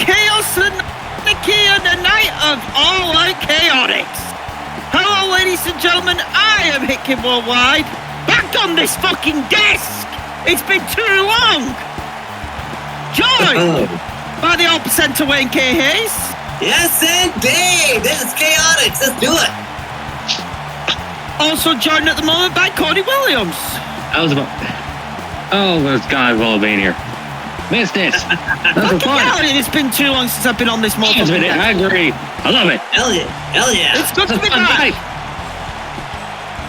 Chaos and the night of All Out Chaotix. Hello, ladies and gentlemen, I am Hitkin Worldwide, back on this fucking desk. It's been too long. Joined by the old percenter Wayne K. Hayes. Yes, indeed. This is Chaotix. Let's do it. Also joined at the moment by Aubrey Williams. This guy will have been here. Missed it. That's Fucking hell, it's been too long since I've been on this motherfucker. I agree. I love it. Hell yeah. Hell yeah. It's good to be fun back. night.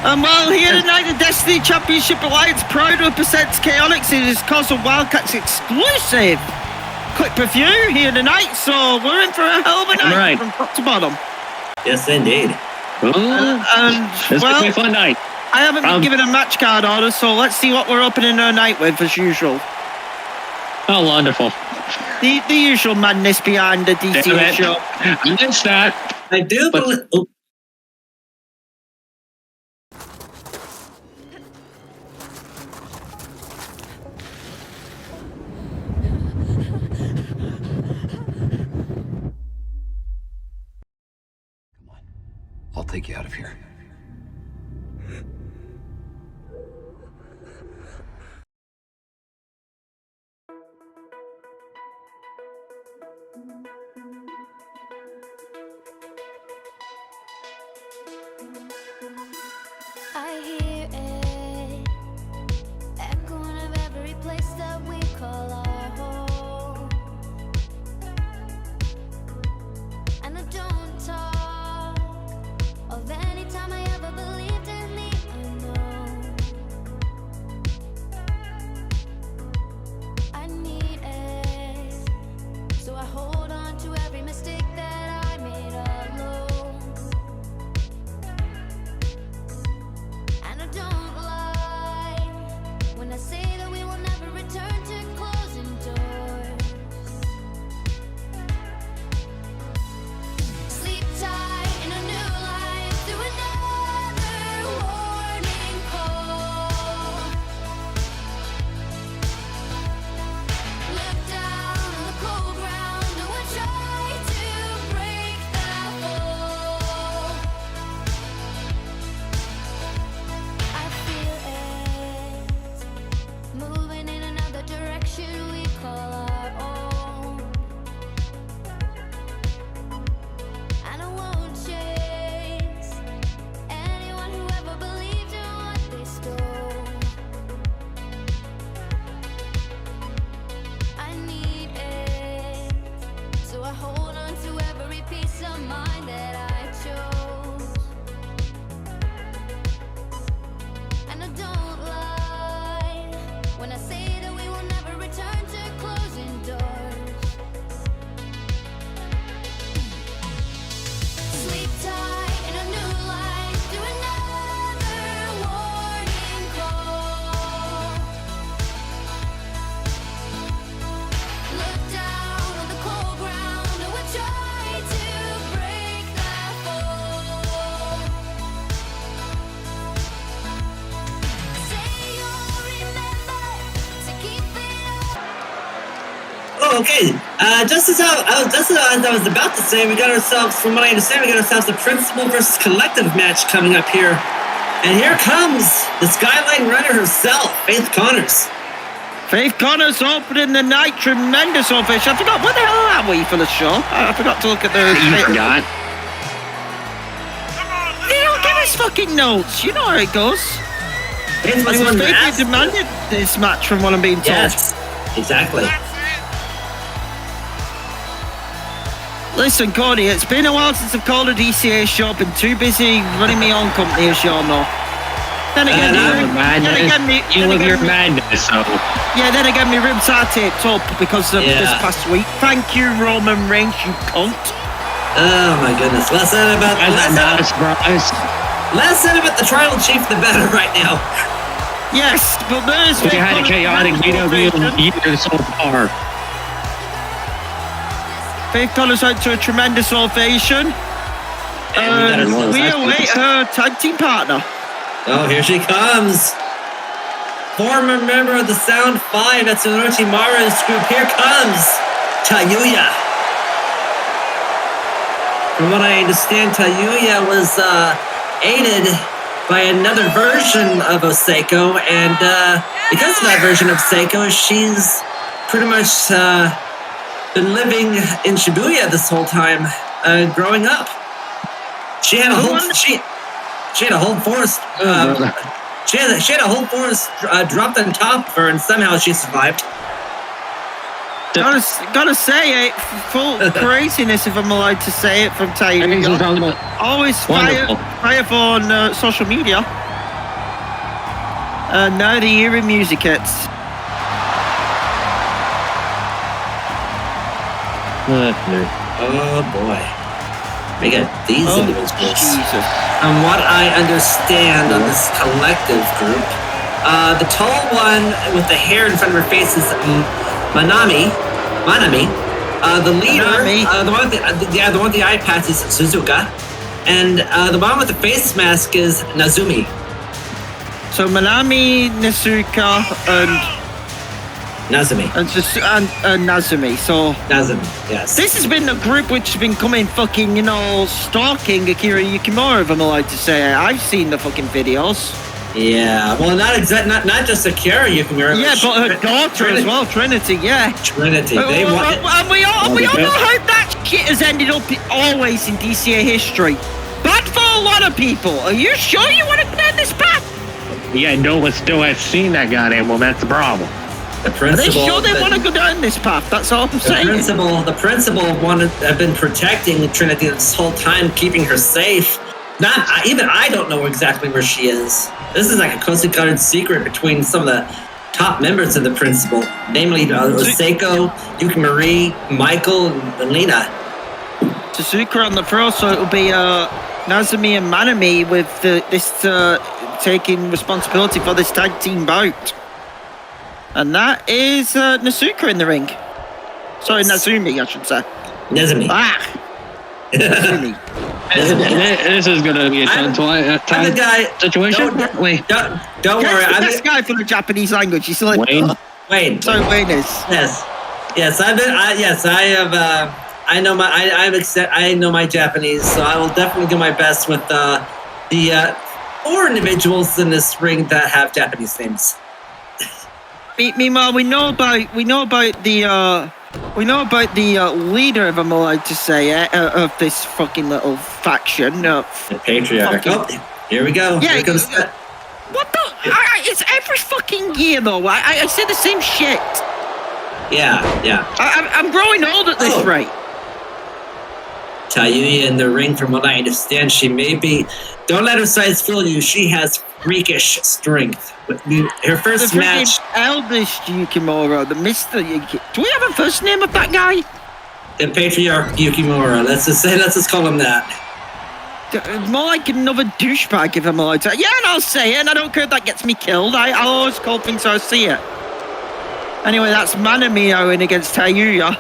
And well, here tonight, the Destiny Championship Alliance proud to present Chaotix. It is cause of Wildcats exclusive clip review here tonight. So we're in for a hell of a night from top to bottom. Yes, indeed. This could be a fun night. I haven't been given a match card order, so let's see what we're opening our night with as usual. Oh, wonderful. The usual madness behind the DCA show. I missed that. I do believe... Oh. Come on. I'll take you out of here. I hear it echoing of every place that we call our home, and I don't talk of any time I ever believed in the unknown. I need it, so I hold on to every mistake that I made alone. And I don't lie when I say that we will never return to closing doors. Sleep tight in a new life through another warning call. Look down on the cold ground, no one tried to break that fall. I feel it moving in another direction we call our own, and I won't chase anyone who ever believed in what they stole. I need it, so I hold on to every piece of mind that I chose. And I don't lie when I say that we will never return to closing doors. Sleep tight in a new life through another warning call. Look down on the cold ground, no one tried to break that fall. Say you'll remember to keep it up. Oh, okay. Just as I was about to say, we got ourselves, from what I understand, we got ourselves a principal versus collective match coming up here. And here comes the Skyline Runner herself, Faith Connors. Faith Connors opening the night, tremendous ovation. I forgot, where the hell are we for the show? I forgot to look at the... You forgot. You don't give us fucking notes. You know how it goes. Faith must It was win Faith that. who demanded this match from what I'm being told. Yes. Exactly. Listen, Cody, it's been a while since I've called a DCA show. I've been too busy running my own company, as you all know. Then again, You live your madness, so. yeah, then again, my ribs are taped up because of this past week. Thank you, Roman Reigns, you cunt. Oh my goodness. Less said about the tribal chief, the better right now. Yes, but there's... We had a chaotic BW year so far. Faith Connors out to a tremendous ovation. We await her tag team partner. Oh, here she comes. Former member of the Sound 5, that's Orochimaru's group. Here comes Tayuya. From what I understand, Tayuya was aided by another version of Oseko, and because of that version of Oseko, she's pretty much been living in Shibuya this whole time, growing up. She had a whole force. She had a whole force dropped on top of her, and somehow she survived. Gotta say it, full craziness, if I'm allowed to say it, from Tayuya. Always fire on social media. Now the eerie music hits. Oh boy. We got these individuals. Jesus. From what I understand on this collective group, the tall one with the hair in front of her face is Manami. The leader, the one with the eye patch is Suzuka, and the one with the face mask is Nazumi. So Manami, Nasuka, and Nazumi. And Nazumi. So Nazumi, yes. This has been the group which has been coming fucking, stalking Akira Yukimura, if I'm allowed to say. I've seen the fucking videos. Yeah, well, not just Akira Yukimura. Yeah, but her daughter as well, Trinity. Yeah, Trinity. And we all know how that shit has ended up always in DCA history. Bad for a lot of people. Are you sure you want to go down this path? Yeah, no one still has seen that goddamn one. That's the problem. The principal. Are they sure they want to go down this path? That's all I'm saying. The principal have been protecting Trinity this whole time, keeping her safe. Even I don't know exactly where she is. This is like a closely guarded secret between some of the top members of the principal, namely Oseko, Yukimura, Michael, and Lena. Suzuka on the pro, so it'll be Nazumi and Manami with taking responsibility for this tag team bout. And that is Nasuka in the ring. Sorry, Nazumi, I should say. Nazumi. Nazumi. This is going to be a time situation. Don't worry. This guy for the Japanese language. He's like Wayne. Sorry, Wayne is. Yes. I have. I know my Japanese, so I will definitely do my best with the 4 individuals in this ring that have Japanese names. Meanwhile, we know about the leader, if I'm allowed to say, of this fucking little faction. The patriarch. Here we go. Yeah. Here comes What the? It's every fucking year, though. I say the same shit. Yeah. I'm growing old at this rate. Tayuya in the ring, from what I understand, she may be. Don't let her size fool you. She has freakish strength. Her first match. Eldest Yukimura, the Mr. Do we have a first name of that guy? The Patriarch Yukimura. Let's just call him that. More like another douchebag, if I'm allowed to. Yeah, and I'll say it, and I don't care if that gets me killed. I'll always call things how I see it. Anyway, that's Manami in against Tayuya.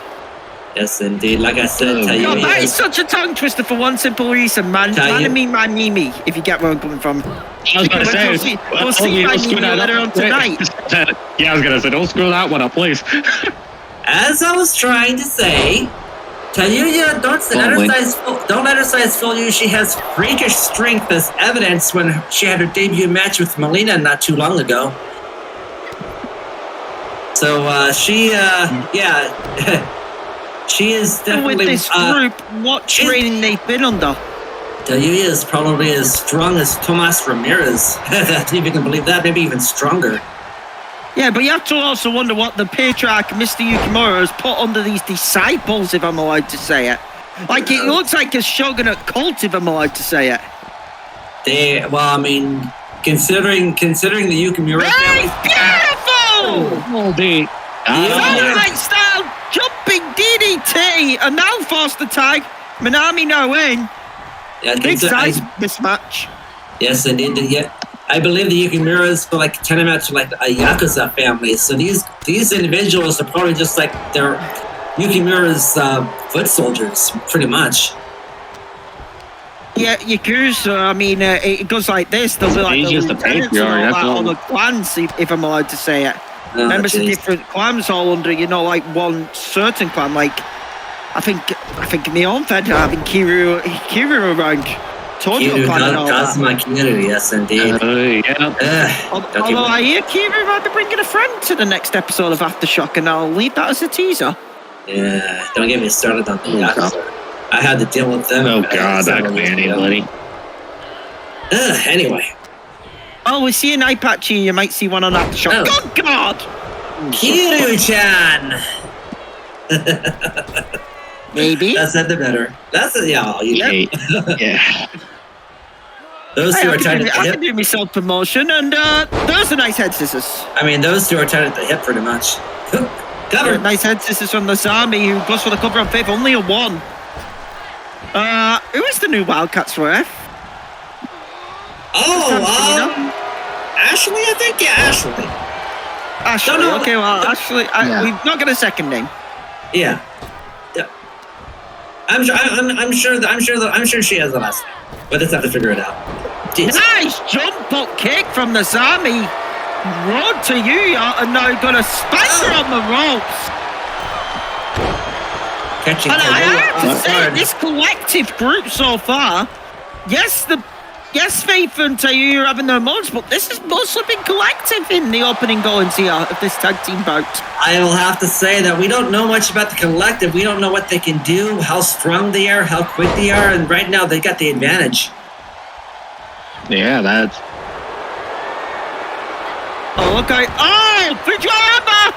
Yes, indeed. Like I said, Tayuya. God, that is such a tongue twister for one simple reason, man. Manami, Maimimi, if you get where I'm coming from. I was going to say, we'll see Maimimi later on tonight. Yeah, I was going to say, don't screw that one up, please. As I was trying to say, Tayuya, don't let her size fool you. She has freakish strength as evidence when she had her debut match with Melina not too long ago. So she is definitely... With this group, what training they've been under? Tayuya is probably as strong as Tomas Ramirez. If you can believe that, maybe even stronger. Yeah, but you have to also wonder what the patriarch, Mr. Yukimura, has put under these disciples, if I'm allowed to say it. Like, it looks like a shogunate cult, if I'm allowed to say it. Considering the Yukimura family. Beautiful! Dynamite style jumping DDT, and now forced the tag. Manami no in. Yeah, big size mismatch. Yes, indeed. Yeah, I believe the Yukimiras for like tenements for like a Yakuza family. So these individuals are probably just like their Yukimura's foot soldiers, pretty much. Yeah, Yakuza, I mean, it goes like this. They'll be like He's just a patriarch. all the clans, if I'm allowed to say it. Members of different clans all under, like one certain clan. Like, I think in my own fed having Kiryu around. Kiryu, Kazuma Kiryu, yes, indeed. Although I hear Kiryu might be bringing a friend to the next episode of Aftershock, and I'll leave that as a teaser. Yeah, don't get me started on that. I had to deal with them. Oh God, that Manny, buddy. Anyway. Oh, we see an eye patchy. You might see one on Aftershock. Oh. Good God! Kiryu-chan! Maybe. That's not the better. That's a, yeah. Yeah. Those two are tied at the I hip. can do my self-promotion, and those are nice head scissors. I mean, those two are tied at the hip pretty much. Cover. Nice head scissors from the Zami, who goes for the cover on fifth, only a 1. Who is the new Wildcats ref? Ashley, I think. Yeah, Ashley. Ashley. No. Okay, well, Ashley. We've not got a second name. Yeah. I'm sure she has the last name, but let's have to figure it out. Jeez. Nice jump up kick from the Zami. Road to Yuya, and now got a spiker on the ropes. Catching And I have to say, this collective group so far, yes, Faith and Tayu are having their moments, but this has mostly been collective in the opening goings here of this tag team bout. I will have to say that we don't know much about the collective. We don't know what they can do, how strong they are, how quick they are, and right now they got the advantage. Yeah, that's... Oh, okay. Oh, Pajama!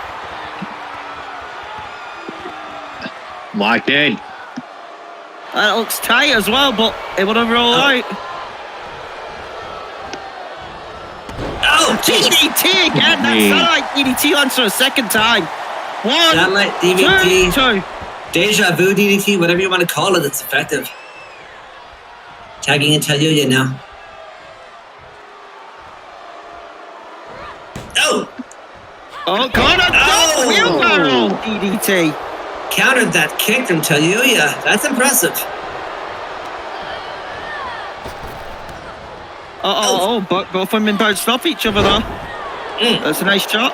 Locked in. That looks tight as well, but it would have rolled out. Oh, DDT again. That's satellite DDT lands for a second time. 1, satellite DDT, 2. Deja vu DDT, whatever you want to call it, it's effective. Tagging in Tayuya now. Oh, God, a wheelbarrow DDT. Countered that kick from Tayuya. That's impressive. But both women bounced off each other though. That's a nice shot.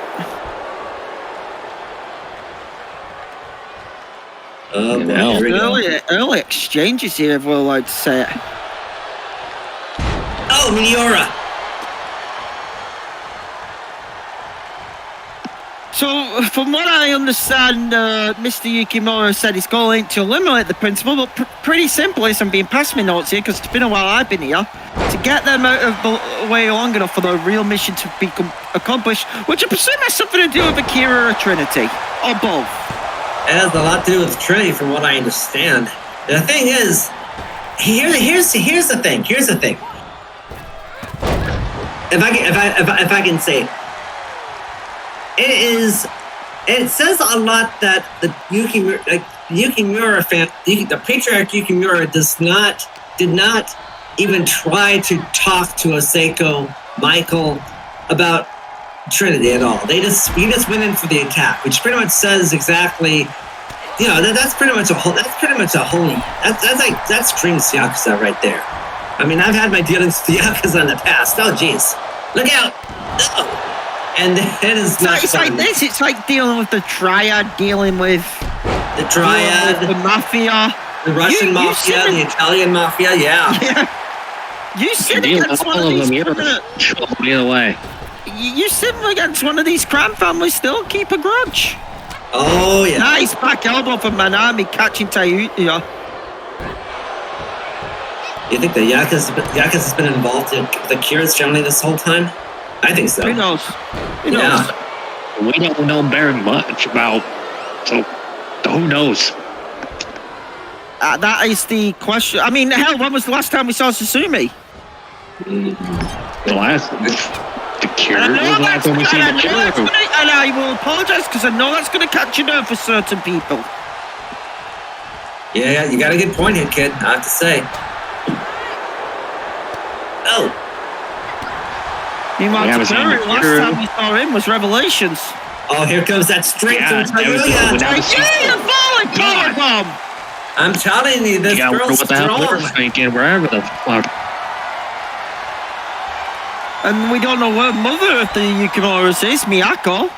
Oh, boy, here we go. Early exchanges here, if we're allowed to say it. Oh, Miura. So, from what I understand, Mr. Yukimura said he's going to eliminate the principal, but pretty simply, so I'm being past my notes here, because it's been a while I've been here, to get them out of the way long enough for the real mission to be accomplished, which I presume has something to do with Akira or Trinity, or both. It has a lot to do with Trinity, from what I understand. The thing is, here's the thing. If I can say, it says a lot that the Yukimura fan, the patriarch Yukimura did not even try to talk to Oseko, Michael about Trinity at all. He just went in for the attack, which pretty much says exactly, that's pretty much a holy, that's Dreams Yakuza right there. I mean, I've had my dealings with the Yakuza in the past. Oh, jeez. Look out. Uh-oh. And it is not It's like this. It's like dealing with the Triad, dealing with the Triad, the Mafia, the Russian Mafia, the Italian Mafia. Yeah. You sit against one of these. Either way. You sit against one of these clan families, still keep a grudge. Oh yeah. Nice back elbow from Manami catching Taiyuya. You think the Yakuza's been involved in the Kira's family this whole time? I think so. Who knows? Yeah. we don't know very much about. So, who knows? That is the question. I mean, hell, when was the last time we saw Susumi? The last. The cure. And And I will apologize because I know that's going to catch you nerve for certain people. Yeah, you got a good point here, kid. I have to say. Oh. Meanwhile, last time we saw him was Revelations. Oh, here comes that straight from Tayuya. Tayuya falling power bomb. I'm telling you, this girl's what the hell strong. we're thinking, wherever the fuck. And we don't know what mother of the Yukimoras is, Miyako.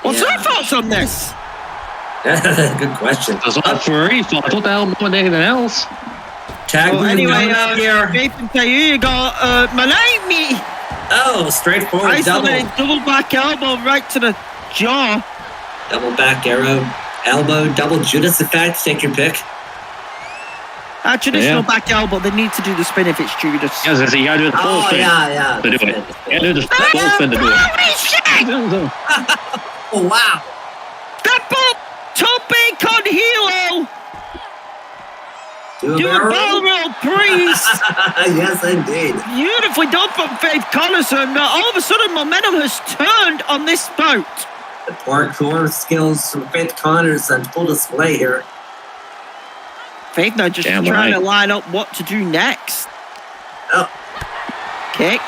What's her thoughts on this? Good question. It's all free. What the hell more than anything else? Tag anyway, Faith and Tayuya got Maimimi. Oh, straightforward double back elbow right to the jaw. Double back arrow, elbow, double Judas effect. Take your pick. Traditional back elbow. They need to do the spin if it's Judas. Yes, you gotta do the full spin. Yeah. To do it. You gotta do the full spin to do it. Holy shit! Oh, wow. Double tope con hilo. Do a ball roll, priest. Yes, indeed. Beautifully done from Faith Connors, and all of a sudden momentum has turned on this boat. The parkour skills from Faith Connors on full display here. Faith now just trying to line up what to do next. Oh. Kick.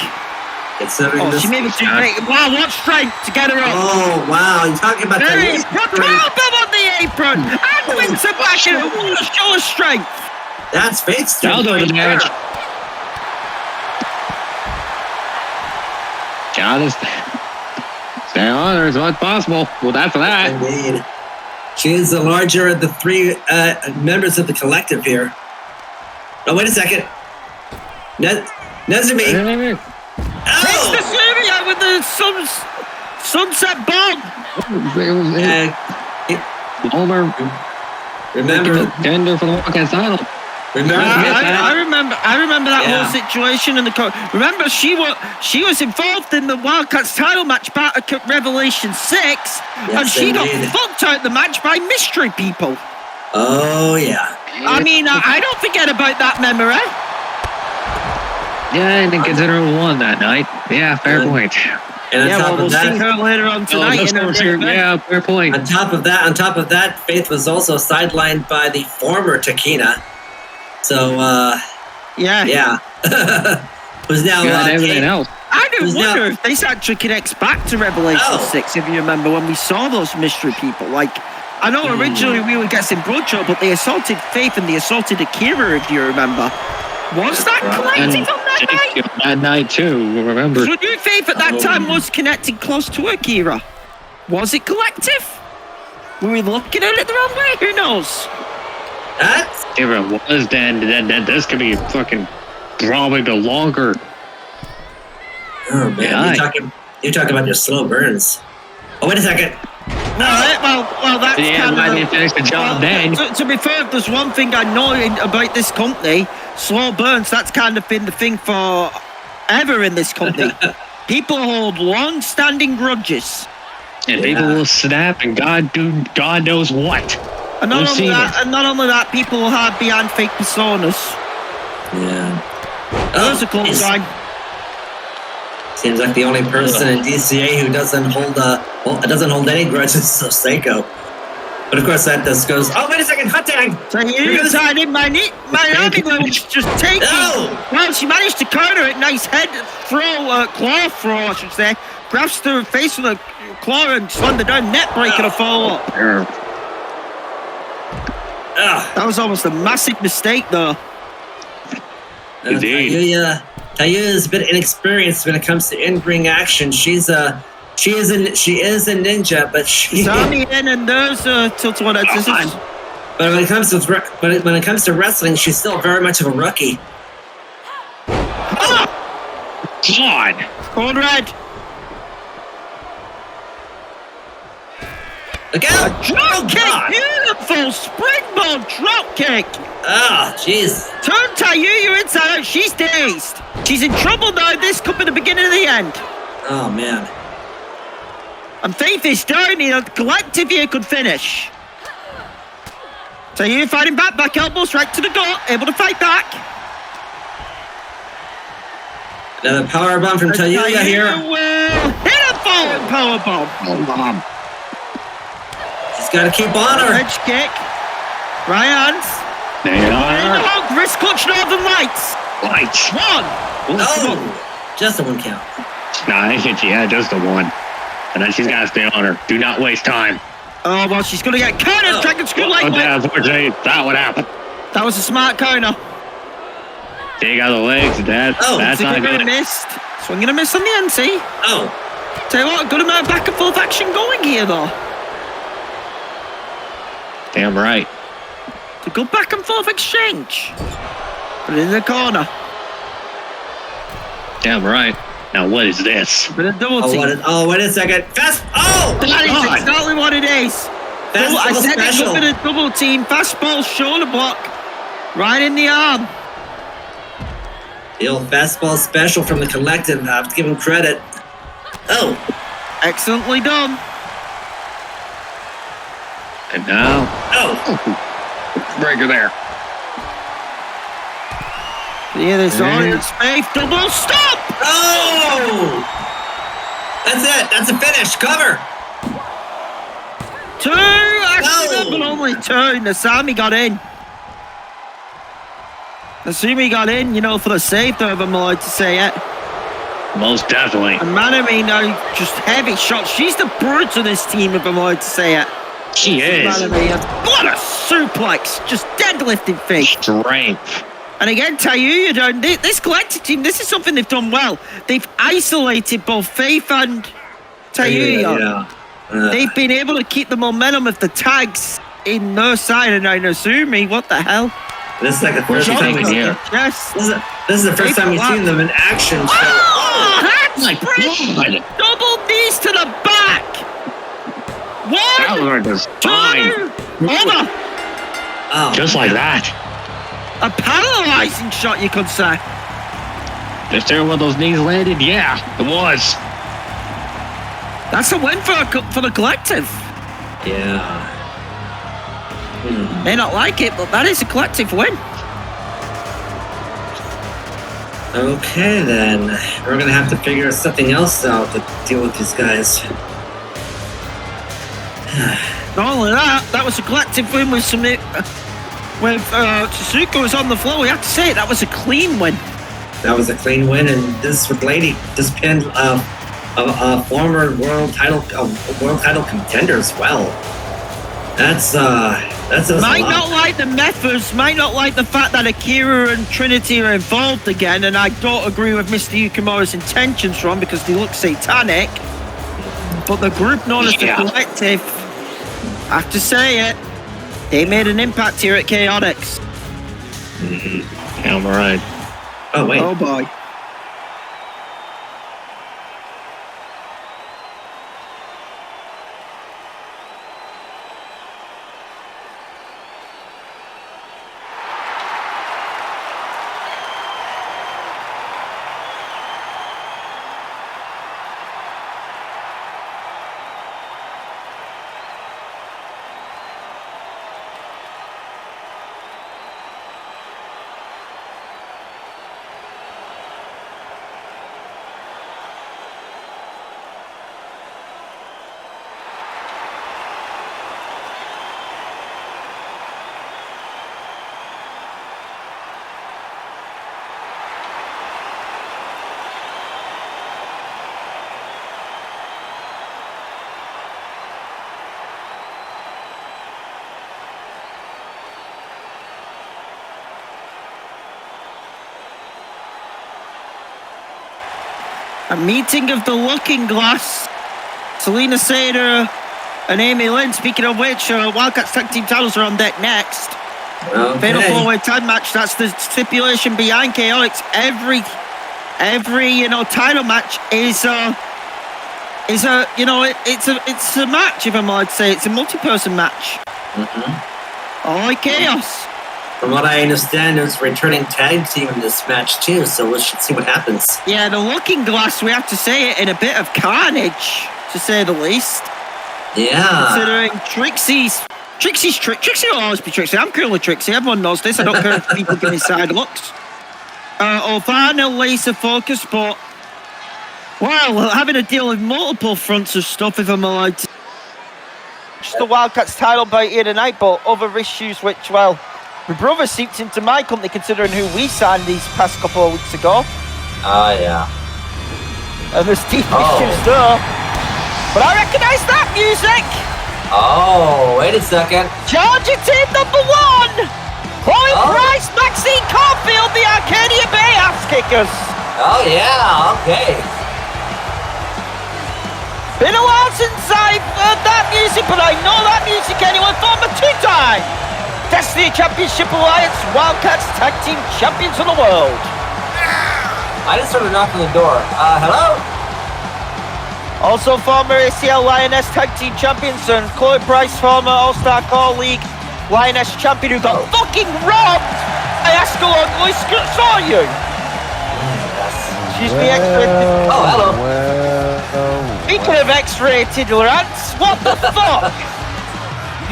She made it too great. Wow, what strength to get her up. Oh, wow. You're talking about there is Propelbum on the apron. And Winter back in. What a show of strength. That's Faith's strength. Gotta stay on her as much as possible. Well, that's that. Indeed. She is the larger of the three members of the collective here. Oh, wait a second. Nezumi. Takes the Syria with the sunset bomb. Remember contender for the Wildcats title. I remember that whole situation in the remember she was involved in the Wildcats title match back at Revelation 6, and she got fucked out the match by mystery people. Oh yeah. I mean, I don't forget about that memory. Yeah, I didn't consider it won that night. Yeah, fair point. And on top we'll of that, see her later on tonight. Yeah, fair point. On top of that, Faith was also sidelined by the former Takina. So, yeah. Who's now everything else. I do wonder if this actually connects back to Revelation 6, if you remember, when we saw those mystery people. Like, I know originally we were guessing Brocho, but they assaulted Faith and they assaulted Akira, if you remember. Was that collective on that night? That night, too, remember. So New Faith at that time was connected close to Akira. Was it collective? Were we looking at it the wrong way? Who knows? If it was, then this could be fucking probably the longer. Oh man, you're talking about your slow burns. Oh, wait a second. No, well, that's kind of. I didn't finish the job then. To be fair, if there's one thing I know about this company, slow burns. That's kind of been the thing for ever in this company. People hold long-standing grudges, and people will snap, and God knows what. And not only that, people will hide behind fake personas. Yeah. There's a close line. Seems like the only person in DCA who doesn't hold any grudges is Seiko. But of course that just goes. Oh, wait a second, hot tag. So you tied in my army was just taking. Well, she managed to counter it. Nice head throw, claw throw, I should say. Grabs to her face with a claw and slammed down, net breaking a follow up. That was almost a massive mistake, though. Indeed. Tayuya is a bit inexperienced when it comes to in-ring action. She is a ninja, but she's only in and there's Tiltawada. But when it comes to wrestling, she's still very much of a rookie. God. Cold red. Look out! Drop kick! Beautiful springboard drop kick! Oh, jeez. Turn Tayuya inside out. She's dazed. She's in trouble now. This could be the beginning of the end. Oh, man. And Faith is down. The collective here could finish. Tayu fighting back elbows right to the gut, able to fight back. Another power bomb from Tayuya here. Hit a forward power bomb. She's got to keep on her. Edge kick. Ryan's. They are. Wrist clutch Northern Lights. Lights. One. Oh, just a 1 count. Nah, I think she had just the one. And then she's got to stay on her. Do not waste time. Oh, well, she's going to get countered. Dragon screw leg whip. Unfortunately, that would happen. That was a smart counter. Take out the legs. That's not good. Missed. Swing and a miss on the NC. Oh. Tell you what, a good amount of back and forth action going here, though. Damn right. It's a good back and forth exchange. Put it in the corner. Damn right. Now what is this? But a double team. Wait a second. Fast. Oh! That is exactly what it is. I said it special. could be a double team. Fastball, shoulder block. Right in the arm. The old fastball special from the collective. I have to give him credit. Oh. Excellently done. And now. Oh. Breaker there. Yeah, there's audience space. Double stop. Oh! That's it. That's a finish. Cover. 2. Actually, but only 2. Nasami got in. Nasumi got in, for the save, though, if I'm allowed to say it. Most definitely. And Maimimi now just heavy shots. She's the brute of this team, if I'm allowed to say it. She is. Maimimi, what a suplex. Just deadlifting feet. Strength. And again, Tayu, this collective team, this is something they've done well. They've isolated both Faith and Tayu. They've been able to keep the momentum of the tags in their side. And now Nasumi, what the hell? This is like the first time we've seen them. Yes. This is the first time we've seen them in action. Oh, that's my great. God. Double knees to the back. That was 1, 2, over. Oh, just like that. A paralyzing shot, you could say. If there where those knees landed, yeah, it was. That's a win for the collective. Yeah. May not like it, but that is a collective win. Okay, then. We're going to have to figure something else out to deal with these guys. Not only that, that was a collective win with some... When Tsuzuka was on the floor, we have to say that was a clean win. That was a clean win, and this lady just pinned a former world title contender as well. That's might not like the methods, might not like the fact that Akira and Trinity are involved again, and I don't agree with Mr. Yukimura's intentions from because they look satanic. But the group known as the collective, I have to say it, they made an impact here at Chaotix. Yeah, I'm right. Oh wait. Oh boy. A meeting of the Looking Glass. Selena Zeda and Amy Lynn. Speaking of which, Wildcats Tag Team titles are on deck next. Okay. Fatal 4-way tag match. That's the stipulation behind Chaotix. Every title match is a match. If I'm allowed to say, it's a multi-person match. Mm-hmm. All like chaos. From what I understand, there's a returning tag team in this match too, so we should see what happens. Yeah, the Looking Glass, we have to say it, in a bit of carnage, to say the least. Yeah. Considering Trixie will always be Trixie. I'm cool with Trixie. Everyone knows this. I don't care if people give me side looks. Ovanna laser focus, but well, having to deal with multiple fronts of stuff, if I'm allowed to. Just the Wildcats title bout here tonight, but other issues which, well, my brother seeped into my company considering who we signed these past couple of weeks ago. Oh, yeah. And there's deep issues there. But I recognise that music! Oh, wait a second. Georgia team number 1! Chloe Price, Maxine Caulfield, the Arcadia Bay ass kickers. Oh, yeah, okay. Been a while since I've heard that music, but I know that music anyway. Former 2-time Destiny Championship Alliance Wildcats Tag Team Champions of the World. I just heard a knock on the door. Hello? Also former ACL Lioness Tag Team Champions and Chloe Price, former All-Star Call League Lioness Champion who got fucking robbed. I asked her ugly saw you. Excuse me, X-rated. Oh, hello. Speaking of X-rated rants, what the fuck?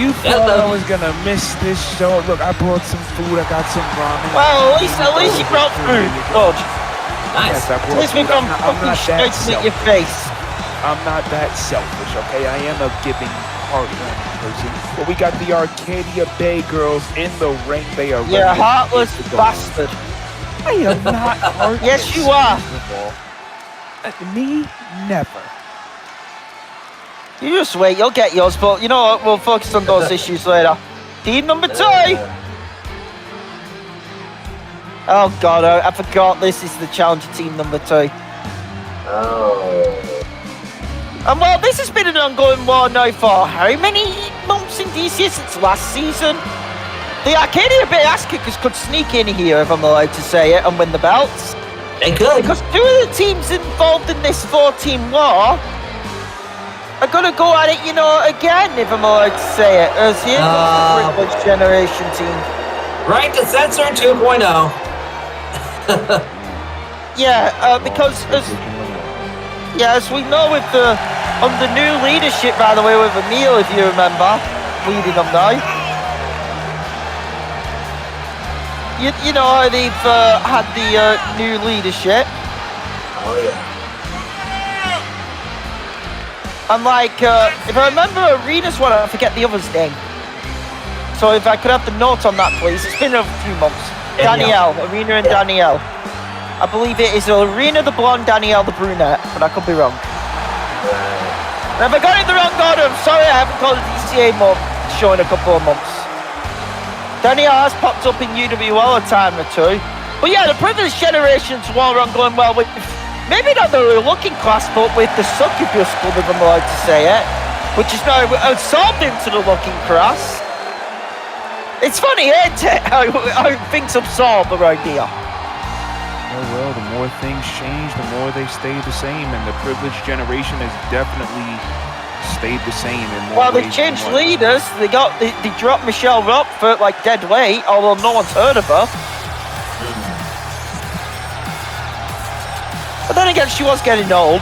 You thought I was gonna miss this show? Look, I brought some food. I got some ramen. Well, at least you brought food. Good. Nice. Yes, I At brought least we food. from I'm fucking not that straight at your selfish. face. I'm not that selfish, okay? I am a giving, heart-warming person. But we got the Arcadia Bay girls in the ring. They are You're a ready to heartless get the goal. bastard. I am not heartless. Yes, you are. Me? Never. You just wait, you'll get yours, but you know what, we'll focus on those issues later. Team number 2! Oh god, I forgot this is the challenger team number 2. Oh. And well, this has been an ongoing war now for how many months in DCA since last season? The Arcadia Bay ass kickers could sneak in here, if I'm allowed to say it, and win the belts. They could. Because 2 of the teams involved in this 4-team war are going to go at it, you know, again, if I'm allowed to say it. As here comes the Privilege Generation team. Right to Censor 2.0. Yeah, because as we know with the under new leadership, by the way, with Emil, if you remember, leading them now. You know, they've had the new leadership. Oh, yeah. And like, if I remember Arena's one, I forget the other's name. So if I could have the note on that, please. It's been a few months. Danielle, Arena and Danielle. I believe it is Arena the blonde, Danielle the brunette, but I could be wrong. And if I got it in the wrong order, I'm sorry I haven't called a DCA show in a couple of months. Danielle has popped up in UWL a time or two. But yeah, the Privileged Generations war ongoing well with, maybe not the Looking Class, but with the Succubus Club, if I'm allowed to say it, which is now absorbed into the Looking Class. It's funny, isn't it? How things absorb around here. Oh, well, the more things change, the more they stay the same, and the Privileged Generation has definitely stayed the same in more Well, they ways changed than one. leaders. They dropped Michelle Rockford like dead weight, although no one's heard of her. But then again, she was getting old.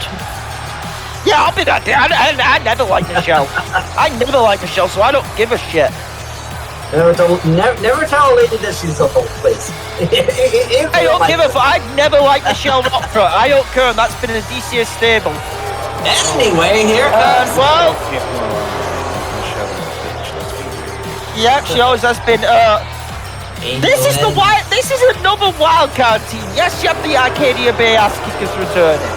Yeah, I'll be that. I never liked Michelle. I never liked Michelle, so I don't give a shit. Never tell a lady that she's a whole place. I don't give a fuck. I've never liked Michelle Rockford. I don't care, and that's been in a DCA stable. Anyway, here comes. Well, yeah, she always has been. This is another wildcard team. Yes, you have the Arcadia Bay ass kickers returning,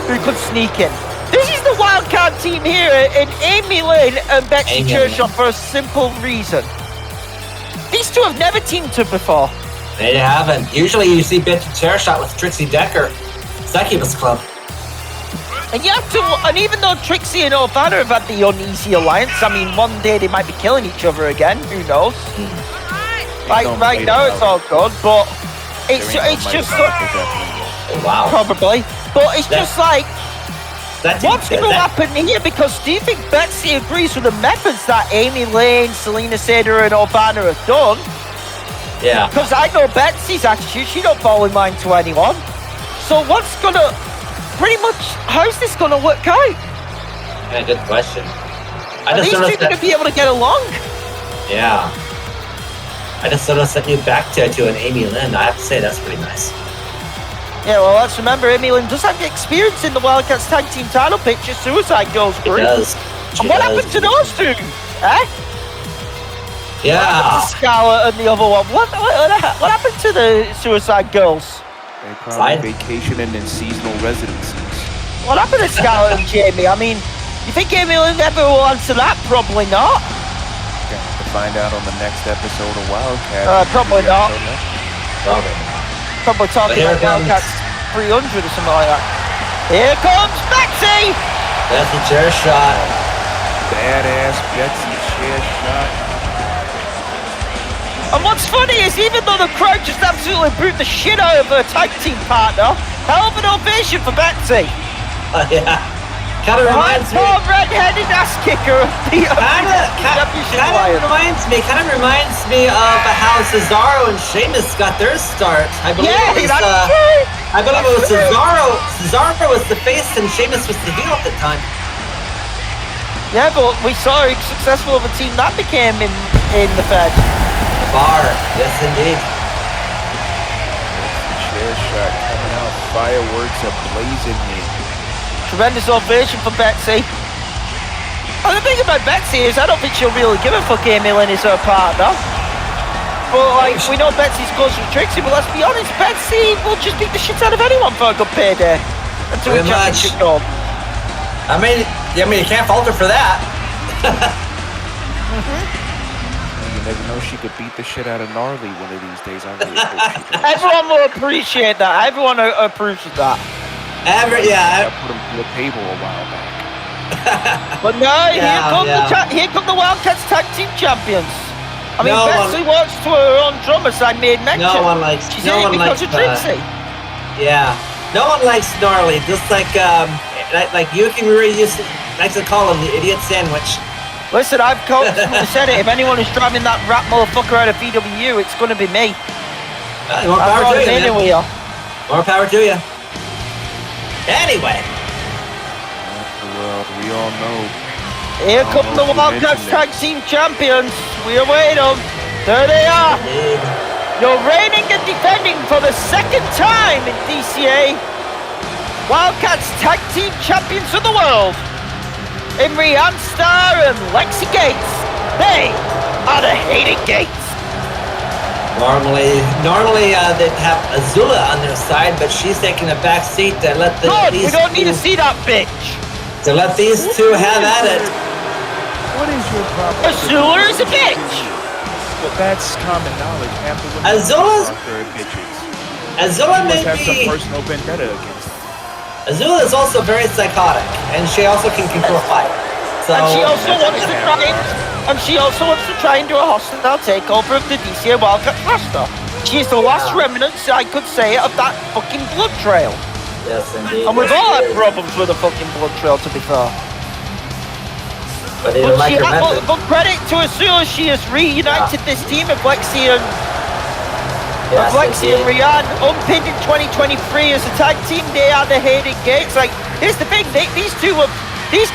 who could sneak in. This is the wildcard team here in Amy Lynn and Betsy Chairshot for a simple reason. These two have never teamed up before. They haven't. Usually you see Betsy Chairshot with Trixie Decker, Succubus Club. And you have to, and even though Trixie and Ovanna have had the uneasy alliance, I mean, one day they might be killing each other again. Who knows? Like right now, it's all good, but it's just Wow. probably. But it's just like, That's what's going to happen here? Because do you think Betsy agrees with the methods that Amy Lane, Selena Zeda, and Ovanna have done? Yeah. Because I know Betsy's attitude, she don't fall in line to anyone. So what's gonna, pretty much, how's this gonna work out? Yeah, good question. Are these two gonna be able to get along? Yeah. I just noticed that new back tattoo on Amy Lynn. I have to say, that's pretty nice. Yeah, well, let's remember, Amy Lynn does have the experience in the Wildcats Tag Team title picture, Suicide Girls She group. does. And what happened to those two? Eh? Yeah. What happened to Scarlett and the other one? What happened to the Suicide Girls? They probably vacationing in seasonal residencies. What happened to Scarlett and Jamie? I mean, you think Amy Lynn ever will answer that? Probably not. Gonna have to find out on the next episode of Wildcats. Probably not. Probably. Probably talking But here like Wildcats 300 or something like that. Here comes Betsy! Betsy Chairshot. Badass Betsy Chairshot. And what's funny is even though the crowd just absolutely booed the shit out of her tag team partner, hell of an ovation for Betsy. Yeah. Kind of reminds me. Poor red-headed ass kicker of the Kind of reminds me of how Cesaro and Sheamus got their start. I believe it was, that's true. I believe it was Cesaro. Cesaro was the face and Sheamus was the heel at the time. Yeah, but we saw how successful of a team that became in the Fed. The bar, yes indeed. Chairshot coming out, fireworks are blazing in. Tremendous ovation for Betsy. And the thing about Betsy is I don't think she'll really give a fuck Amy Lynn is her partner. But like, we know Betsy's close with Trixie, but let's be honest, Betsy will just beat the shit out of anyone for a good payday. And to a championship job. I mean, you can't fault her for that. You never know, she could beat the shit out of Gnarly one of these days. I really hope she does. Everyone will appreciate that. Everyone appreciates that. I put him to the table a while back. But no, here come the Wildcats Tag Team Champions. I mean, Betsy works to her own drum, as I made mention. No one likes. She's no in one it because likes of Trixie. Yeah, no one likes Gnarly. Just like Yuki Murray likes to call him the idiot sandwich. Listen, I've said it. If anyone is driving that rat motherfucker out of VW, it's going to be me. More power to you, man. Anyway. More power to you. Anyway. Well, we all know. Here come the Wildcats Tag Team Champions. We await them. There they are. You're reigning and defending for the second time in DCA. Wildcats Tag Team Champions of the world. In Ariane Star and Lexi Gates. They are the hated Gates. Normally they'd have Azula on their side, but she's taking a back seat to let we don't need to see that bitch. To let these two have at it. What is your problem? Azula is a bitch. Well, that's common knowledge. Half the women are bitches. Azula may have some be. personal vendetta against them. Azula is also very psychotic, and she also can control fire. So, and she also wants to try and do a hostile takeover of the DCA Wildcats roster. She's the last remnants, I could say, of that fucking blood trail. Yes, indeed. And we've all had problems with the fucking blood trail, to be fair. But credit to Azula, she has reunited this team of Lexi and Ariane, unpinned in 2023 as a tag team. They are the hated Gates. Like, here's the thing: these two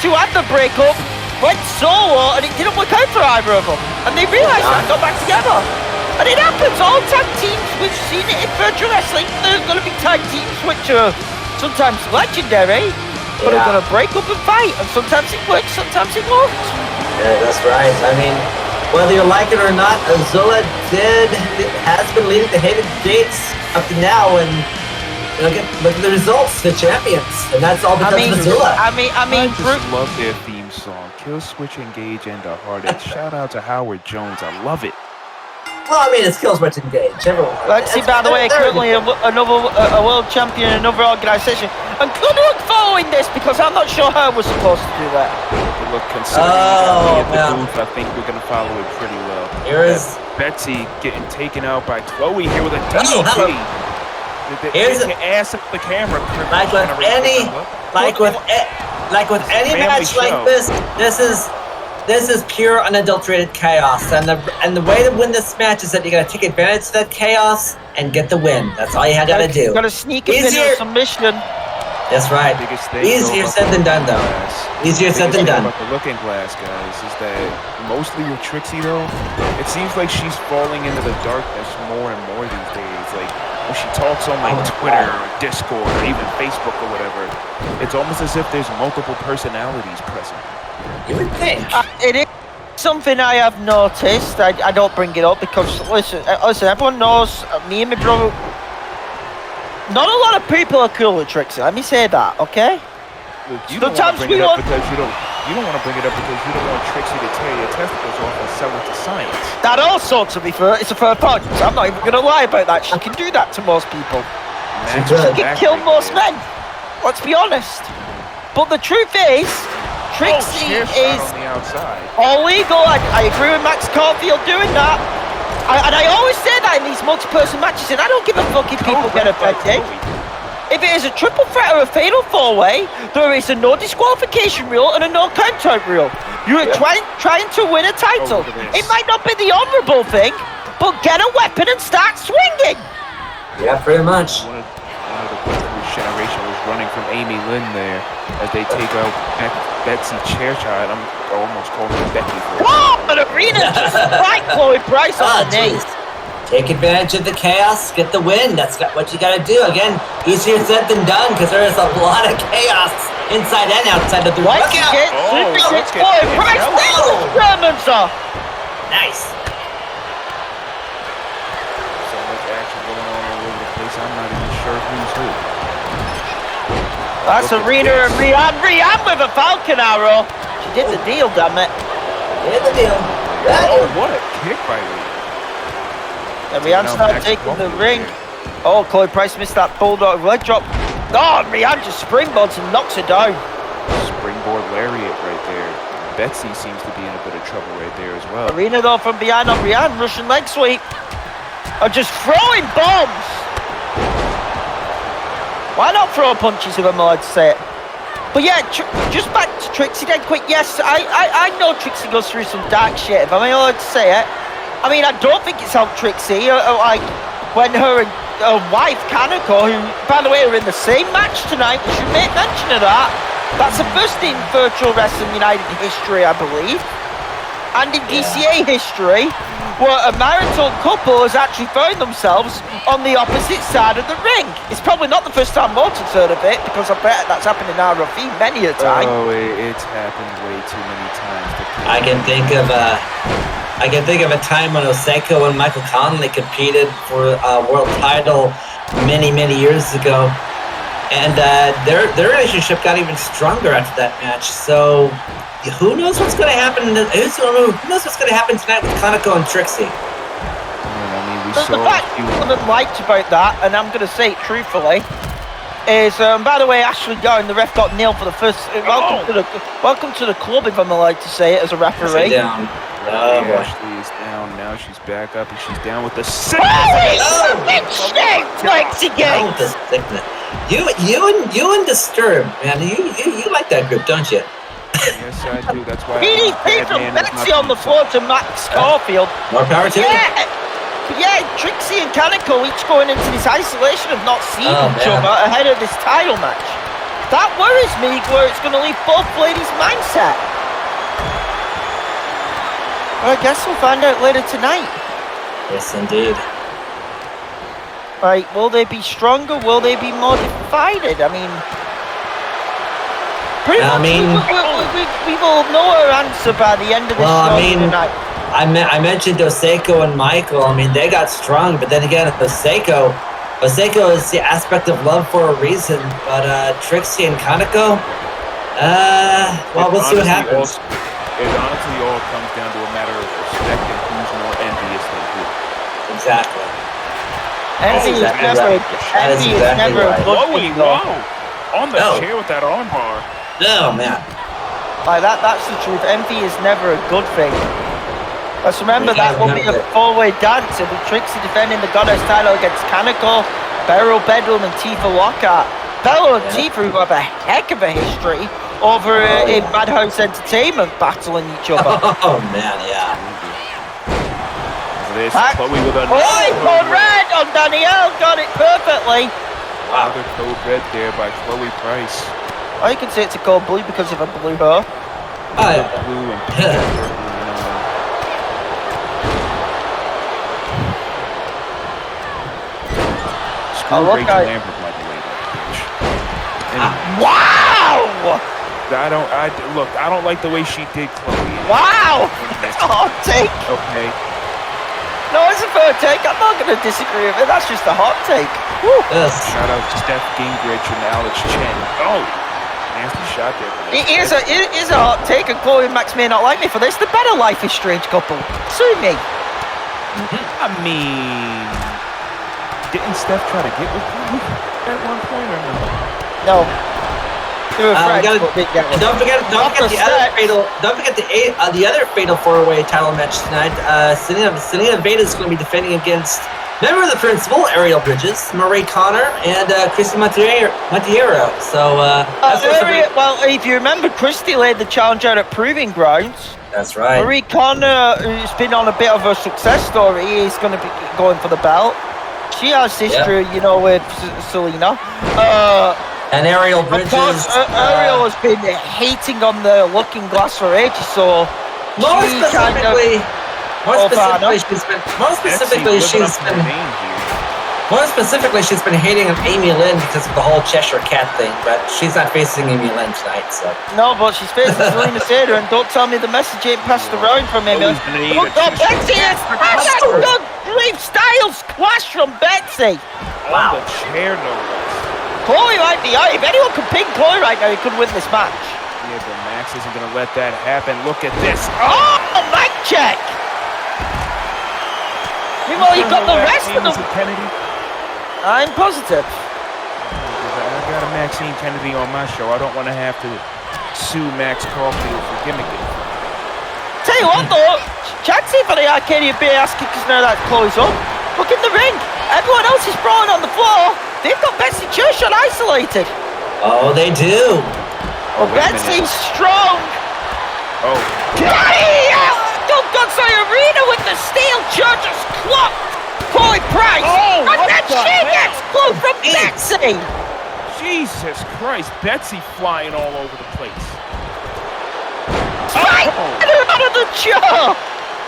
had the breakup, went solo, and it didn't work out for either of them. And they realized that and got back together. And it happens. All tag teams, we've seen it in virtual wrestling. There's going to be tag teams which are sometimes legendary, but are going to break up and fight. And sometimes it works, sometimes it won't. Yeah, that's right. I mean, whether you like it or not, Azula has been leading the hated Gates up to now, and look at the results, the champions, and that's all because of Azula. I just love their theme song, Kill Switch Engage and the Heartache. Shout out to Howard Jones, I love it. Well, I mean, it's Kill Switch Engage. Lexi, by the way, currently a world champion in another organisation. And good luck following this, because I'm not sure how we're supposed to do that. Look, considering the booth, I think we're going to follow it pretty well. Here is Betsy getting taken out by Chloe here with a DDT. Here's the ass of the camera. Like with any match like this, this is This is pure unadulterated chaos, and the way to win this match is that you gotta take advantage of that chaos and get the win. That's all you gotta do. You gotta sneak a pin or submission. That's right. Biggest thing Easier said than done, though. Easier said than done. About the looking glass, guys, is that mostly with Trixie, though, it seems like she's falling into the darkness more and more these days. Like, when she talks on like Twitter or Discord or even Facebook or whatever, it's almost as if there's multiple personalities present. You would think. It is something I have noticed. I don't bring it up because, listen, everyone knows me and my brother. Not a lot of people are cool with Trixie. Let me say that, okay? Look, you don't want to bring it up because you don't want to bring it up because you don't want Trixie to tear your testicles off and sell it to science. That also, to be fair, it's a fair point. I'm not even going to lie about that. She can do that to most people. She can kill most men. Let's be honest. But the truth is, Trixie is on the outside. illegal. I agree with Max Caulfield doing that. And I always say that in these multi-person matches, and I don't give a fuck if people get affected. If it is a triple threat or a fatal four-way, there is a no disqualification rule and a no count-out rule. You're trying to win a title. It might not be the honourable thing, but get a weapon and start swinging. Yeah, pretty much. One of the contenders generation was running from Amy Lynn there as they take out Betsy Chairshot. I'm almost calling her Becky. Oh, but Arena just right Chloe Price on the knee. Take advantage of the chaos, get the win. That's what you gotta do. Again, easier said than done because there is a lot of chaos inside and outside of the ring. Once again, Chloe Price Germans are. Nice. So much action going on all over the place. I'm not even sure who's who. That's Arena and Rianne with a Falcon Arrow. She did the deal, damn it. Did the deal. Oh, what a kick by Rianne. And Rianne started taking the ring. Oh, Chloe Price missed that bulldog leg drop. Oh, Rianne just springboards and knocks her down. Springboard lariat right there. Betsy seems to be in a bit of trouble right there as well. Arena though from behind on Rianne, Russian leg sweep. Are just throwing bombs. Why not throw punches if I'm allowed to say it? But yeah, just back to Trixie dead quick. Yes, I know Trixie goes through some dark shit, if I'm allowed to say it. I mean, I don't think it's helped Trixie. Like, when her and her wife, Kanako, who, by the way, are in the same match tonight, we should make mention of that. That's the first in Virtual Wrestling United history, I believe. And in DCA history, where a marital couple has actually found themselves on the opposite side of the ring. It's probably not the first time Morton's heard of it, because I bet that's happened in RFE many a time. Oh, it's happened way too many times. I can think of a time when Oseko and Michael Conley competed for a world title many years ago, and their relationship got even stronger after that match. So who knows what's going to happen? Who knows what's going to happen tonight with Kanako and Trixie? I mean, we The saw fact I liked about that, and I'm going to say it truthfully, is by the way, Ashley Gowen, the ref, got nailed for the first. Welcome to the club, if I'm allowed to say it as a referee. Down. Oh, boy. Ashley is down. Now she's back up and she's down with the sickness. Down with the sickness. You and Disturb, man. You like that group, don't you? Yes, I do. That's why. PDP from Betsy on the floor to Max Caulfield. More power to you. Yeah, Trixie and Kanako each going into this isolation of not seeing each man. other ahead of this title match. That worries me, where it's going to leave both ladies' mindset. Well, I guess we'll find out later tonight. Yes, indeed. Right, will they be stronger? Will they be more divided? I mean, pretty much we will know our answer by the end of this show tonight. I mentioned Oseko and Michael. I mean, they got strong, but then again, Oseko is the aspect of love for a reason. But Trixie and Kanako, well, we'll see what happens. It honestly all comes down to a matter of respect and who's more envious than who. Exactly. Envy is never a good thing, though. On the chair with that armbar. No, man. Like that's the truth. Envy is never a good thing. Let's remember that will be a four-way dance. It'll be Trixie defending the Goddess title against Kanako, Beryl Bedlam, and Tifa Lockhart. Beryl and Tifa, who have a heck of a history, over in Madhouse Entertainment battling each other. Oh man, yeah. This Back. Chloe with a Code red on Danielle, got it perfectly. another code red there by Chloe Price. Oh, you can say it's a code blue because of a blue hair. Oh, yeah. Blue and pink. Screw look, Rachel I- Lambert, by the way, that bitch. Anyway, Wow! I don't like the way she did Chloe. Wow! That's a hot take. Okay. No, it's a fair take. I'm not going to disagree with it. That's just a hot take. Woo. Yes. Shout out to Steph Gingrich and Alex Chen. Oh, nasty shot there. It is a hot take, and Chloe and Max may not like me for this. The better Life is Strange couple. Sue me. I mean, didn't Steph try to get with Chloe at one point or no? No. They were friends, but didn't get And one. don't forget the other fatal. Don't forget the other fatal 4-way title match tonight. Selena Zeda is going to be defending against member of the principal, Ariel Bridges, Marie Connor, and Christie Monterio. So Well, if you remember, Christie laid the challenge out at Proving Grounds. that's right. Marie Connor, who's been on a bit of a success story, is going to be going for the belt. She has history, you know, with Selena. And Ariel Of Bridges. course, Ariel has been hating on the Looking Glass for ages, so More she specifically, Ovanna. she's been hating on Amy Lynn because of the whole Cheshire Cat thing, but she's not facing Amy Lynn tonight, so. No, but she's facing Selena Zeda, and don't tell me the message ain't passed around from Amy. Always gonna eat a Look, oh, Cheshire Betsy is Cat. good Brave Styles squash from Betsy. On the chair, no less. Chloe might be out. If anyone could pin Chloe right now, he could win this match. Yeah, but Max isn't going to let that happen. Look at this. Oh, mic check. Meanwhile, you got the rest of them. Kennedy? I'm positive. I got a Maxine Kennedy on my show. I don't want to have to sue Max Caulfield for gimmicking. Tell you what, though, Chatsy for the Arcadia Bay asking because now that Chloe's up. Look in the ring. Everyone else is sprawling on the floor. They've got Betsy Chairshot isolated. Oh, they do. Oh, wait a Betsy's strong. Oh, Don't Gunsai Arena with the steel chair just clocked Chloe Price. Oh, and what then the she hell? gets close from Jeez. Betsy. Jesus Christ. Betsy flying all over the place. Right out of the chair.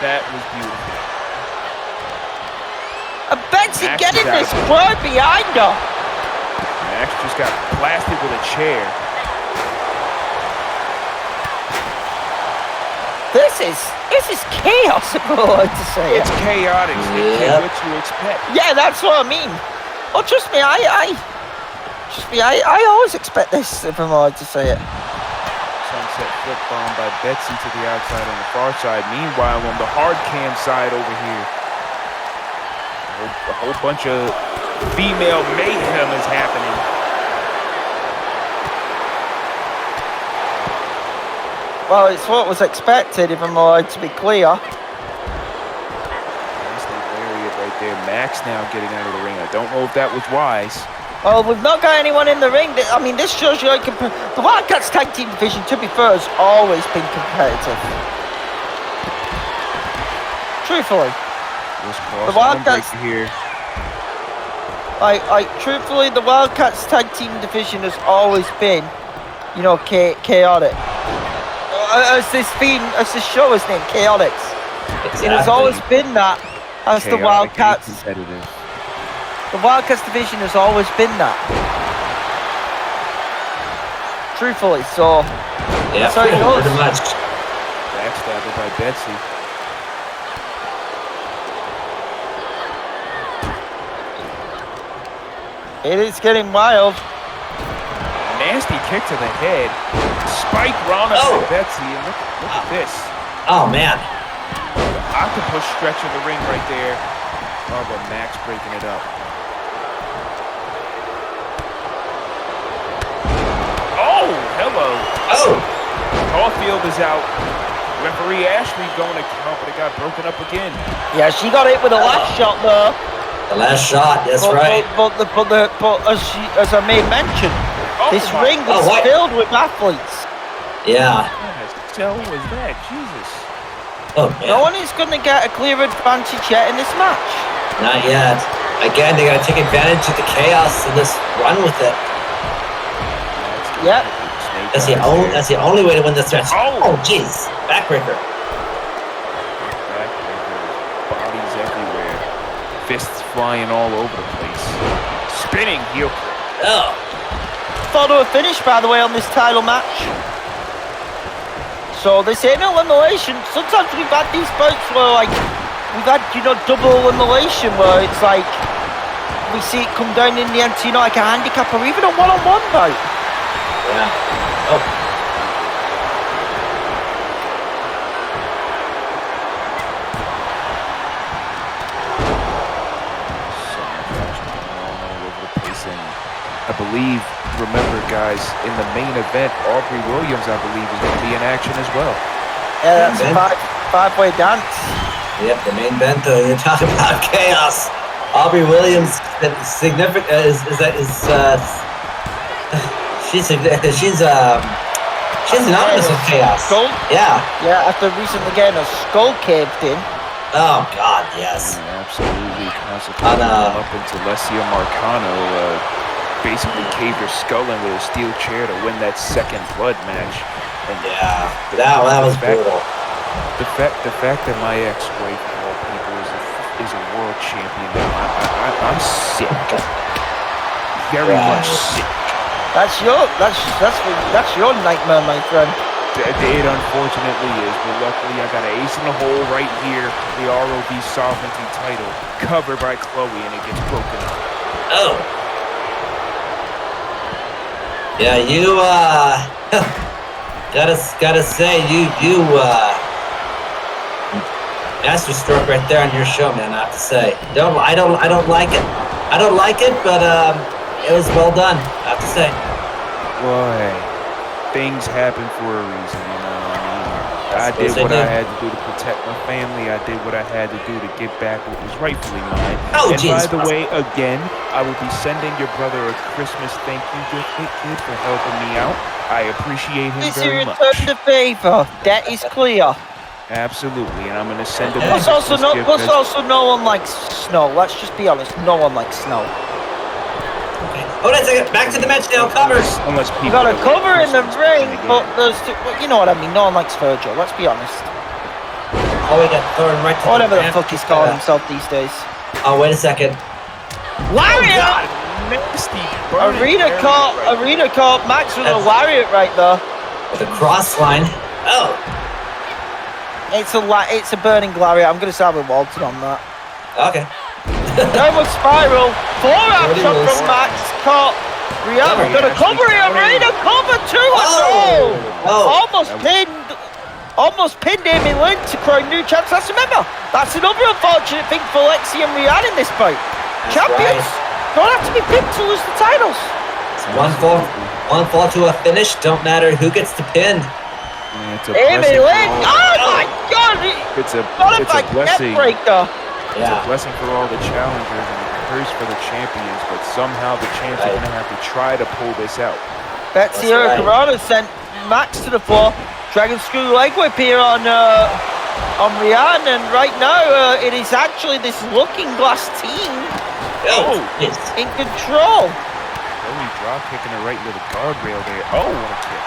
That was beautiful. And Betsy Max getting is out this of it. crowd behind her. Max just got blasted with a chair. This is chaos, if I like to say It's it. chaotic. Yep. What you expect. Yeah, that's what I mean. Oh, trust me, I always expect this, if I'm allowed to say it. Sunset flip bomb by Betsy to the outside on the far side. Meanwhile, on the hard cam side over here, a whole bunch of female mayhem is happening. Well, it's what was expected, if I'm allowed to be clear. Nice lariat right there. Max now getting out of the ring. I don't know if that was wise. Well, we've not got anyone in the ring. I mean, this shows you how the Wildcats Tag Team division, to be fair, has always been competitive. Truthfully. The Wildcats- here. Truthfully, the Wildcats Tag Team division has always been, you know, chaotic. As this show is named, Chaotix. It has always been that. As the Chaotic and Wildcats, competitive. the Wildcats division has always been that. Truthfully, so Yeah, that's how it goes. pretty much. Backstabber by Betsy. It is getting wild. Nasty kick to the head. Spike Rana Oh. by Betsy. And look at this. Oh man. Octopus stretch of the ring right there. Oh, but Max breaking it up. Oh, hello. Oh. Caulfield is out. Referee Ashley going to count, but it got broken up again. Yeah, she got hit with a last shot there. The last shot. That's right. But as I made mention, Oh this my- ring is Oh, what? filled with athletes. Yeah. What the hell was that? Jesus. Oh, man. No one is going to get a clear advantage yet in this match. Not yet. Again, they gotta take advantage of the chaos and just run with it. Yep. That's the only way to win this match. Oh. Oh, jeez. Backbreaker. Bodies everywhere. Fists flying all over the place. Spinning heel. Oh. Photo of finish, by the way, on this title match. So this ain't an elimination. Sometimes we've had these bouts where, like, we've had, double elimination where it's like we see it come down in the end to, like a handicap or even a one-on-one bout. Yeah. Oh. I believe, remember guys, in the main event, Aubrey Williams, I believe, is going to be in action as well. Yeah, that's a five-way dance. Yep, the main event. You're talking about chaos. Aubrey Williams significant she's synonymous with chaos. Skull? Yeah. Yeah, after recently getting a skull caved in. Oh God, yes. Yeah, absolutely. Concentrating up into Lesia Marcano. Basically caved her skull in with a steel chair to win that second blood match. And yeah, that was brutal. The fact that my ex-wife of all people is a world champion now, I'm sick. Very much sick. That's your nightmare, my friend. It unfortunately is, but luckily I got an ace in the hole right here. The ROV Sovereignty title covered by Chloe, and it gets broken up. Oh. Yeah, you gotta say you masterstroke right there on your show, man. I have to say, I don't like it. I don't like it, but it was well done. I have to say. Well, hey, things happen for a reason, you know what I mean? I did what I had to do to protect my family. I did what I had to do to get back what was rightfully mine. Oh, and geez. by the way, again, I will be sending your brother a Christmas thank you gift, kid, for helping me out. I appreciate him This very is much. return the favor. That is clear. Absolutely, and I'm going to send him a Plus Christmas gift. also no one likes snow. Let's just be honest. No one likes snow. Hold on a second. Back to the match now. Covers. Unless You people got a that cover like in the Christmas ring, play but game. there's you know what I mean. No one likes Virgil. Let's be honest. Oh, we got thrown right to Whatever the ramp. fuck he's calling himself these days. Oh, wait a second. Lariat! Nasty. Arena caught Max with a That's- lariat right there. The cross line. Oh. It's a burning lariat. I'm gonna side with Walton on that. Okay. Downward spiral. Forearm What shot is from this? Max. Caught. Rihanna gonna cover here. Arena cover 2 Oh. Oh. Almost pinned Amy Lynn to crown new champs. Let's remember, that's another unfortunate thing for Lexi and Rihanna in this bout. That's Champions don't have to be pinned to lose the titles. One fall to a finish. Don't matter who gets the pin. Yeah, it's a Amy blessing for Lynn. all- Oh my God! It's a Modified blessing. neck breaker. It's Yeah. a blessing for all the challengers and a curse for the champions, but somehow the champs are Right. going to have to try to pull this out. Betsy That's right. Hurricane sent Max to the floor. Dragon Screw leg whip here on Rihanna, and right now it is actually this Looking Glass team Oh. Yes. in control. Chloe drop kicking her right into the guardrail there. Oh, what a kick.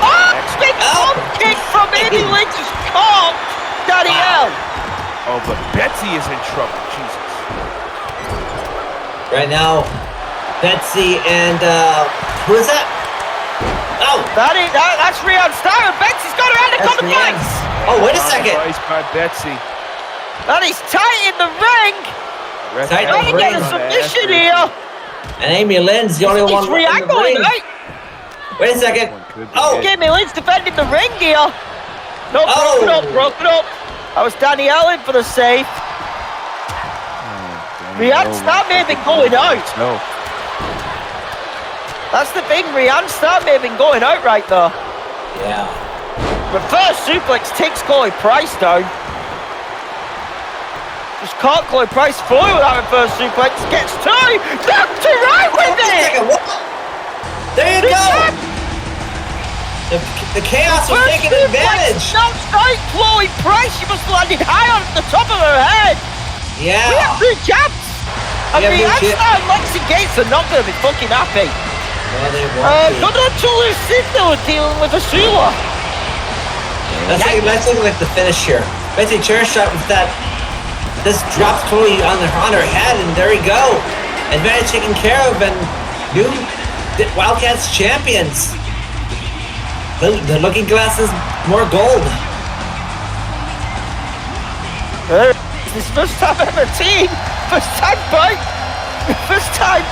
Oh, big Oh. pump kick from Amy Lynch's caught Danielle. Oh, but Betsy is in trouble. Jesus. Right now, Betsy and who is that? Oh. That's Rihanna's star. Betsy's got her hand on the Rihanna. place. Oh, wait a second. Advice by Betsy. That is tight in the ring. Ref Tight in Trying the to get a ring. submission here. And Amy Lynn's the only It's one left in Rihanna the going ring. right. Wait a second. Oh. Amy Lynn's defending the ring here. No, Oh. broken up. That was Danielle in for the save. Rihanna's start may have been going out. No. That's the thing, Rihanna's start may have been going out right there. Yeah. Reverse suplex takes Chloe Price down. Just caught Chloe Price forward with that reverse suplex. Gets two. Back to right with Wait a it. second. What? There you go. The chaos was taking advantage. Outside Chloe Price. She must have landed high on the top of her head. We have Yeah. two jumps. I Yeah, mean, no that's shit. how Lexi Gates are not going to be fucking happy. Well, they won't be. Not until Lucinda was dealing with a sewer. Let's look like the finish here. Betsy Chairshot with that. This drops Chloe on her head, and there we go. Advantage taken care of, and new Wildcats champions. The looking glass is more gold. This first time ever team. First time fight. First time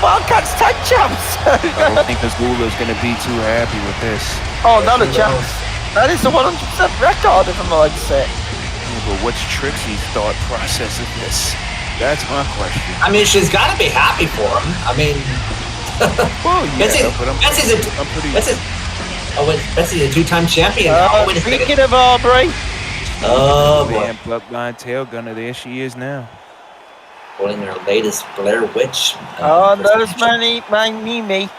Wildcats Tag Champs. I don't think Azula's going to be too happy with this. Oh, not a chance. That is a 100% record, if I'm allowed to say. Yeah, but what's Trixie's thought process of this? That's my question. I mean, she's got to be happy for him. I mean, Well, yeah, Betsy's a two-time champion. Wait a second. Speaking of Aubrey, Oh boy, Man, bloodline tail gunner, there she is now. pulling her latest Blair Witch. there's Maimimi.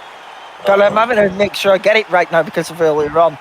God, I'm having to make sure I get it right now because of earlier on.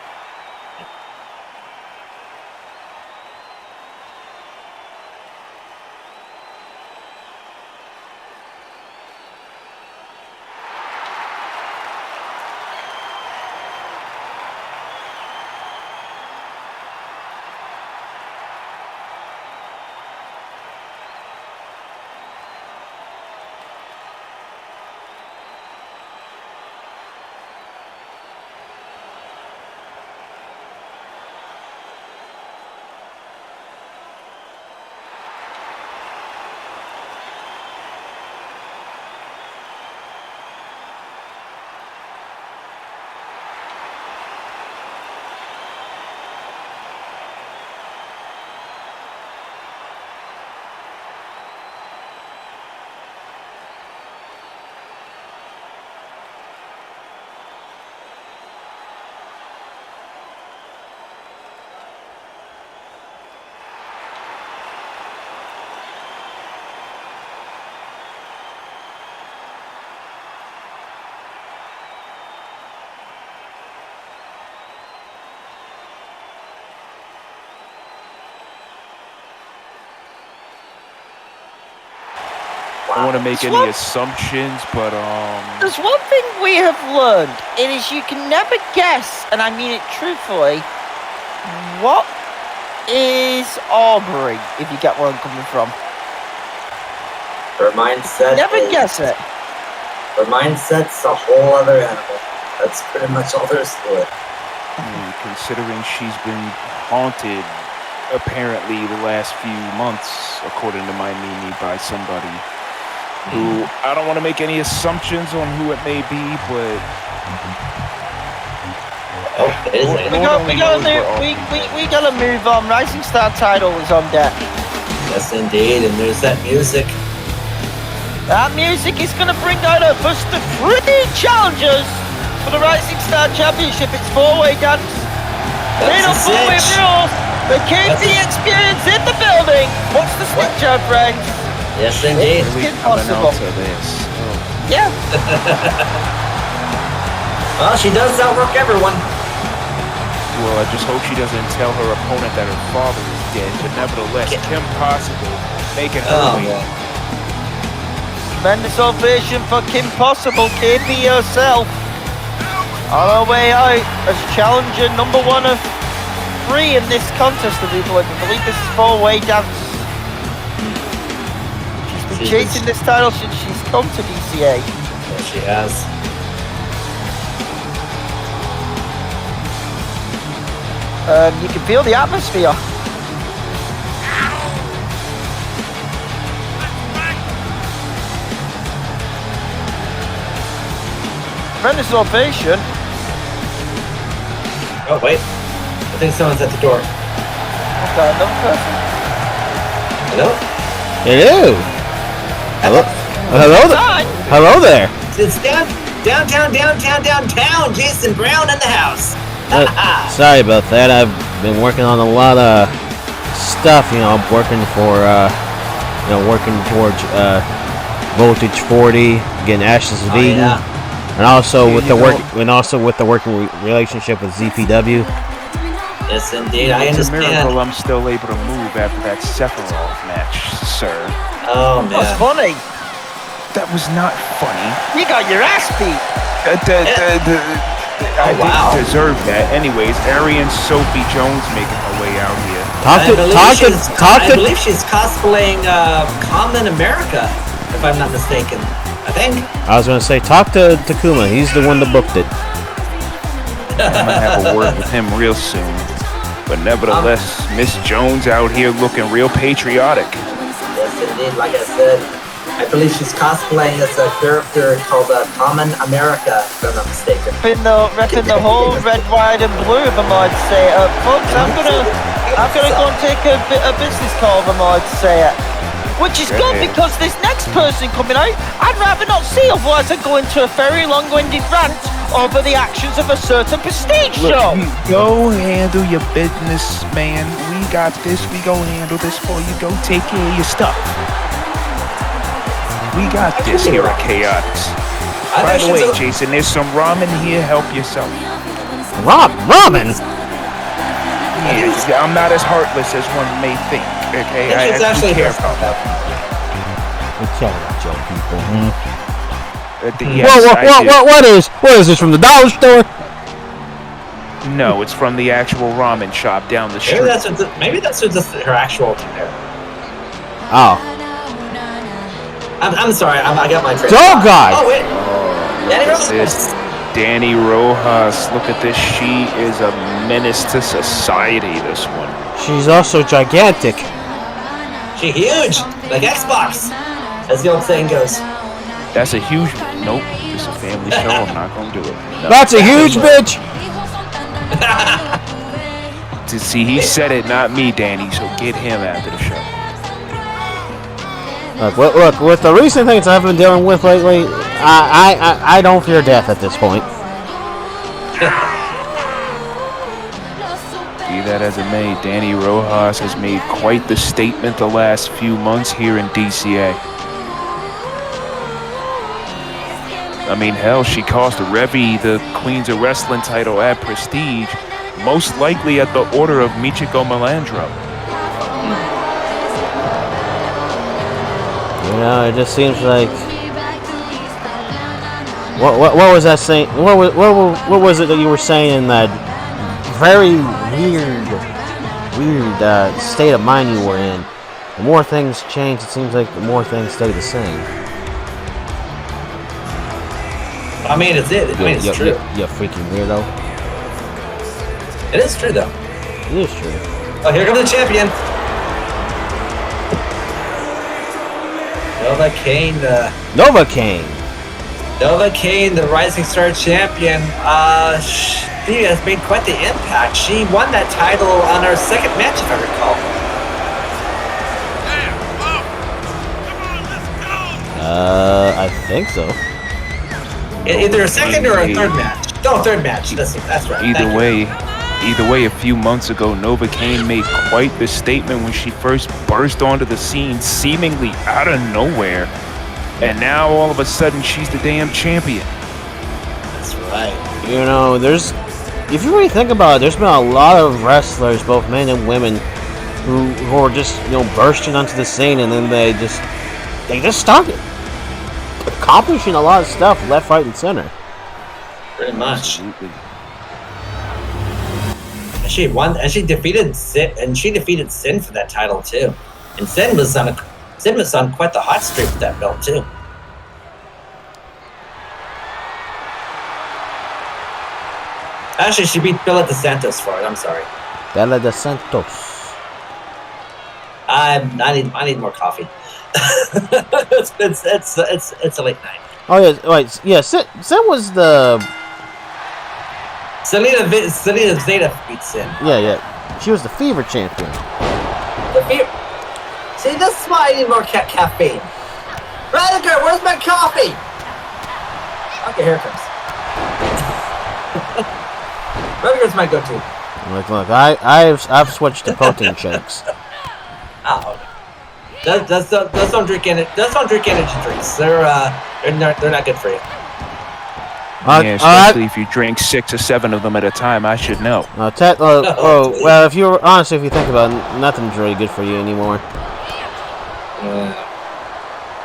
I don't want to make any assumptions, but There's one thing we have learned. It is you can never guess, and I mean it truthfully, what is Aubrey, if you get where I'm coming from. Her mindset. Never guess it. Her mindset's a whole other animal. That's pretty much all there is to it. considering she's been haunted apparently the last few months, according to Maimimi, by somebody who I don't want to make any assumptions on who it may be, but we gotta move on. Rising Star title is on deck. Yes, indeed, and there's that music. That music is gonna bring out a first of 3 challengers for the Rising Star Championship. It's 4-way dance. Little 4-way rules. The KP experience in the building. What's the stitch out, friends? Yes, indeed. It's impossible. Yeah. Well, she does outwork everyone. Well, I just hope she doesn't tell her opponent that her father is dead, but nevertheless, Kim Possible making her win. Yeah. Tremendous ovation for Kim Possible, KP herself. On her way out as challenger number 1 of 3 in this contest, I believe this is 4-way dance. She's been chasing this title since she's come to DCA. Yes, she has. You can feel the atmosphere. Tremendous ovation. Oh, wait. I think someone's at the door. Okay, another person. Hello? Hello. Hello. Hello there. Hello there. It's downtown. Jason Brown in the house. Sorry about that. I've been working on a lot of stuff. You know, I'm working for, working towards Voltage 40, getting Ashes V. Oh, yeah. And also with the working relationship with ZPW. Yes, indeed. I It's a understand. miracle I'm still able to move after that Sephiroth match, sir. Oh, That's man. funny. That was not funny. You got your ass beat. I wow. didn't deserve that. Anyways, Ariane Sophie Jones making her way out here. I believe she's cosplaying Common America, if I'm not mistaken. I think. I was gonna say, talk to Takuma. He's the one that booked it. I'm gonna have a word with him real soon. But nevertheless, Miss Jones out here looking real patriotic. Yes, indeed. Like I said, I believe she's cosplaying as a character called Common America, if I'm not mistaken. Repping the whole red, white, and blue, if I might say. Folks, I'm gonna go and take a business call, if I might say it. Which is good because this next person coming out, I'd rather not see, otherwise I'd go into a very long-winded rant over the actions of a certain prestige show. Go handle your business, man. We got this. We go handle this for you. Go take care of your stuff. We got this here at Chaotix. By the way, Jason, there's some ramen here. Help yourself. Ramen? Yeah, I'm not as heartless as one may think. Okay, I actually care about that. We're telling about your people. Yes, What is this from the dollar store? No, it's from the actual ramen shop down the street. Maybe that's her actual name. Oh. I'm sorry. I got my train. Oh, God. Oh, wait. Dani This Rojas. is Dani Rojas. Look at this. She is a menace to society, this one. She's also gigantic. She huge, like Xbox, as the old saying goes. That's a huge one. Nope, it's a family show. I'm not gonna do it. No. That's a huge bitch. See, he said it, not me, Danny. So get him after the show. Look. With the recent things I've been dealing with lately, I don't fear death at this point. Be that as it may, Dani Rojas has made quite the statement the last few months here in DCA. I mean, hell, she cost Revy the Queens of Wrestling title at Prestige, most likely at the order of Michiko Melandro. You know, it just seems like. What was that saying? What was it that you were saying in that very weird state of mind you were in? The more things change, it seems like the more things stay the same. I mean, it's true. You freaking weirdo. It is true, though. It is true. Oh, here comes the champion. Nova Cain, Nova Cain, the Rising Star champion. She has made quite the impact. She won that title on her second match, if I recall. I think so. Either a second or a third match. No, third match. That's right. Either way, a few months ago, Nova Cain made quite the statement when she first burst onto the scene, seemingly out of nowhere. And now, all of a sudden, she's the damn champion. That's right. You know, if you really think about it, there's been a lot of wrestlers, both men and women, who are just, bursting onto the scene, and then they just started accomplishing a lot of stuff left, right, and center. Pretty much. Absolutely. She won, and she defeated Sin for that title too. And Sin was on quite the hot streak with that belt too. Actually, she beat Bella DeSantos for it. I'm sorry. Bella DeSantos. I need more coffee. it's a late night. Oh yeah, wait, yeah. Sin was the. Selena Zeda beat Sin. Yeah. She was the Fever champion. See, this is why I need more caffeine. Radiger, where's my coffee? Okay, here it comes. Radiger's my go-to. Look, I've switched to protein shakes. Oh, okay. Don't drink energy drinks. They're not good for you. Yeah, especially if you drink 6 or 7 of them at a time. I should know. Well, if you're honestly, if you think about it, nothing's really good for you anymore.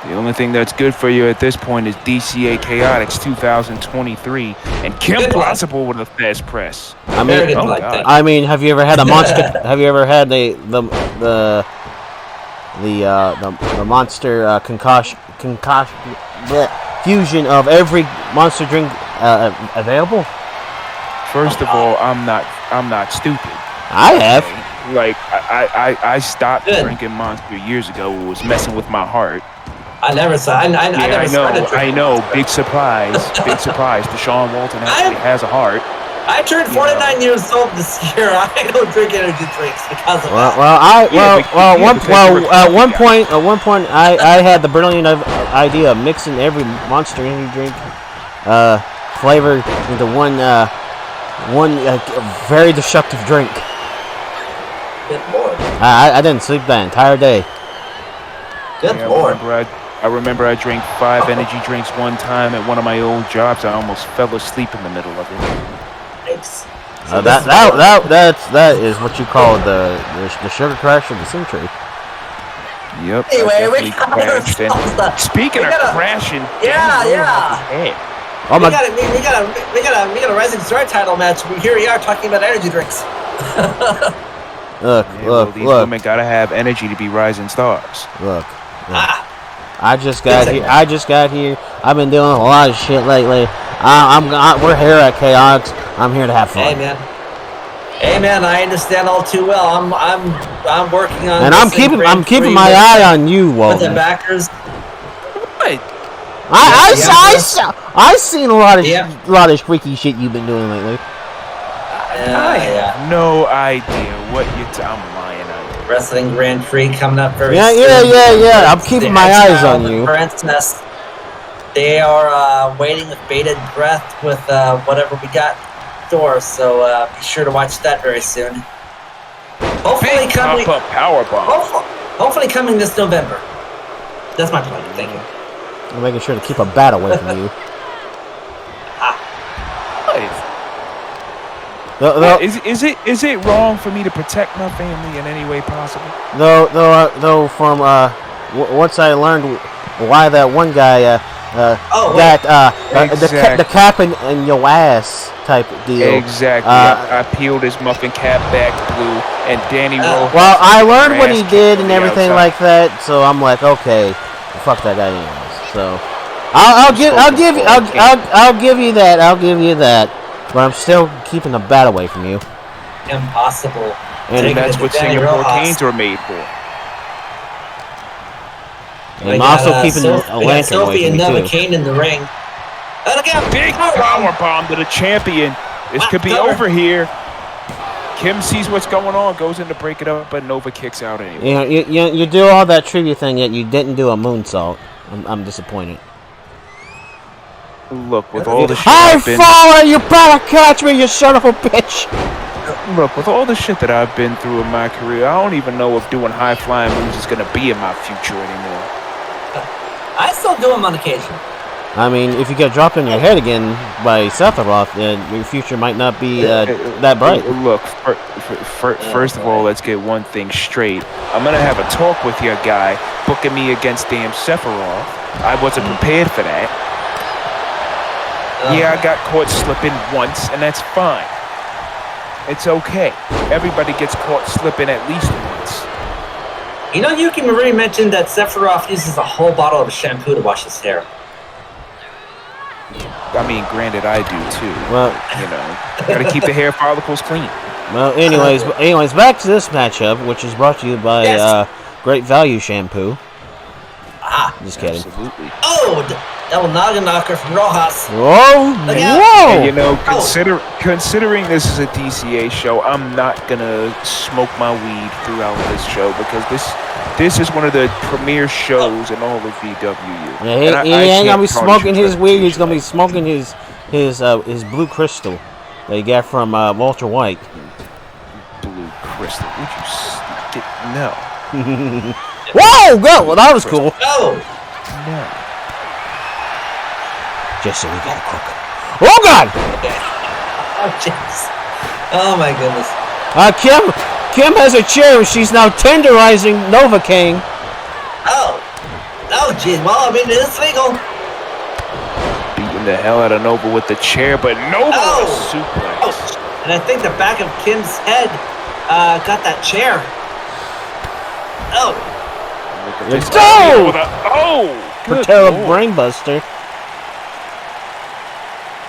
The only thing that's good for you at this point is DCA Chaotix 2023 and Kim Possible with a fast press. I mean, have you ever had a monster? Have you ever had the monster concoction fusion of every monster drink available? First of all, I'm not stupid. I have. Like I stopped drinking Monster years ago. It was messing with my heart. I never saw. I never started drinking. I know. Big surprise. Big surprise. Deshaun Walton actually has a heart. I turned 49 years old this year. I don't drink energy drinks because of that. At one point, I had the brilliant idea of mixing every Monster energy drink flavor into one very destructive drink. Good lord. I didn't sleep that entire day. Good lord. I remember I drank 5 energy drinks one time at one of my old jobs. I almost fell asleep in the middle of it. Thanks. That is what you call the sugar crash of the century. Yep. Anyway, we crashed. Speaking of crashing, Oh my! We got a Rising Star title match. Here we are talking about energy drinks. Look! These women gotta have energy to be rising stars. Look. I just got here. I've been doing a lot of shit lately. We're here at Chaotix. I'm here to have fun. Hey man, I understand all too well. I'm working on. And I'm keeping my eye on you, Walton. With the backers. What? I've seen a lot of freaky shit you've been doing lately. I have no idea what you're I'm lying on. Wrestling Grand Prix coming up very soon. Yeah. I'm keeping my eyes on you. Princess. They are waiting with bated breath with whatever we got in store, so be sure to watch that very soon. Hopefully coming. Hopefully coming this November. That's my plan. Thank you. I'm making sure to keep a bat away from you. Is it wrong for me to protect my family in any way possible? Though from once I learned why that one guy the cap in your ass type deal. Exactly. I peeled his muffin cap back blue, and Dani Rojas. Well, I learned what he did and everything like that, so I'm like, okay, fuck that guy anyways. So I'll give you that. But I'm still keeping the bat away from you. Impossible. And that's what Singapore canes are made for. And I'm also keeping a lantern away Sophie from and you Nova too. Cain in the ring. Big power bomb to the champion. This could be over here. Kim sees what's going on, goes in to break it up, but Nova kicks out anyway. You do all that trivia thing, yet you didn't do a moonsault. I'm disappointed. Look, with all the shit you better catch me, you son of a bitch! Look, with all the shit that I've been through in my career, I don't even know if doing high-flying moves is going to be in my future anymore. I still do them on occasion. I mean, if you get dropped on your head again by Sephiroth, then your future might not be that bright. Look, first of all, let's get one thing straight. I'm going to have a talk with your guy, booking me against damn Sephiroth. I wasn't prepared for that. Yeah, I got caught slipping once, and that's fine. It's okay. Everybody gets caught slipping at least once. You know, Yuki Marie mentioned that Sephiroth uses a whole bottle of shampoo to wash his hair. I mean, granted, I do too. Well, gotta keep the hair follicles clean. Well, anyways, back to this matchup, which is brought to you by Great Value Shampoo. Just kidding. Absolutely. Oh, double Naga knocker from Rojas. Whoa! And, considering this is a DCA show, I'm not gonna smoke my weed throughout this show because this is one of the premier shows in all of VWU. Yeah, he ain't gonna be smoking his weed. He's gonna be smoking his blue crystal that he got from Walter White. Blue crystal? Would you no? Whoa! Go! Well, that was cool. Oh! No. Just so we gotta cook. Oh God! Oh jeez. Oh my goodness. Kim has a chair and she's now tenderizing Nova Cain. Oh. Oh jeez. Well, I mean, it is legal. Beating the hell out of Nova with the chair, but Nova with a suplex. Oh. And I think the back of Kim's head got that chair. Oh. Let's go! Good Patella lord. brainbuster.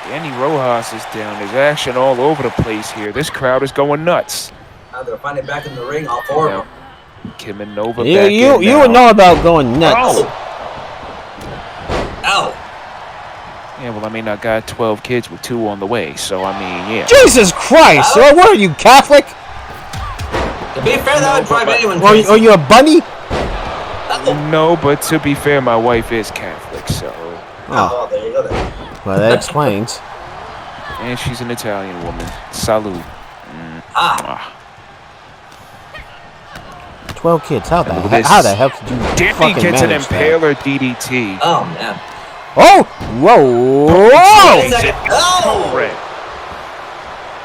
Dani Rojas is down. There's action all over the place here. This crowd is going nuts. Now they're finally back in the ring, all four of them. Kim and Nova You back in you now. would know about going nuts. Oh. Yeah, well, I mean, I got 12 kids with 2 on the way, so I mean, yeah. Jesus Christ! Oh. What are you, Catholic? To be fair, that would drive anyone Or crazy. are you a bunny? No, but to be fair, my wife is Catholic, so... Oh, there you go then. well, that explains. And she's an Italian woman. Salud. 12 kids. How the Look at heck? this. How the hell did you Danny fucking gets an manage that? impaler DDT. Oh man. Oh! Whoa! Whoa! Wait a second. Oh! Red.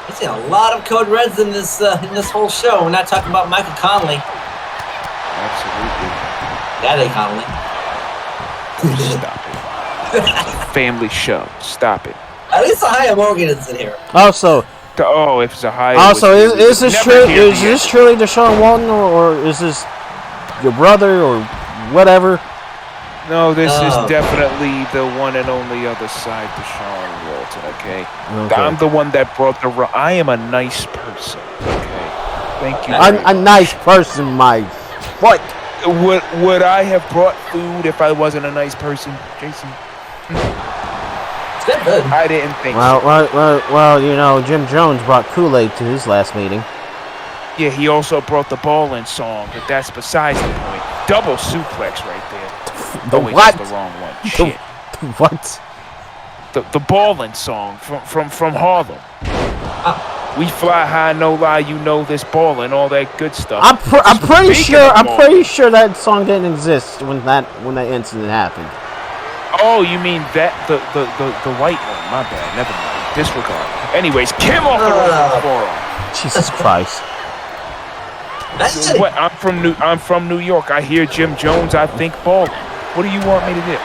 I've seen a lot of code reds in this whole show. We're not talking about Michael Conley. Absolutely. Daddy Conley. Stop it. Family show. Stop it. At least Ohio Morgan is in here. Also, Oh, if Zahia also, was is this never true? hear Is the this end. truly Deshaun Walton, or is this your brother, or whatever? No, this is Oh. definitely the one and only other side to Sean Walton, okay? Okay. I'm the one that brought the... I am a nice person, okay? Thank you. A nice person, my foot. Would I have brought food if I wasn't a nice person, Jason? It's good. I didn't think Well, you know, Jim Jones brought Kool-Aid to his last meeting. Yeah, he also brought the ball-in song, but that's besides the point. Double suplex right there. The wait, what? that's the wrong one. Shit. What? The ball-in song from Harlem. We fly high, no lie, you know this ballin', all that good stuff. I'm pretty Speaking sure. of I'm ballin', pretty sure that song didn't exist when that incident happened. Oh, you mean that the white one? My bad. Never mind. Disregard. Anyways, Kim off the rope forearm. Jesus Christ. That's What? I'm from New York. I hear Jim Jones. I think ballin'. What do you want me to do?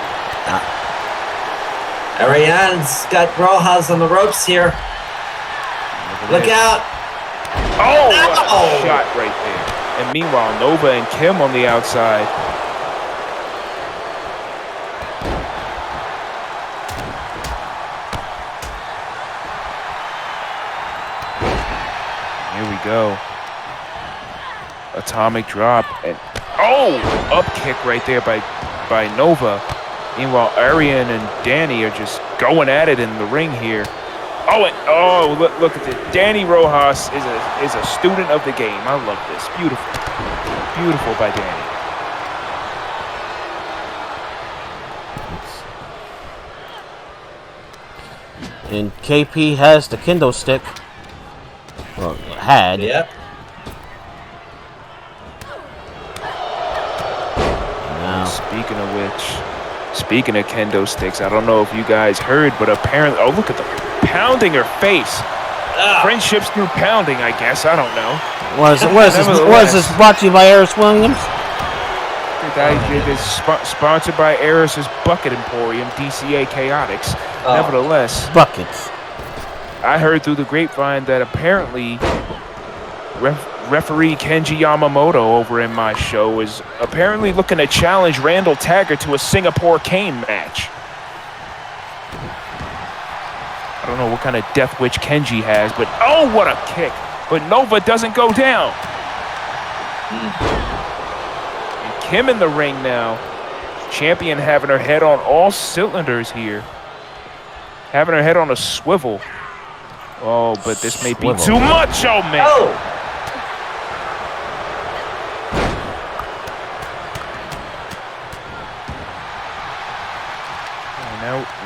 Ariane's got Rojas on the ropes here. Look out. Oh, what Ow. a shot right there. And meanwhile, Nova and Kim on the outside. Here we go. Atomic drop. And up kick right there by Nova. Meanwhile, Ariane and Dani are just going at it in the ring here. Look at this. Dani Rojas is a student of the game. I love this. Beautiful. Beautiful by Dani. And KP has the kendo stick. Well, had. Yep. Now. Speaking of kendo sticks, I don't know if you guys heard, but apparently, look at the pounding her face. Friendships through pounding, I guess. I don't know. Was this brought to you by Ariel Williams? It's sponsored by Eris's Bucket Emporium, DCA Chaotix. Nevertheless, Buckets. I heard through the grapevine that apparently referee Kenji Yamamoto over in my show is apparently looking to challenge Randall Taggart to a Singapore cane match. I don't know what kind of death witch Kenji has, but what a kick. But Nova doesn't go down. And Kim in the ring now. Champion having her head on all cylinders here. Having her head on a swivel. Oh, but this may be too much, oh man.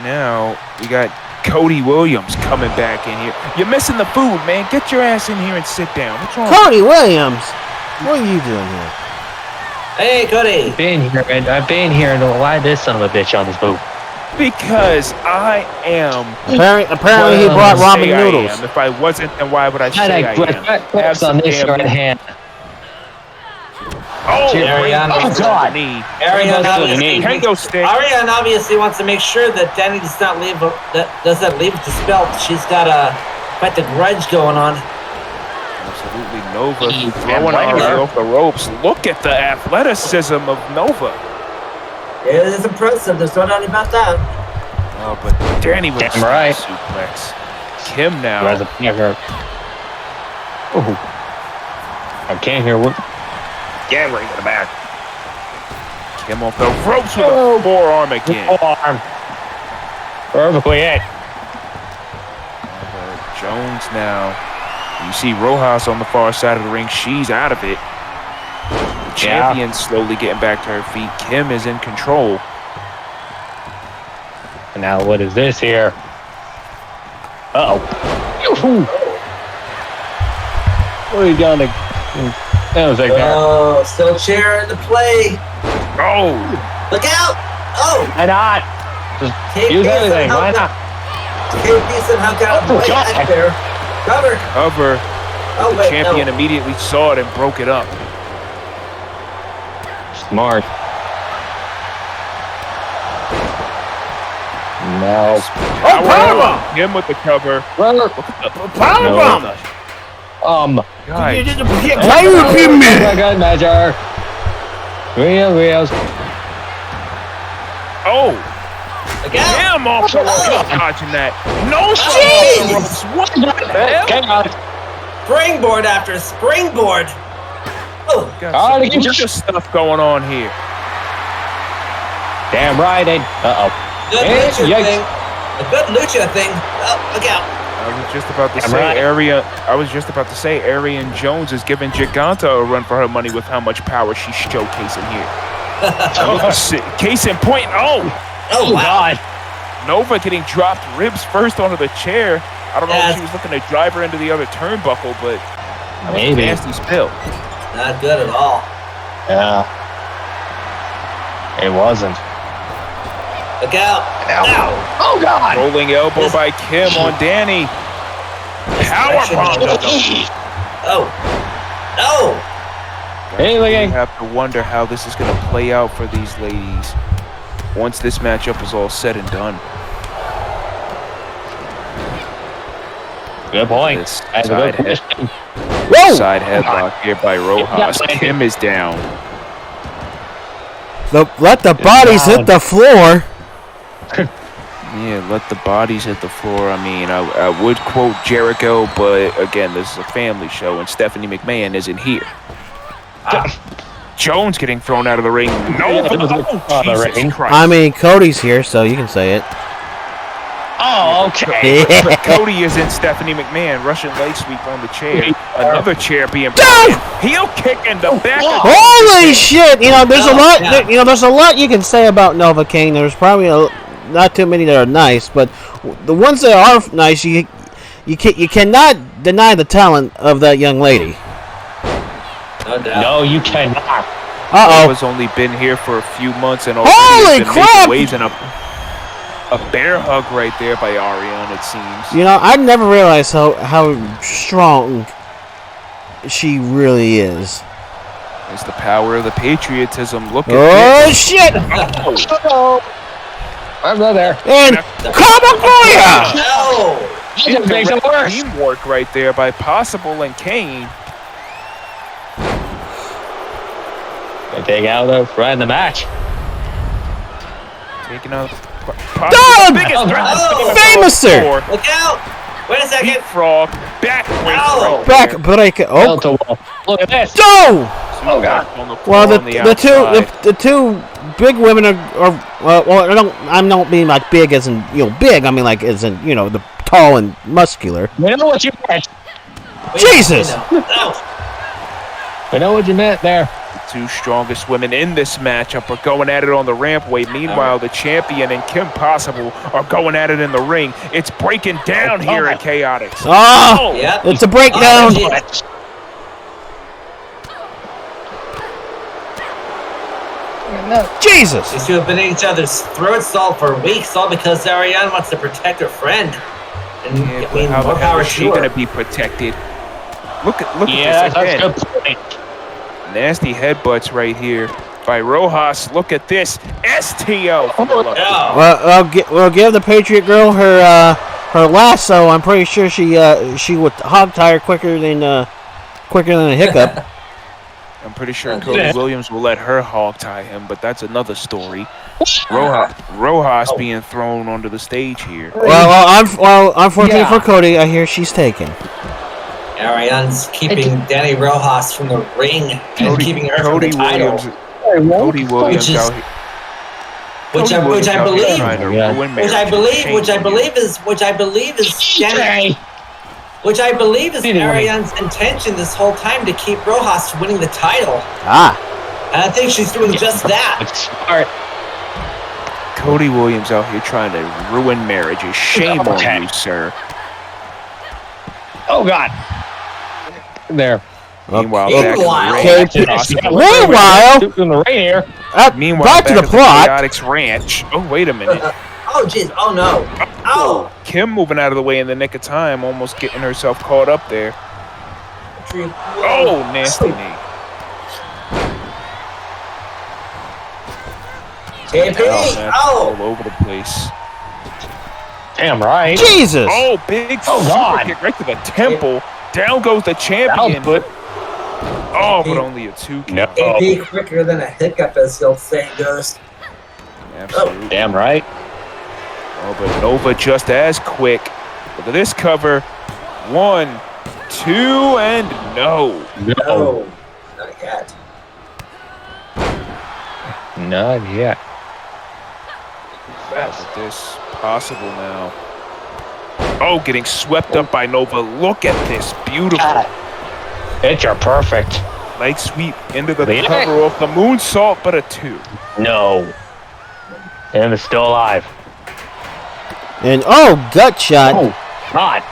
Now we got Cody Williams coming back in here. You're missing the food, man. Get your ass in here and sit down. What's wrong? Cody Williams, what are you doing here? Hey, Cody. I've been here and why this son of a bitch on this boat? Because I am. Apparently he brought ramen say I noodles. am. If I wasn't, then why would I say I am? That's on this right hand. Oh, Ariane. Oh, God. knee. Ariane Kendo stick. Ariane obviously wants to make sure that Dani does not leave the spelt. She's got quite the grudge going on. Absolutely, Nova throwing Ariel off the ropes. Look at the athleticism of Nova. It is impressive. There's no doubt about that. Oh, but Dani with Damn right. suplex. Kim now. Oh, I can't hear what. Yeah, right in the back. Kim off the ropes with a forearm again. Forearm. Perfectly it. Jones now. You see Rojas on the far side of the ring. She's out of it. The champion slowly getting back to her feet. Kim is in control. And now what is this here? Uh-oh. What are you gonna... That was like that. Oh, still chair in the play. Oh! Look out! Oh! Why not? Just use everything. Why not? KP somehow got Oh, way God. back there. Cover. Cover. Oh, The wait, champion no. immediately saw it and broke it up. Smart. No. Powerbomb! Kim with the cover. Powerbomb! Guys, Why you repeating me? Good measure. Wheels. oh! Look out! Kim off the ropes, dodging that. No Jeez! What the hell? Chaos. Springboard after springboard. Oh, Got Oh, some look at your- lucha stuff going on here. Damn right. Uh-oh. good Hey, lucha yikes. thing. A good lucha thing. Oh, look out. I was just about to I'm say right. Ariane Jones is giving Giganta a run for her money with how much power she's showcasing here. Case in point, Oh, Oh, wow. God. Nova getting dropped ribs first onto the chair. I don't know if she was looking to drive her into the other turnbuckle, but that was a Maybe. nasty spill. Not good at all. Yeah. It wasn't. Look out. Ow. Oh, God. Rolling elbow by Kim on Dani. Powerbomb. Oh. No. Hey, We looking. have to wonder how this is going to play out for these ladies once this matchup is all said and done. Good point. This That's a side good head- question. Whoa! Side headlock here by Rojas. Kim is down. Let the bodies hit the floor. Yeah, let the bodies hit the floor. I mean, I would quote Jericho, but again, this is a family show, and Stephanie McMahon isn't here. Jones getting thrown out of the ring. No, Yeah, it was out of the ring. Jesus Christ. I mean, Cody's here, so you can say it. Oh, okay. But Cody isn't Stephanie McMahon. Russian leg sweep on the chair. Another chair being broken. Heel kick in the back. of Holy shit! You know, there's a lot. yeah. There's a lot you can say about Nova Cain. There's probably not too many that are nice, but the ones that are nice, you cannot deny the talent of that young lady. No doubt. No, you cannot. Nova's only been here for a few months and already Holy has been crap! making waves, and a bear hug right there by Ariane, it seems. You know, I never realized how strong she really is. It's the power of the patriotism. Look at Oh this. shit! I'm not there. And Kamakoya! No. That just makes it worse. Teamwork right there by Possible and Kane. They take out the front of the match. Taking out Done! biggest threat. Oh! Famouser! Look out. Wait a second. Leapfrog, backbreaker. Ow! right Back there. break. Oh, Belt to wall. Look at this. go! Oh, God. On the floor Well, on the outside. the two big women are well, I don't mean like big as in big. I mean like as in the tall and muscular. We know what you meant. Jesus! No. We know what you meant there. Two strongest women in this matchup are going at it on the rampway. Meanwhile, the champion and Kim Possible are going at it in the ring. It's breaking down here at Chaotix. Ah! Yep. It's a breakdown. Oh, Jesus! These two have been at each other's throats all for weeks, all because Ariane wants to protect her friend. And Yeah, I mean, but how more the hell power is she to gonna her. be protected? Look at Yeah, this again. that's a good point. Nasty headbutts right here by Rojas. Look at this. STO. for the lucky. Oh. We'll give the Patriot girl her lasso. I'm pretty sure she would hog tie her quicker than a hiccup. I'm pretty sure Cody Williams will let her hog tie him, but that's another story. Rojas being thrown onto the stage here. Unfortunately for Cody, I hear she's taken. Ariane's keeping Dani Rojas from the ring and keeping her from the title. Cody Williams out here. Which I believe trying to ruin marriages. is Ariane's intention this whole time to keep Rojas winning the title. And I think she's doing just that. It's smart. Cody Williams out here trying to ruin marriages. Shame on you, sir. Oh God. There. Meanwhile, Meanwhile, back in the back to the plot. Chaotix Ranch. Oh, wait a minute. Oh, jeez. Oh, no. Oh. Kim moving out of the way in the nick of time, almost getting herself caught up there. Oh, nasty knee. JP. All over the place. Damn right. Jesus! Oh, big super kick right to the temple. Down goes the champion. Oh, but only a 2 count. JP quicker than a hiccup, as the old saying goes. Absolutely. Damn right. Oh, but Nova just as quick. Look at this cover. 1, 2, and no. No. Not yet. Not yet. Is this possible now? Oh, getting swept up by Nova. Look at this. Beautiful. Picture perfect. Leg sweep into the cover off the moonsault, but a 2. No. And it's still alive. And gut shot. Oh, God.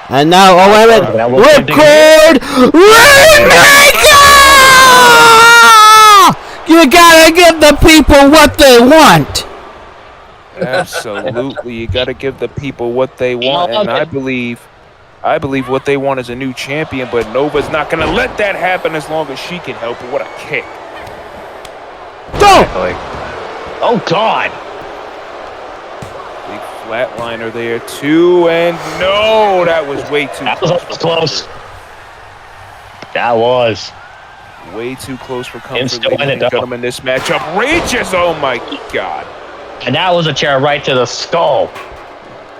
And now, record Rainmaker! You gotta give the people what they want. Absolutely, you got to give the people what they want, and I believe what they want is a new champion. But Nova's not going to let that happen as long as she can help it. What a kick! Don't! Oh God! Big flatliner there, 2, and no, that was way too That close. was close. That was Way too close for comfort. still Ladies in and it, though. gentlemen, this matchup rages. Oh my God! and that was a chair right to the skull.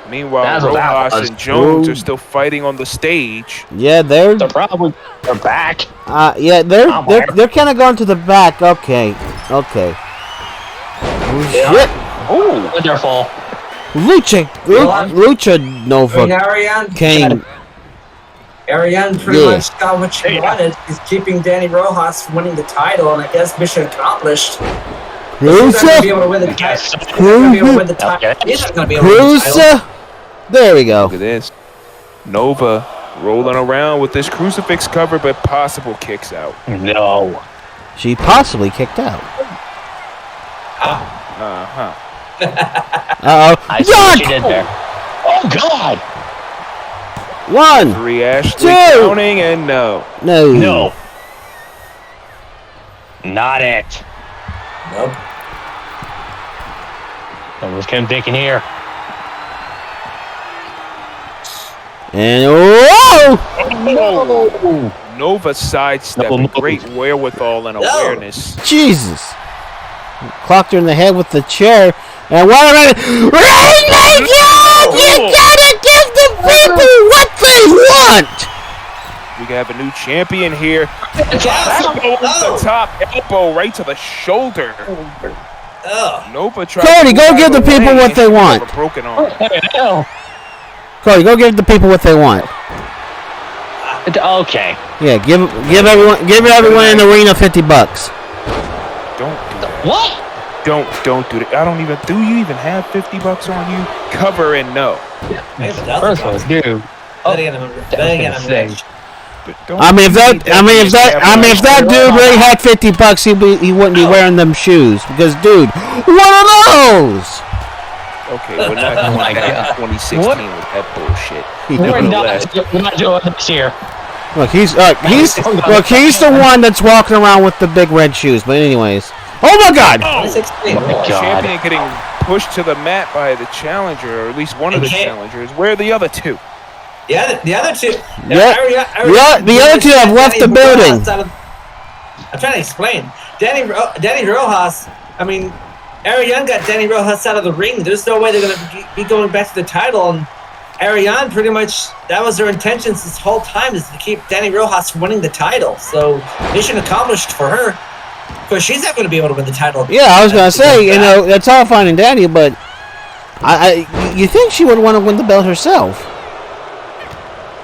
Meanwhile, That's what that Rojas was. and Jones are still fighting on the stage. Yeah, they're They're back. yeah, they're kind of going to the back. Okay. Oh shit! Oh, Wonderful. Lucha Nova Ariane Cain. Ariane pretty much got what she wanted. She's keeping Dani Rojas from winning the title, and I guess mission accomplished. He's not going to be able to win the title. He's not going to be able to win the title. He's not going to be able to win the title. There we go. look at this. Nova rolling around with this crucifix cover, but possible kicks out. No. She possibly kicked out. Uh-huh. Uh-oh. I see what she did there. Oh God! 1, Three Ashley 2. counting, and no. No. Not it. Nope. Almost Kim Dick in here. And whoa! No. Nova sidestepping, great wherewithal and awareness. Jesus! Clocked her in the head with the chair. And what a minute! Rainmaker! You gotta give the people what they want! We have a new champion here. The top elbow right to the shoulder. Nova tried Cody, to go move give the out of people way, what and they she want. have a broken arm. Cody, go give the people what they want. Okay. Yeah, give everyone in the arena $50. Don't do that. What? Don't do that. Do you even have $50 on you? Cover and no. First one, dude. Then again, I'm rich. I mean, if that dude really had $50, he wouldn't be wearing them shoes. Because, dude, what are those? Okay, we're not going back in 2016 with that bullshit. We're not doing this here. Look, he's the one that's walking around with the big red shoes. But anyways, oh my God! Champion getting pushed to the mat by the challenger, or at least one of the challengers. Where are the other two? Yeah, the other two. The other two have left the building. I'm trying to explain. Dani Rojas. I mean, Ariane got Dani Rojas out of the ring. There's no way they're going to be going back to the title. And Ariane, pretty much, that was their intentions this whole time, is to keep Dani Rojas from winning the title. So mission accomplished for her. Because she's not going to be able to win the title. Yeah, I was going to say, that's all fine and dandy, but you think she would want to win the belt herself?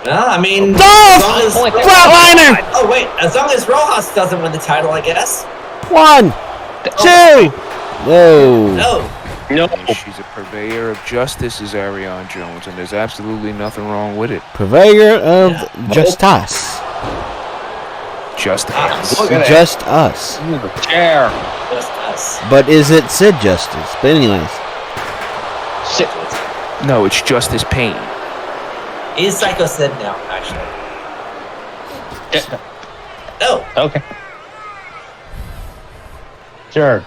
Well, I mean, flatliner! Oh wait, as long as Rojas doesn't win the title, I guess. 1, 2. No. She's a purveyor of justice, is Ariane Jones, and there's absolutely nothing wrong with it. Purveyor of justice. Just us. Just us. Chair. Just us. But is it Sid Justice? But anyways. No, it's Justice Pain. He's Psycho Sid now, actually. No. Okay. Sure.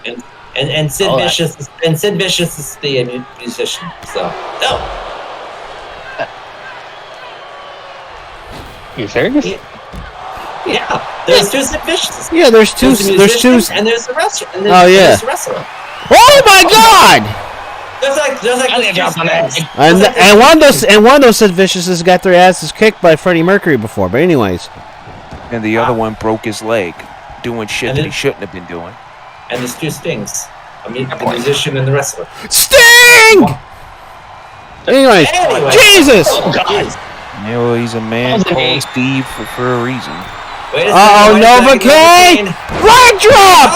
And Sid Vicious is the musician. So no. You serious? Yeah. There's two Sid Vicious. Yeah, there's two. And there's the wrestler. And there's the wrestler. Oh my God! There's like and one of those Sid Viciouses got their asses kicked by Freddie Mercury before. But anyways. And the other one broke his leg doing shit that he shouldn't have been doing. And there's two Stings. I mean, the musician and the wrestler. Sting! Anyways, Jesus! Oh, God. Yeah, well, he's a man called Steve for a reason. Nova Cain! Leg drop!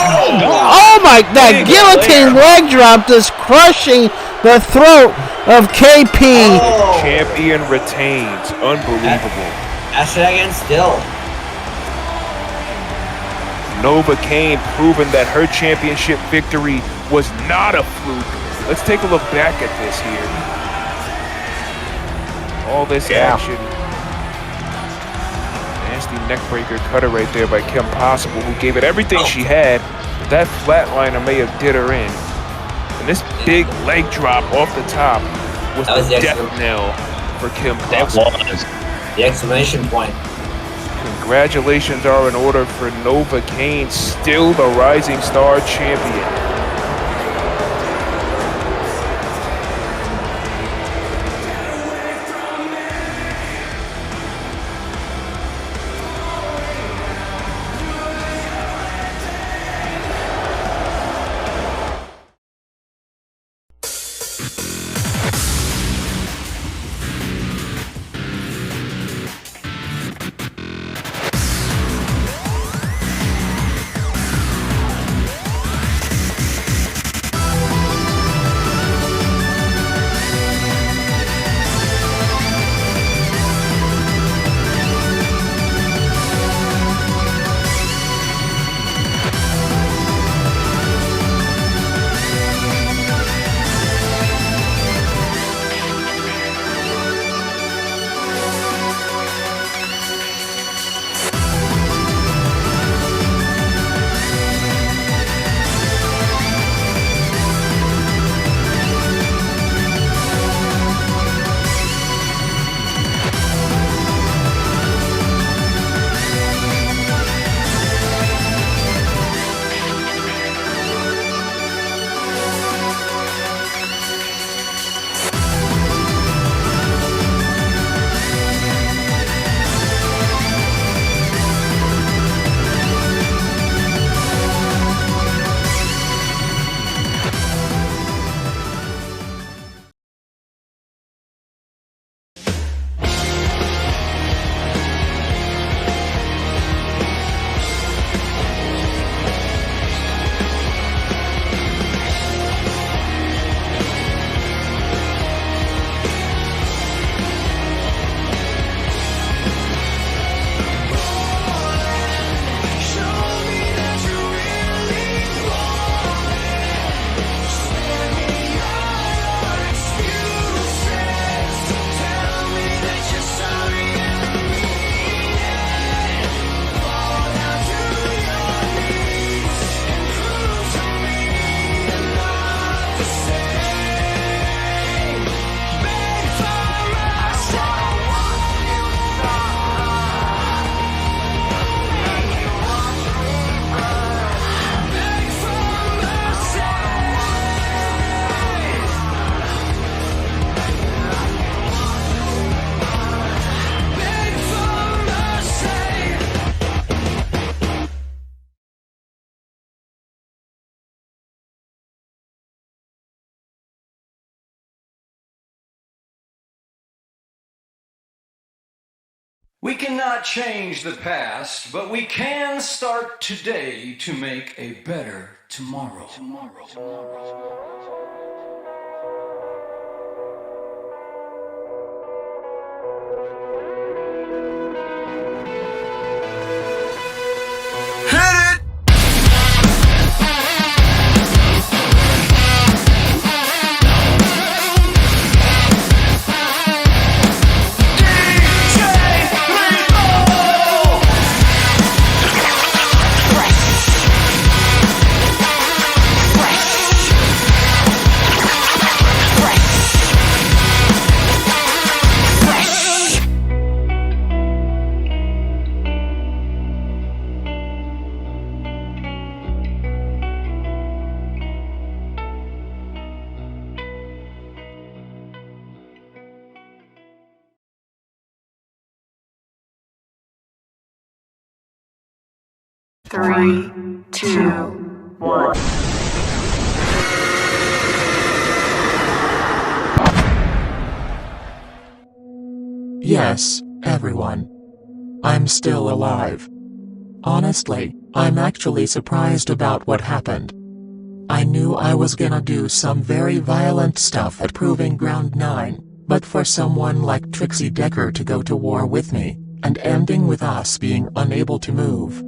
Oh my, that guillotine leg drop just crushing the throat of KP. Champion retains. Unbelievable. # still. Nova Cain proving that her championship victory was not a fluke. Let's take a look back at this here. All this action. Nasty neckbreaker cutter right there by Kim Possible, who gave it everything she had. That flatliner may have did her in. And this big leg drop off the top was the death knell for Kim Possible. That was. The exclamation point. Congratulations are in order for Nova Cain, still the Rising Star champion. We cannot change the past, but we can start today to make a better tomorrow. Three, two, one. Yes, everyone. I'm still alive. Honestly, I'm actually surprised about what happened. I knew I was gonna do some very violent stuff at Proving Ground 9, but for someone like Trixie Decker to go to war with me, and ending with us being unable to move.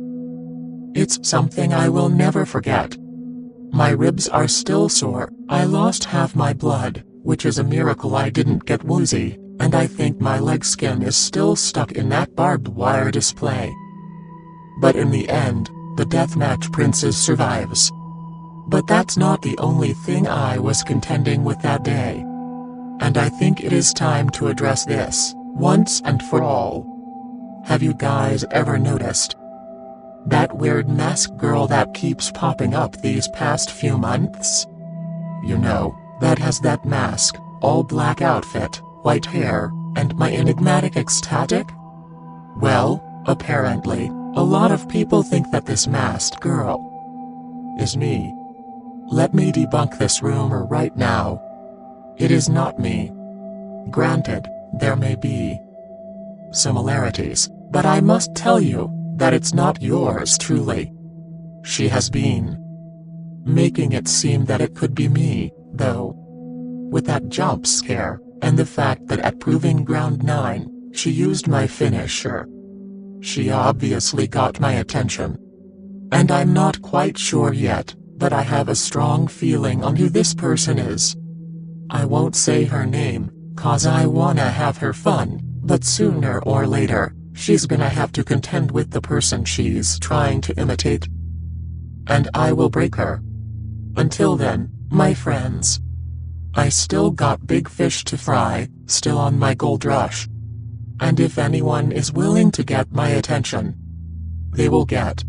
It's something I will never forget. My ribs are still sore, I lost half my blood, which is a miracle I didn't get woozy, and I think my leg skin is still stuck in that barbed wire display. But in the end, the deathmatch princess survives. But that's not the only thing I was contending with that day. And I think it is time to address this, once and for all. Have you guys ever noticed that weird mask girl that keeps popping up these past few months? You know, that has that mask, all black outfit, white hair, and my enigmatic ecstatic? Well, apparently, a lot of people think that this masked girl is me. Let me debunk this rumor right now. It is not me. Granted, there may be similarities, but I must tell you that it's not yours truly. She has been making it seem that it could be me, though. With that jump scare, and the fact that at Proving Ground 9, she used my finisher. She obviously got my attention. And I'm not quite sure yet, but I have a strong feeling on who this person is. I won't say her name, cause I wanna have her fun, but sooner or later, she's gonna have to contend with the person she's trying to imitate. And I will break her. Until then, my friends, I still got big fish to fry, still on my gold rush. And if anyone is willing to get my attention, they will get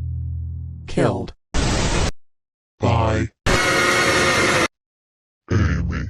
killed. Bye. Amy.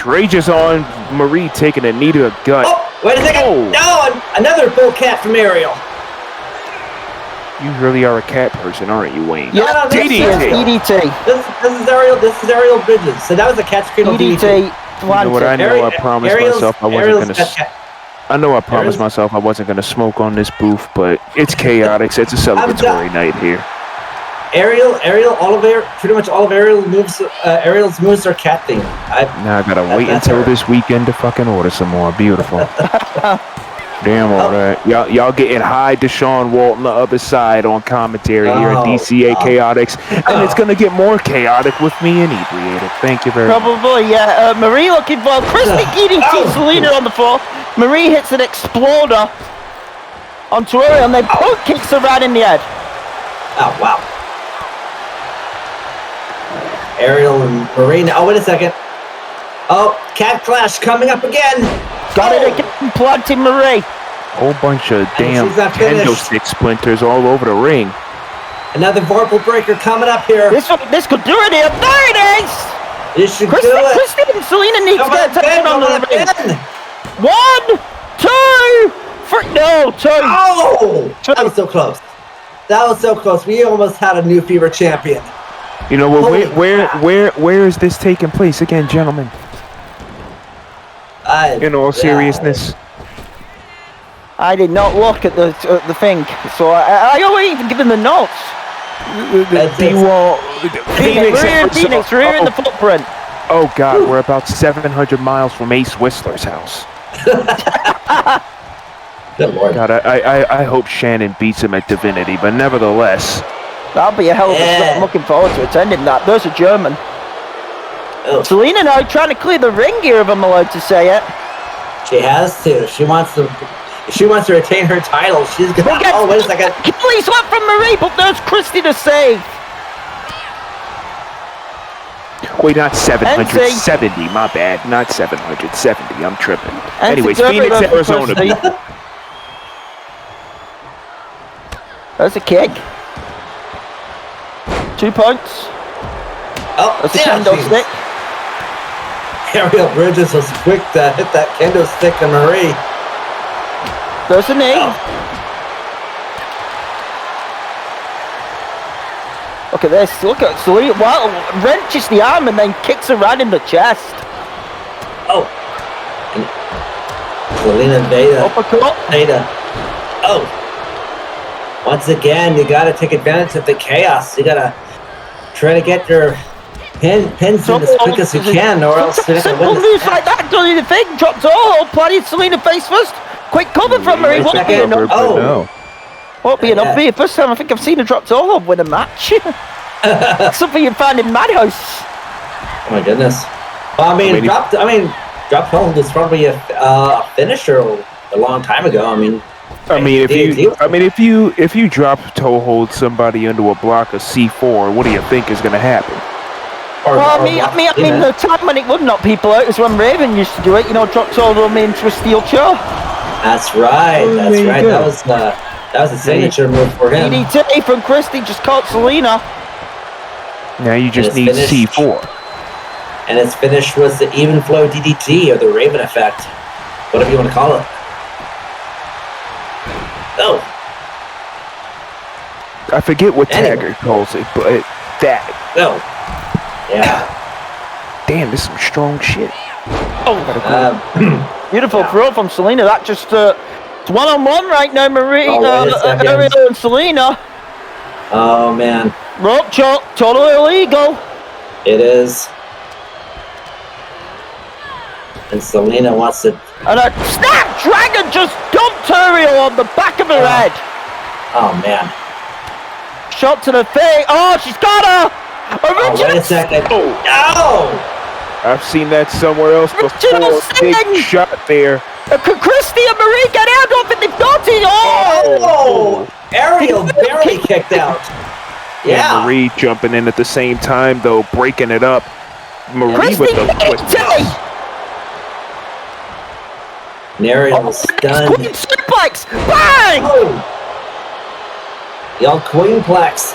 outrageous on Marie taking a knee to the gut. Oh, wait a second. Oh. No, another bull cat from Ariel. You really are a cat person, aren't you, Wayne? Yeah, no, this DDT. is Ariel. This is Ariel Bridges. So that was a cat's cream of DDT. DDT. You know what? I know. I promised myself I wasn't gonna. I know I promised myself I wasn't gonna smoke on this booth, but it's Chaotix. It's a celebratory night here. Ariel, pretty much all of Ariel's moves are cat themed. Now I gotta wait until this weekend to fucking order some more. Beautiful. Damn, all right. Y'all getting high Deshaun Walt on the other side on commentary here at DCA Chaotix, and it's gonna get more chaotic with me inebriated. Thank you very much. Probably, yeah. Marie looking for Christie DDT Selena on the floor. Marie hits an exploder onto her, and then both kicks her right in the head. Oh wow. Ariel and Marie. Oh, wait a second. Oh, cat clash coming up again. Got it again, planting Marie. Whole bunch of damn she's not kendo finished. stick splinters all over the ring. Another vorpal breaker coming up here. This could do it here. There it is. This should Christie, do it. Christie and Selena need to get attention on the ring. 1, 2, 3. No, 2. Oh, that was so close. That was so close. We almost had a new fever champion. You know what? Where is this taking place again, gentlemen? In all seriousness, I did not look at the thing, so I already even given the notes. Phoenix, we're in the footprint. Oh God, we're about 700 miles from Ace Whistler's house. Good Lord. God, I hope Shannon beats him at Divinity, but nevertheless. That'll be a hell of a start. I'm looking forward to attending that. There's a German. Oh. Selena now trying to clear the ring gear, if I'm allowed to say it. She has to. She wants to retain her title. She's gonna. Oh, wait a second. Please left from Marie, but there's Christie to save. Wait, not 770. My bad. Not 770. I'm tripping. Anyways, Phoenix, Arizona. There's a kick. 2 points. Oh, that's a kendo stick. Ariel Bridges was quick to hit that kendo stick on Marie. There's a knee. Oh. Look at this. Look at Selena. Wow, wrenches the arm and then kicks her right in the chest. Oh. Selena Zeda. Uppercut. Zeda. Oh. Once again, you gotta take advantage of the chaos. You gotta try to get your pins in as quick as you can, or else you're not gonna win moves like that, don't you think? Dropped all, planted Selena face first. Quick cover from Marie. Won't be enough. Won't be enough. Be the first time I think I've seen her drop all win a match. Something you find in Madhouse. Oh my goodness. Well, drop hold is probably a finisher a long time ago. If you drop toe hold somebody into a block of C4, what do you think is going to happen? The time when it would knock people out is when Raven used to do it. You know, drop toe them into a steel chair. That's right. That's right. That was a signature move for him. DDT from Christie just caught Selena. Now you just need C4. And its finish was the even flow DDT, or the Raven effect, whatever you want to call it. Oh. I forget what Taggart calls it, but that. Oh. Yeah. Damn, this is some strong shit. Oh. Beautiful throw from Selena. That just it's 1-on-1 right now, Marie, Ariel and Selena. Oh man. Rope choke, totally illegal. It is. And Selena wants to. And a Snapdragon just dumped Ariel on the back of her head. Oh man. Shot to the face. Oh, she's got her. Wait a second. Oh no! I've seen that somewhere else before. Big shot there. Christie and Marie get out of it. They've got it. Oh! Ariel barely kicked out. Yeah. And Marie jumping in at the same time, though, breaking it up. Marie with the Ariel stunned. Queen suplex. Bang! Oh. Y'all Queenplex.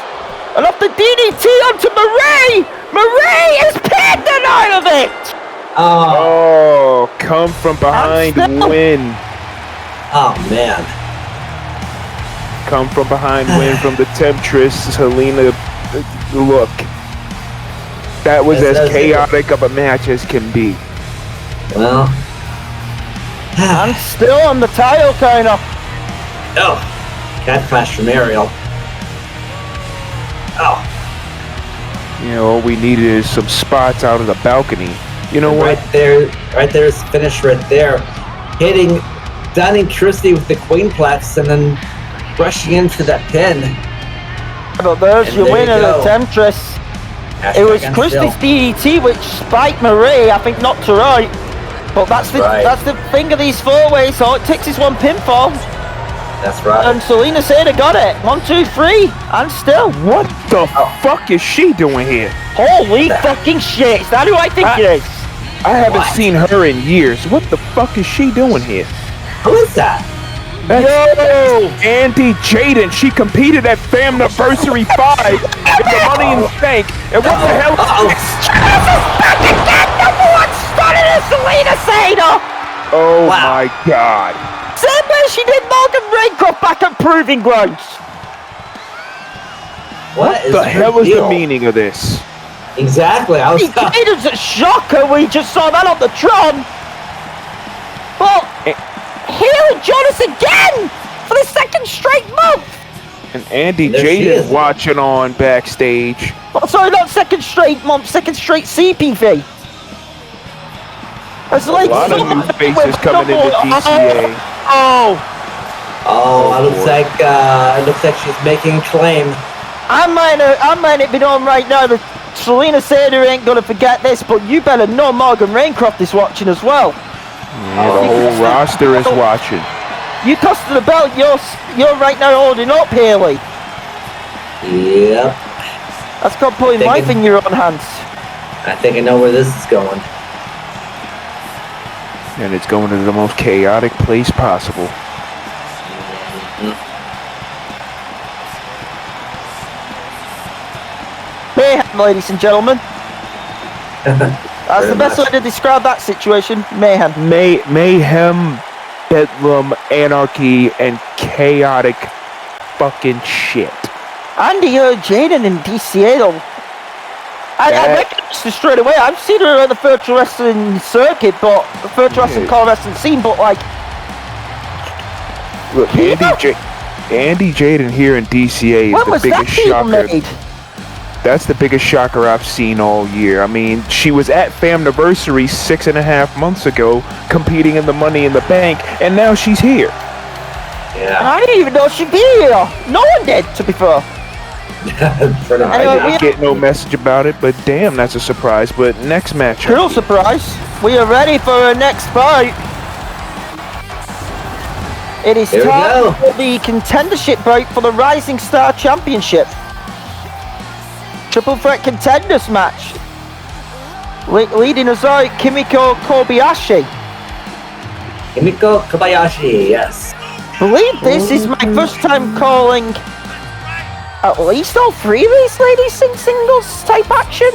And off the DDT onto Marie. Marie is pinned out of it. Oh, come from behind win. Oh, man. Come from behind win from the Temptress, Selena. Look. That was as chaotic of a match as can be. Well. I'm still on the title, kind of. Oh. Cat crash from Ariel. Oh. You know, all we needed is some spots out of the balcony. You know what? Right there is the finish right there. Hitting Dani and Christie with the Queenplex and then rushing into that pin. But there's your winner, the Temptress. It was Christie's DDT which spiked Marie, I think knocked her out. But that's the thing of these four-ways, all it takes is one pinfall. That's right. And Selena Zeda got it. 1, 2, 3, and still. What the fuck is she doing here? Holy fucking shit! Is that who I think it is? I haven't seen her in years. What the fuck is she doing here? Who is that? That's Andy Jaden. She competed at Famniversary 5 in the Money in the Bank. And what the hell is this? Back again! Number one started as Selena Zeda! Oh my god. Same way she did Morgan Raycroft back at Proving Grounds. What the hell is the meaning of this? Exactly. I was Jaden's a shocker. We just saw that on the Tron. But Haley Jonas again for the second straight month. And Andy Jaden watching on backstage. Oh, sorry, not second straight month, second straight CPV. There's a lot of new faces coming into DCA. It looks like she's making a claim. I might have been on right now that Selena Zeda ain't gonna forget this, but you better know Morgan Raycroft is watching as well. Yeah, the whole roster is watching. You cost her the belt, you're right now holding up, Haley. Yep. That's called putting life in your own hands. I think I know where this is going. And it's going to the most chaotic place possible. Mayhem, ladies and gentlemen. That's the best way to describe that situation. Mayhem. Mayhem, bedlam, anarchy, and chaotic fucking shit. Andy Jaden in DCA though. I recognized her straight away. I've seen her on the virtual wrestling circuit, but the virtual wrestling car wrestling scene, but like. Look, Andy Jaden here in DCA is the biggest shocker. That's the biggest shocker I've seen all year. I mean, she was at Famniversary 6.5 months ago, competing in the Money in the Bank, and now she's here. Yeah. I didn't even know she'd be here. No one did, to be fair. I didn't get no message about it, but damn, that's a surprise. But next match. Cool surprise. We are ready for our next fight. It is time for the contendership bout for the Rising Star Championship. Triple threat contenders match. Leading us out, Kimiko Kobayashi. Kimiko Kobayashi, yes. I believe this is my first time calling at least all three of these ladies in singles type action.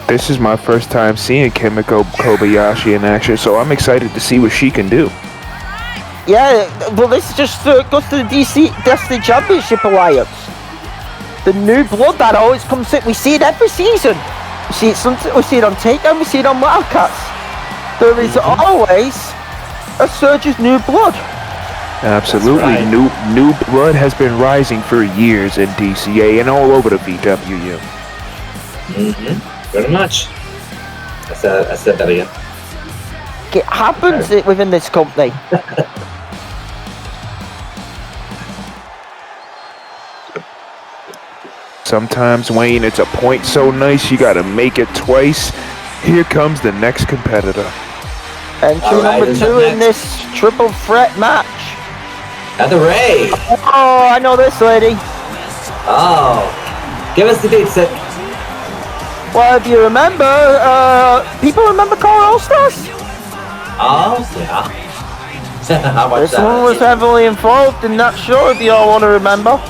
This is my first time seeing Kimiko Kobayashi in action, so I'm excited to see what she can do. Yeah, well, this just goes to the DC Destiny Championship Alliance. The new blood that always comes in. We see it every season. We see it on Takedown, we see it on Wildcats. There is always a surge of new blood. Absolutely. Right. New blood has been rising for years in DCA and all over the VWU. Pretty much. I said that again. It happens within this company. Sometimes, Wayne, it's a point so nice you gotta make it twice. Here comes the next competitor. Entry number 2 in this triple threat match. Heather Ray. Oh, I know this lady. Oh, give us the dates. Well, if you remember, people remember Core All Stars? Oh, yeah. This one was heavily involved in that show, if you all want to remember.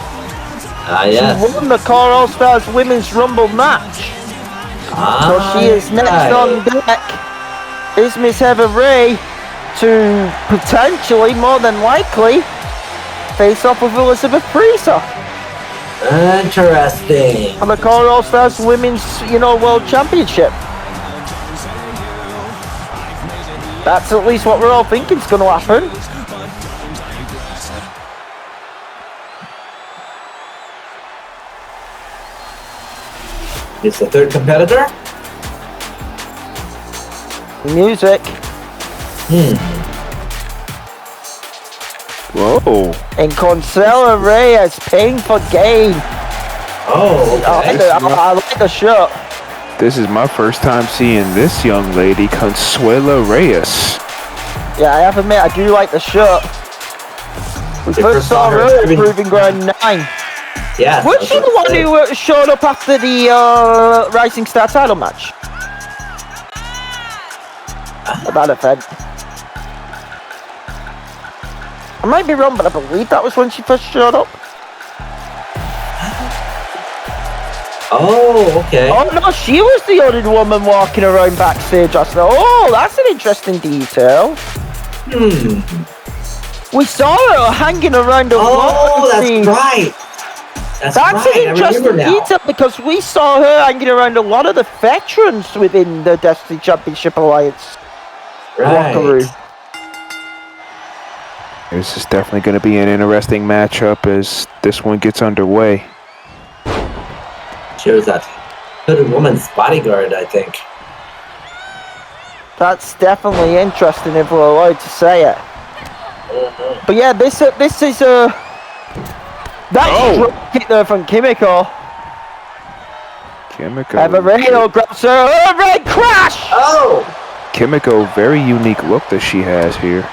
Yes. She won the Core All Stars Women's Rumble match. So she is next on deck is Miss Heather Ray to potentially, more than likely, face off with Elizabeth Priester. Interesting. On the Core All Stars Women's, World Championship. That's at least what we're all thinking is going to happen. It's the third competitor. Music. Whoa. And Consuela Reyes paying for gain. Oh, okay. I like the shirt. This is my first time seeing this young lady, Consuela Reyes. Yeah, I have to admit, I do like the shirt. We first saw her at Proving Ground 9. Yeah. Was she the one who showed up after the Rising Star title match? At that event. I might be wrong, but I believe that was when she first showed up. Oh, okay. Oh no, she was the only woman walking around backstage. Oh, that's an interesting detail. We saw her hanging around the wall. Oh, that's right. That's right. An interesting detail because we saw her hanging around a lot of the veterans within the Destiny Championship Alliance. Right. This is definitely going to be an interesting matchup as this one gets underway. She was that hooded woman's bodyguard, I think. That's definitely interesting if we're allowed to say it. But yeah, this is a that kick there from Kimiko. Everino grabs her. Oh, red crash! Oh! Kimiko, very unique look that she has here.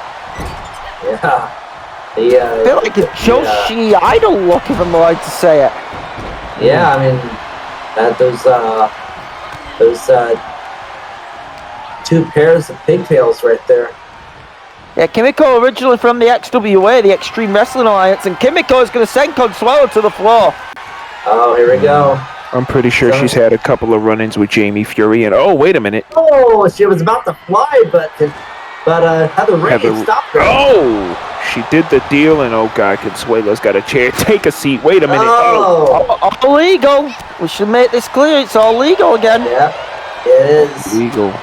Yeah. I feel like a Joshi Idol look, if I'm allowed to say it. Yeah, I mean, those two pairs of pigtails right there. Yeah, Kimiko originally from the XWA, the Extreme Wrestling Alliance, and Kimiko is going to send Consuelo to the floor. Oh, here we go. I'm pretty sure she's had a couple of run-ins with Jamie Fury, and oh, wait a minute. Oh, she was about to fly, but Heather Ray stopped her. Oh, she did the deal, and oh god, Consuelo's got a chair. Take a seat. Wait a minute. All legal. We should make this clear. It's all legal again. Yeah, it is. Legal.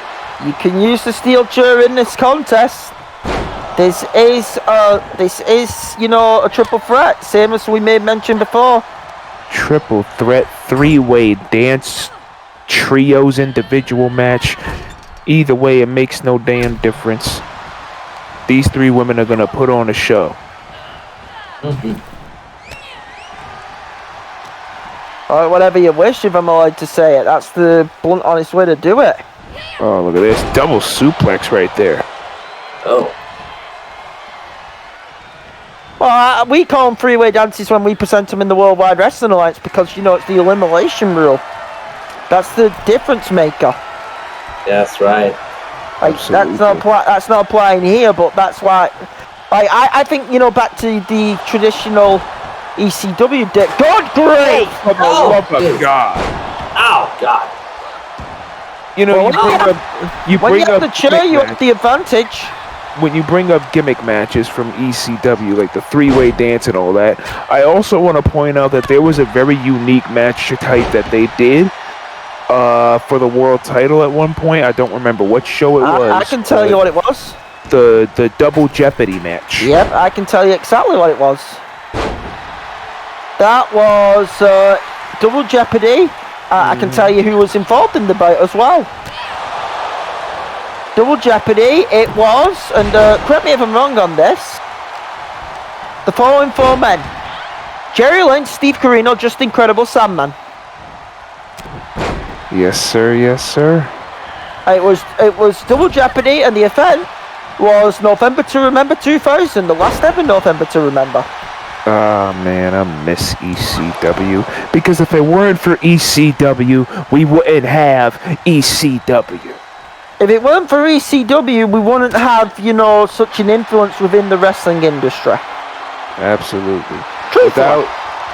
You can use the steel chair in this contest. This is, a triple threat, same as we made mention before. Triple threat, three-way dance, trios individual match. Either way, it makes no damn difference. These three women are gonna put on a show. Or whatever you wish, if I'm allowed to say it. That's the blunt, honest way to do it. Oh, look at this. Double suplex right there. Oh. Well, we call them three-way dances when we present them in the Worldwide Wrestling Alliance because, it's the elimination rule. That's the difference maker. That's right. Like, that's not applying here, but that's why... I think, back to the traditional ECW... God, great! Oh, my God. Oh, God. You bring up the chair, you have the advantage. When you bring up gimmick matches from ECW, like the three-way dance and all that, I also want to point out that there was a very unique match type that they did for the world title at one point. I don't remember what show it was. I can tell you what it was. The Double Jeopardy match. Yep, I can tell you exactly what it was. That was Double Jeopardy. I can tell you who was involved in the bout as well. Double Jeopardy, it was, and correct me if I'm wrong on this, the following four men: Jerry Lynn, Steve Corino, Just Incredible, Sandman. Yes, sir. Yes, sir. It was Double Jeopardy, and the event was November to Remember 2000, the last ever November to Remember. Oh man, I miss ECW, because if it weren't for ECW, we wouldn't have ECW. If it weren't for ECW, we wouldn't have, such an influence within the wrestling industry. Absolutely.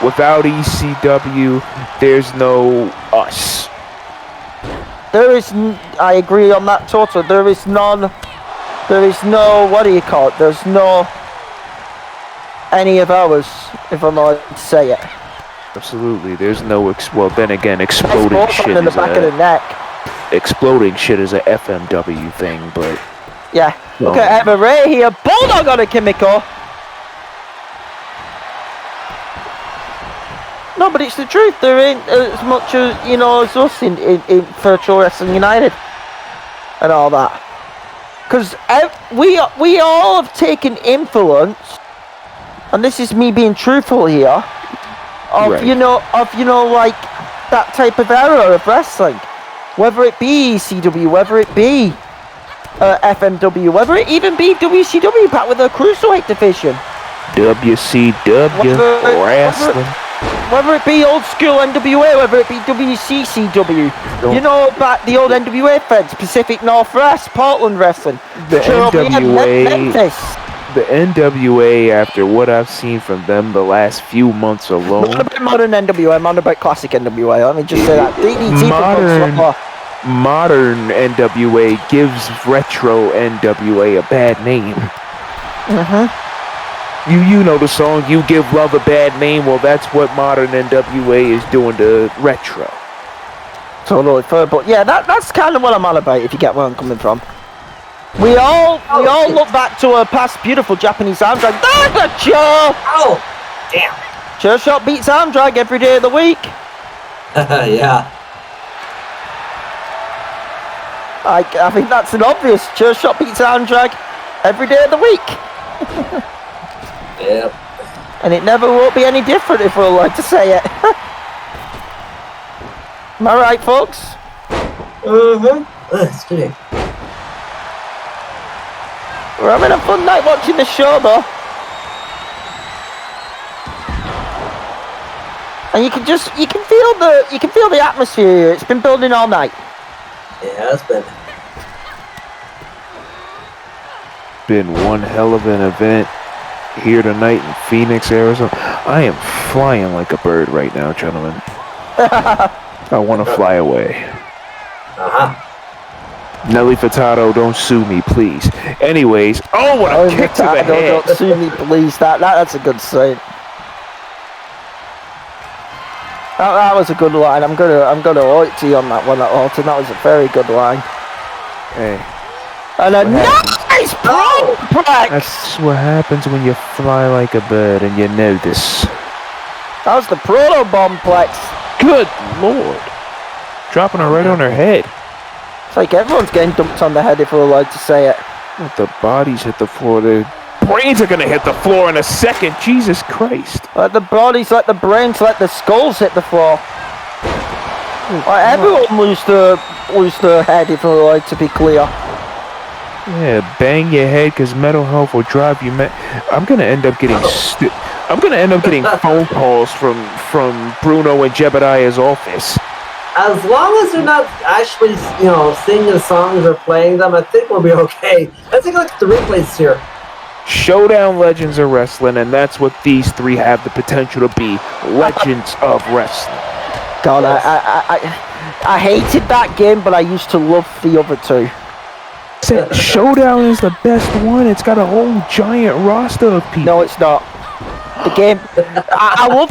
Without ECW, there's no us. There I agree on that total. There is no, what do you call it? There's no any of ours, if I'm allowed to say it. Absolutely, there's no, well then again, exploding shit in the is back of the neck. exploding shit is a FMW thing, but... Yeah, look at Emma Ray here, Bulldog on a Kimiko. No, but it's the truth. There ain't as much as, you know, as us in Virtual Wrestling United and all that. Because we all have taken influence, and this is me being truthful here, of, right. you know, like, that type of era of wrestling. Whether it be ECW, whether it be FMW, whether it even be WCW back with the Cruiserweight division. WCW Wrestling. Whether it be old school NWA, whether it be WCCW, you know about the old NWA feds, Pacific Northwest, Portland Wrestling, The NWA, Memphis. the NWA, after what I've seen from them the last few months alone. Not about modern NWA, I'm on about classic NWA. Let me just say that. DDT Modern NWA gives retro NWA a bad name. You know the song, You Give Love a Bad Name. Well, that's what modern NWA is doing to retro. Totally fair, but yeah, that's kind of what I'm on about, if you get where I'm coming from. We all look back to our past beautiful Japanese arm drag. Oh, damn. Chairshot beats arm drag every day of the week. Yeah. I think that's an obvious. Chairshot beats arm drag every day of the week. Yep. And it never will be any different, if we're allowed to say it. Am I right, folks? That's good. We're having a fun night watching the show, though. And you can feel the atmosphere here. It's been building all night. Yeah, it's Been one hell of an event here tonight in Phoenix, Arizona. I am flying like a bird right now, gentlemen. I want to fly away. Nelly Furtado, don't sue me, please. Anyways, what a kick to the head. Don't sue me, please. That's a good saying. That was a good line. I'm gonna owe it to you on that one, Alton. That was a very good line. Hey. And a nice press! That's what happens when you fly like a bird and you notice. That was the proto-bombplex. Good lord. Dropping her right on her head. It's like everyone's getting dumped on the head, if we're allowed to say it. Let the bodies hit the floor. The brains are gonna hit the floor in a second. Jesus Christ. Let the bodies, let the brains, let the skulls hit the floor. Everyone lose their head, if we're allowed to be clear. Yeah, bang your head, because mental health will drive you mad. I'm gonna end up getting phone calls from Bruno and Jebediah's office. As long as they're not actually, singing songs or playing them, I think we'll be okay. Let's take a look at the replays here. Showdown Legends of Wrestling, and that's what these three have the potential to be. Legends of Wrestling. God, I hated that game, but I used to love the other two. Showdown is the best one. It's got a whole giant roster of people. No, it's not. The game... I love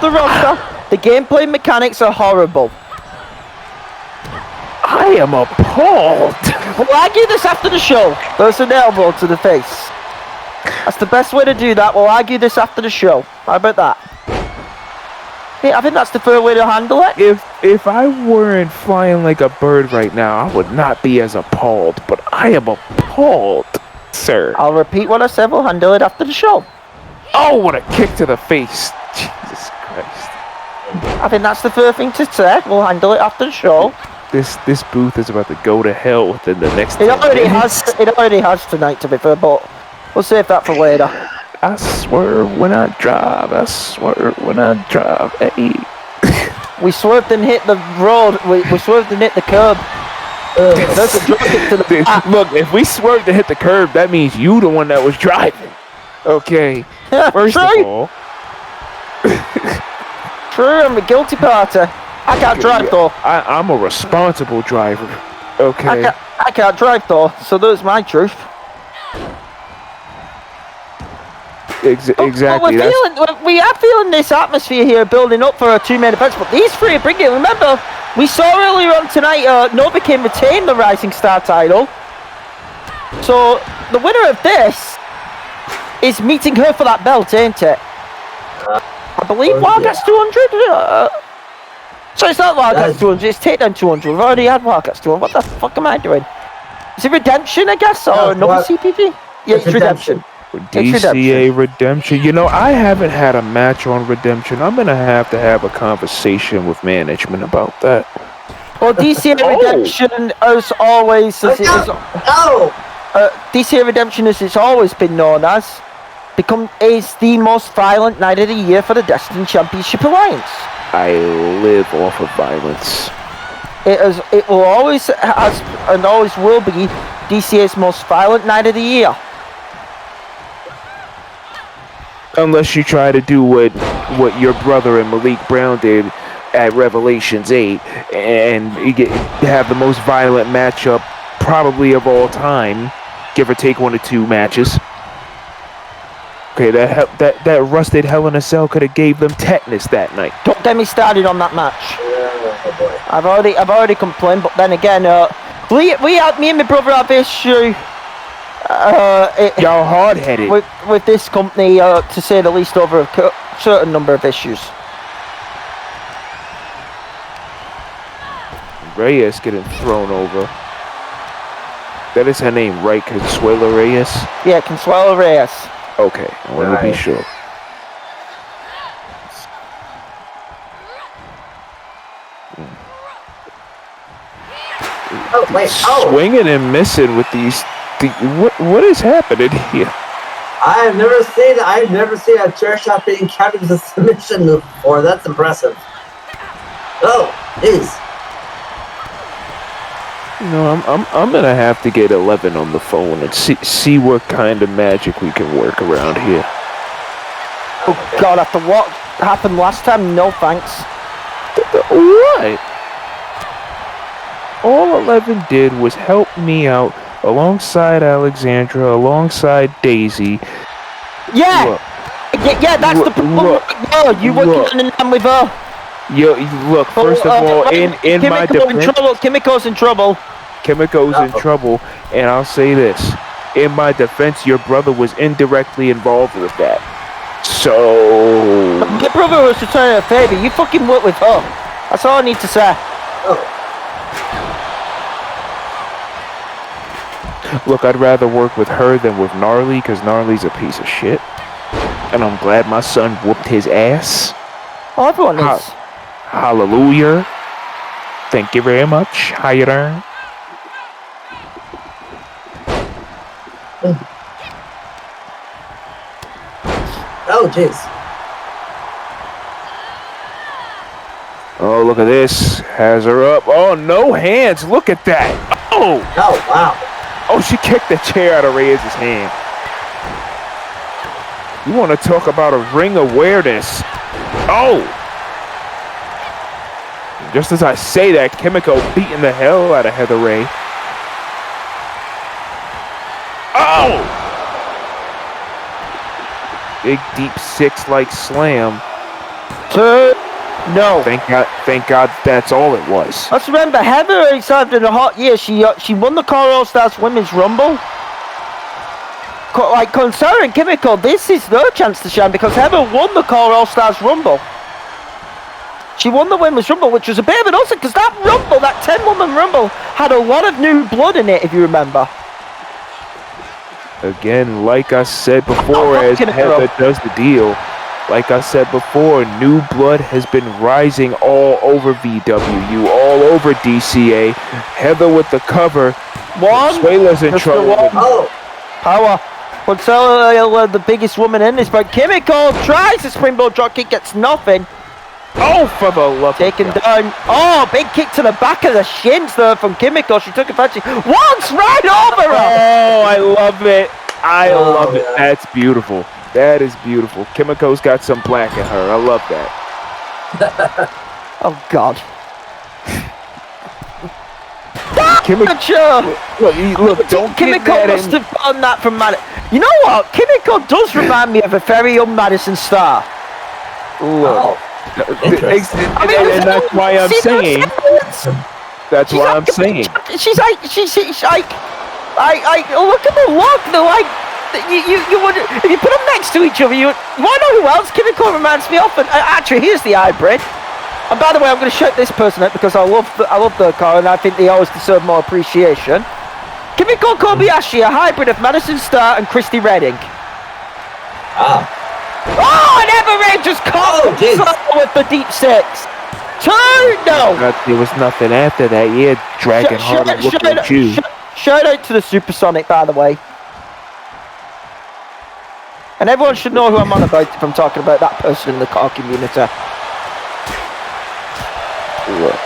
the roster. The gameplay mechanics are horrible. I am appalled. We'll argue this after the show. There's an elbow to the face. That's the best way to do that. We'll argue this after the show. How about that? I think that's the fair way to handle it. If I weren't flying like a bird right now, I would not be as appalled. But I am appalled, sir. I'll repeat what I said. We'll handle it after the show. Oh, what a kick to the face. Jesus Christ. I think that's the fair thing to say. We'll handle it after the show. This booth is about to go to hell within the next 10 minutes. It already has tonight, to be fair, but we'll save that for later. I swerve when I drive. Hey. We swerved and hit the road. We swerved and hit the curb. There's a drop kick to the back. Look, if we swerved to hit the curb, that means you the one that was driving. Okay. First of all. True, I'm the guilty party. I I can't drive though. I'm a responsible driver. Okay. I can't drive though, so there's my truth. Exactly. We are feeling this atmosphere here building up for our two main events, but these three are bringing it. Remember, we saw earlier on tonight, Nova Cain retain the Rising Star title. So the winner of this is meeting her for that belt, ain't it? I believe Wildcats 200. So it's not Wildcats 200, it's Takedown 200. We've already had Wildcats 200. What the fuck am I doing? Is it Redemption, I guess, or another CPP? Yeah, it's Redemption. DCA Redemption. You know, I haven't had a match on Redemption. I'm gonna have to have a conversation with management about that. Well, DCA Redemption, as always, DCA Redemption, as it's always been known as, is the most violent night of the year for the Destiny Championship Alliance. I live off of violence. It will always has and always will be DCA's most violent night of the year. Unless you try to do what your brother and Malik Brown did at Revelations 8 and you have the most violent matchup probably of all time, give or take 1 or 2 matches. Okay, that rusted Hell in a Cell could have gave them tetanus that night. Don't get me started on that match. I've already complained, but then again, me and my brother have issue. Y'all hard-headed with this company, to say the least, over a certain number of issues. Reyes getting thrown over. That is her name, right? Consuelo Reyes? Yeah, Consuelo Reyes. Okay, I want to be sure. Oh, wait, swinging and missing with these. What is happening here? I've never seen a chair shot being counted as a submission move before. That's impressive. Oh, jeez. You know, I'm gonna have to get 11 on the phone and see what kind of magic we can work around here. Oh God! After what happened last time, no thanks. What? All 11 did was help me out alongside Alexandra, alongside Daisy. Yeah, look, yeah, that's the problem. You were getting in with her. Look, first of all, in my defense, Kimiko's in trouble. Kimiko's in trouble, and I'll say this: in my defense, your brother was indirectly involved with that. So your brother was returning a favor. You fucking work with her. That's all I need to say. Look, I'd rather work with her than with Gnarly, because Gnarly's a piece of shit. And I'm glad my son whooped his ass. Oh, everyone is. Hallelujah. Thank you very much. How you doing? Oh, jeez. Oh, look at this. Has her up. Oh, no hands. Look at that. Oh. Oh, wow. Oh, she kicked the chair out of Reyes' hand. You want to talk about a ring awareness. Oh. Just as I say that, Kimiko beating the hell out of Heather Ray. Oh! Big deep 6-like slam. No. Thank God that's all it was. Let's remember, Heather served in a hot year. She won the Core All Stars Women's Rumble. Like, considering Kimiko, this is their chance to shine because Heather won the Core All Stars Rumble. She won the Women's Rumble, which was a bit of an upset because that Rumble, that 10-woman Rumble, had a lot of new blood in it, if you remember. Again, like I said before, as Heather does the deal, like I said before, new blood has been rising all over VWU, all over DCA. Heather with the cover. Suela's in trouble. Power. Consuelo, the biggest woman in this, but Kimiko tries the springboard dropkick, gets nothing. Oh, for the love taken down. Oh, big kick to the back of the shins there from Kimiko. She took advantage. Once right over her. Oh, I love it. I love it. That's beautiful. That is beautiful. Kimiko's got some black in her. I love that. Oh, God. Look, don't get Kimiko that must in. have gotten that from You know what? Kimiko does remind me of a very young Madison Starr. Look. And that's why I'm saying. That's why I'm saying. She's like, look at the look. They're like, you would, if you put them next to each other, you wanna know who else Kimiko reminds me of? And actually, here's the hybrid. And by the way, I'm going to shout this person out because I love their car, and I think they always deserve more appreciation. Kimiko Kobayashi, a hybrid of Madison Starr and Christy Redding. Ah. Oh, and Everett just caught with the deep six. No. There was nothing after that. Yeah, dragging hard and looking at you. Shout out to the Supersonic, by the way. And everyone should know who I'm on about if I'm talking about that person in the car community. Look.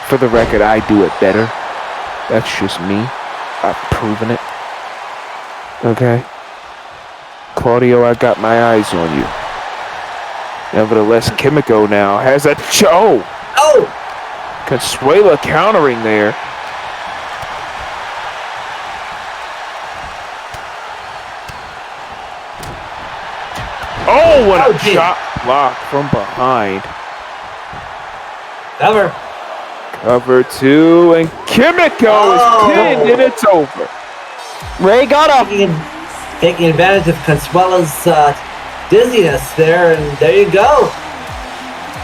For the record, I do it better. That's just me. I've proven it. Okay? Claudio, I got my eyes on you. Nevertheless, Kimiko now has a Consuela countering there. Oh, what a shot block from behind. Cover two, and Kimiko is pinned, and it's over. Ray got up. Taking advantage of Consuela's dizziness there, and there you go.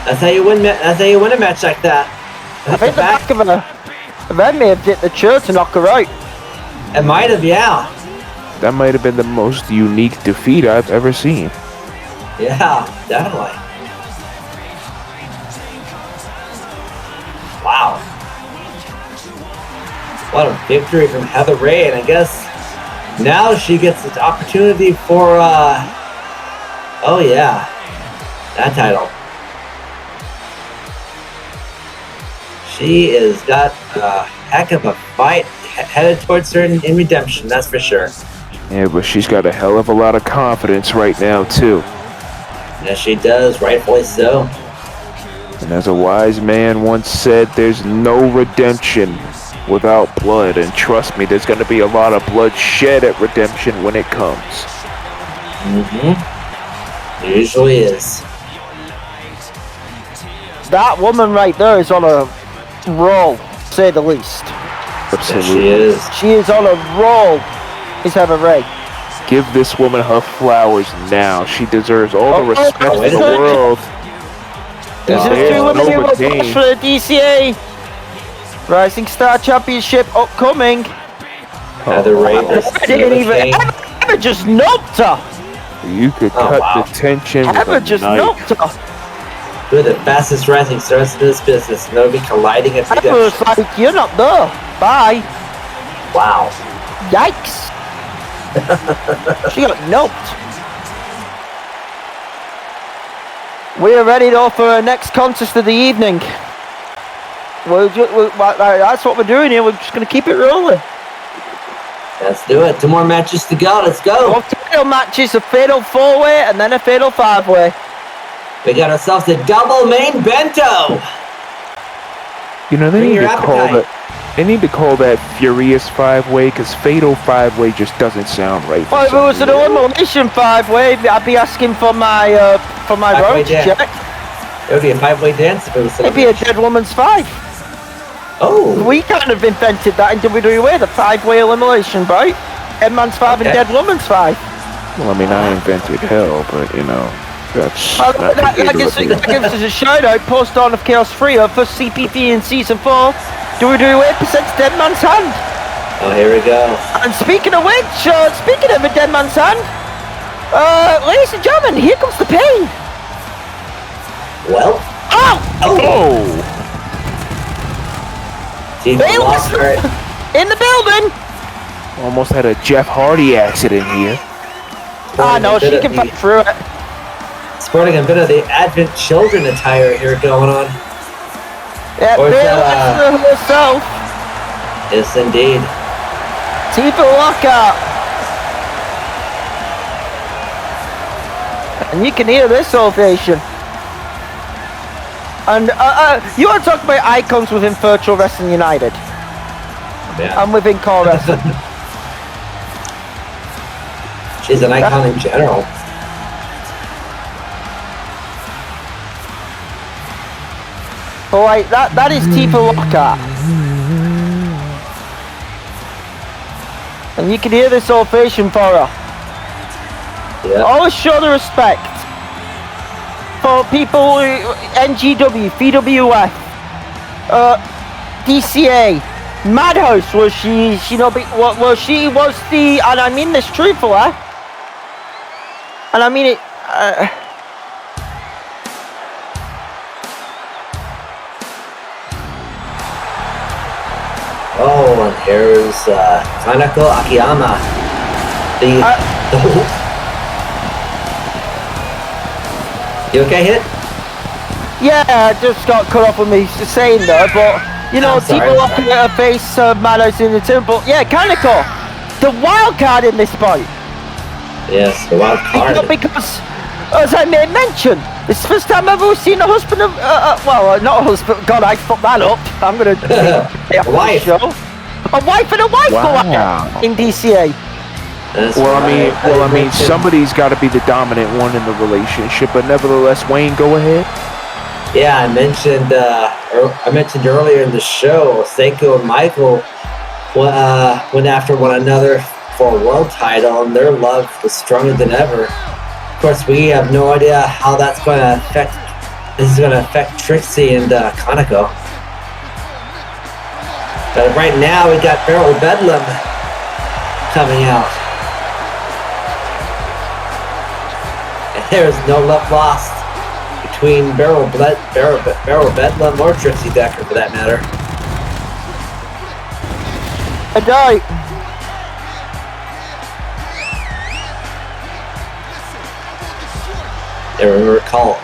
That's how you win. That's how you win a match like that. I think the back of her head may have hit the chair to knock her out. It might have, yeah. That might have been the most unique defeat I've ever seen. Yeah, definitely. Wow. What a victory from Heather Ray, and I guess now she gets the opportunity for, oh yeah, that title. She has got a heck of a fight headed towards her in Redemption, that's for sure. Yeah, but she's got a hell of a lot of confidence right now, too. Yes, she does, rightfully so. And as a wise man once said, there's no redemption without blood. And trust me, there's going to be a lot of blood shed at Redemption when it comes. Mm-hmm. It usually is. That woman right there is on a roll, to say the least. Absolutely. Yes, she is on a roll. Is Heather Ray. Give this woman her flowers now. She deserves all the respect in the world. These are the two women who will push for the DCA Rising Star Championship upcoming. Heather Ray. Heather just noped her. You could cut the tension. Heather just noped her. Two of the fastest rising stars in this business, and they'll be colliding at Heather was like, you're not there. Bye. Wow. Yikes. She got noped. We are ready though for our next contest of the evening. That's what we're doing here. We're just going to keep it rolling. Let's do it. 2 more matches to go. Let's go. 4 title matches, a fatal 4-way and then a fatal 5-way. We got ourselves a double main bento. You know, they need to call that Furious 5-way, because Fatal 5-way just doesn't sound right. Well, if it was an elimination 5-way, I'd be asking for my road check. It would be a 5-way dance if it was. It'd be a dead woman's 5. Oh. We kind of invented that in WWE, the 5-way elimination, right? Dead man's 5 and dead woman's 5. Well, I mean, I invented hell, but you know, that's. That gives us a shout out. Post Dawn of Chaos 3 for CPT in season 4. WWE presents Dead Man's Hand. Oh, here we go. And speaking of which, speaking of a Dead Man's Hand, ladies and gentlemen, here comes the pain. Well. Oh! Tifa Lockhart in the building. Almost had a Jeff Hardy accident here. No, she can fight through it. Sporting a bit of the Advent children attire here going on. Yeah, Beryl herself. Yes, indeed. Tifa Lockhart. And you can hear this ovation. And you want to talk about icons within Virtual Wrestling United and within Core Wrestling. She's an icon in general. But like that is Tifa Lockhart. And you can hear this ovation for her. Yeah. Always show the respect for people who NGW, VWF, DCA, Madhouse, where she was the, and I mean this truthfully, and I mean it. Oh, and here's Kanako Akiyama. You okay, Hit? Yeah, I just got cut off with me saying that, but you know, people looking at her face, Madhouse in the temple. Yeah, Kanako, the wild card in this fight. Yes, the wild card. Because, as I made mention, it's the first time I've ever seen a husband of, well, not a husband, God, I fucked that up. I'm gonna a wife. Show. A wife and a wife go out in DCA. Well, I mean, somebody's got to be the dominant one in the relationship, but nevertheless, Wayne, go ahead. Yeah, I mentioned earlier in the show, Seiko and Michael went after one another for a world title, and their love was stronger than ever. Of course, we have no idea how that's going to affect. This is going to affect Trixie and Kanako. But right now, we got Beryl Bedlam coming out. And there's no love lost between Beryl Bedlam or Trixie Decker, for that matter. I die. We recall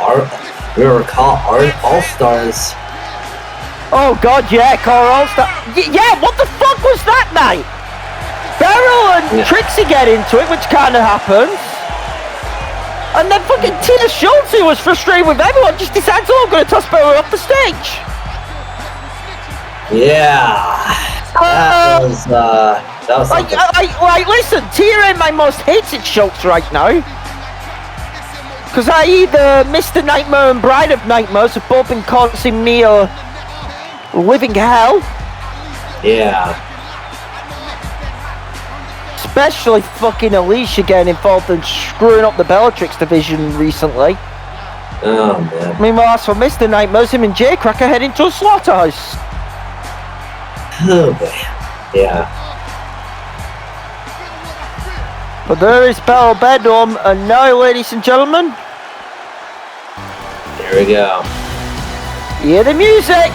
All Stars. Oh God, yeah, Core All Star. Yeah, what the fuck was that, mate? Beryl and Trixie get into it, which kind of happens. And then fucking Tina Schultz, who was frustrated with everyone, just decides, oh, I'm going to toss Beryl off the stage. Yeah. That was something. Listen, Tina ain't my most hated Schultz right now. Because I either Mr. Nightmare and Bride of Nightmares have both been causing me a living hell. Yeah. Especially fucking Alicia getting involved in screwing up the Bellatrix division recently. Oh, man. Meanwhile, as for Mr. Nightmares, him and Jay Cracker heading to a slaughterhouse. Oh, boy. Yeah. But there is Beryl Bedlam, and now, ladies and gentlemen, here we go. Hear the music.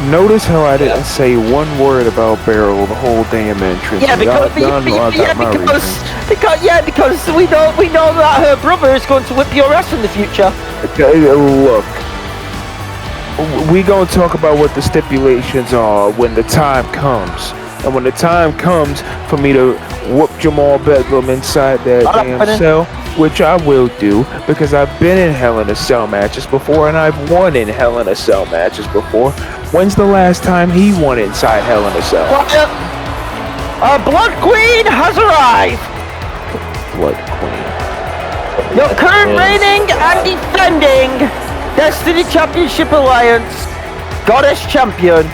Notice how I didn't say one word about Beryl the whole damn entrance. Yeah, because we know that her brother is going to whip your ass in the future. Look, we gonna talk about what the stipulations are when the time comes. And when the time comes for me to whoop Jamal Bedlam inside that damn cell, which I will do, because I've been in Hell in a Cell matches before, and I've won in Hell in a Cell matches before. When's the last time he won inside Hell in a Cell? Blood Queen has arrived! Blood Queen. Your current reigning and defending Destiny Championship Alliance Goddess Champion,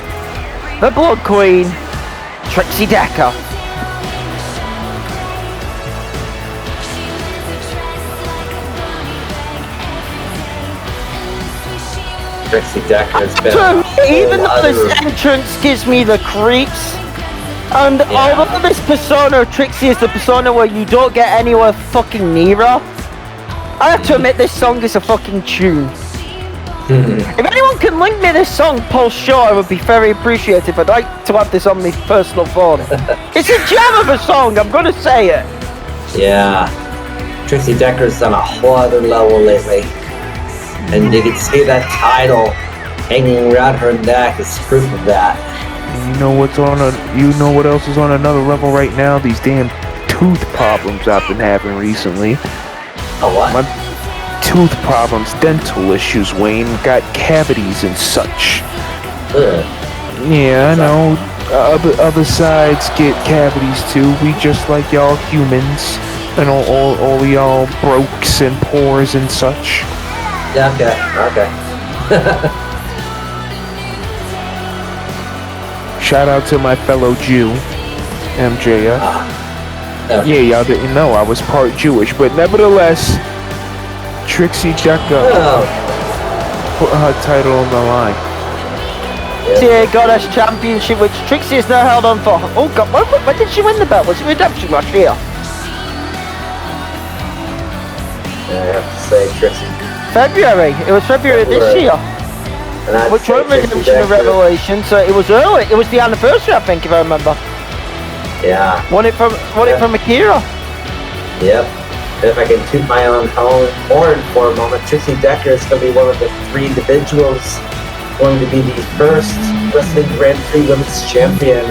the Blood Queen, Trixie Decker. Trixie Decker has been even though this entrance gives me the creeps, and although this persona of Trixie is the persona where you don't get anywhere fucking near her, I have to admit this song is a fucking tune. If anyone can link me this song post-show, I would be very appreciative. I'd like to have this on my personal phone. It's a jam of a song, I'm gonna say it. Yeah. Trixie Decker's on a whole other level lately. And you can see that title hanging around her neck is proof of that. You know what else is on another level right now? These damn tooth problems I've been having recently. Oh, what? tooth problems, dental issues, Wayne. Got cavities and such. Yeah, I know. Other sides get cavities too. We just like y'all humans. And all y'all brokes and pores and such. Yeah, okay. Shout out to my fellow Jew, MJF. Okay. Yeah, y'all didn't know I was part Jewish, but nevertheless, Trixie Decker put her title on the line. DCA Goddess Championship, which Trixie is now held on for. Oh God, when did she win the belt? Was it Redemption last year? Yeah, I have to say Trixie. February. It was February of this year. Which wasn't Redemption of Revelation, so it was early. It was the anniversary, I think, if I remember. Yeah. Won it from Akira. Yep. If I can toot my own horn for a moment, Trixie Decker is going to be one of the 3 individuals going to be the first Wrestling Grand Prix Women's Champion.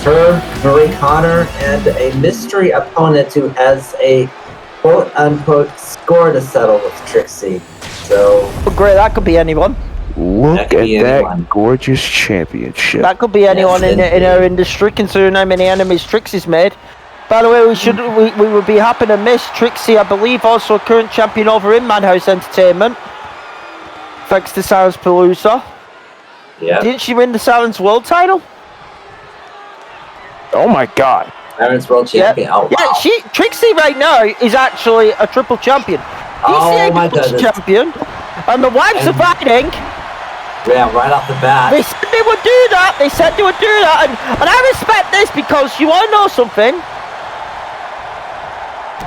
Her, Marie Connor, and a mystery opponent who has a quote-unquote score to settle with Trixie. So... Oh, great, that could be anyone. Look at that gorgeous championship. That could be anyone in our industry, considering how many enemies Trixie's made. By the way, we would be happy to miss Trixie, I believe, also a current champion over in Madhouse Entertainment. Thanks to Silence Palooza. Yeah. Didn't she win the Silence World title? Oh my God. Silence World Champion. Yeah. Oh, wow. Yeah, Trixie right now is actually a triple champion. DCA my goodness. champion, and the wives are fighting. Yeah, right off the bat. They said they would do that. And I respect this because you want to know something.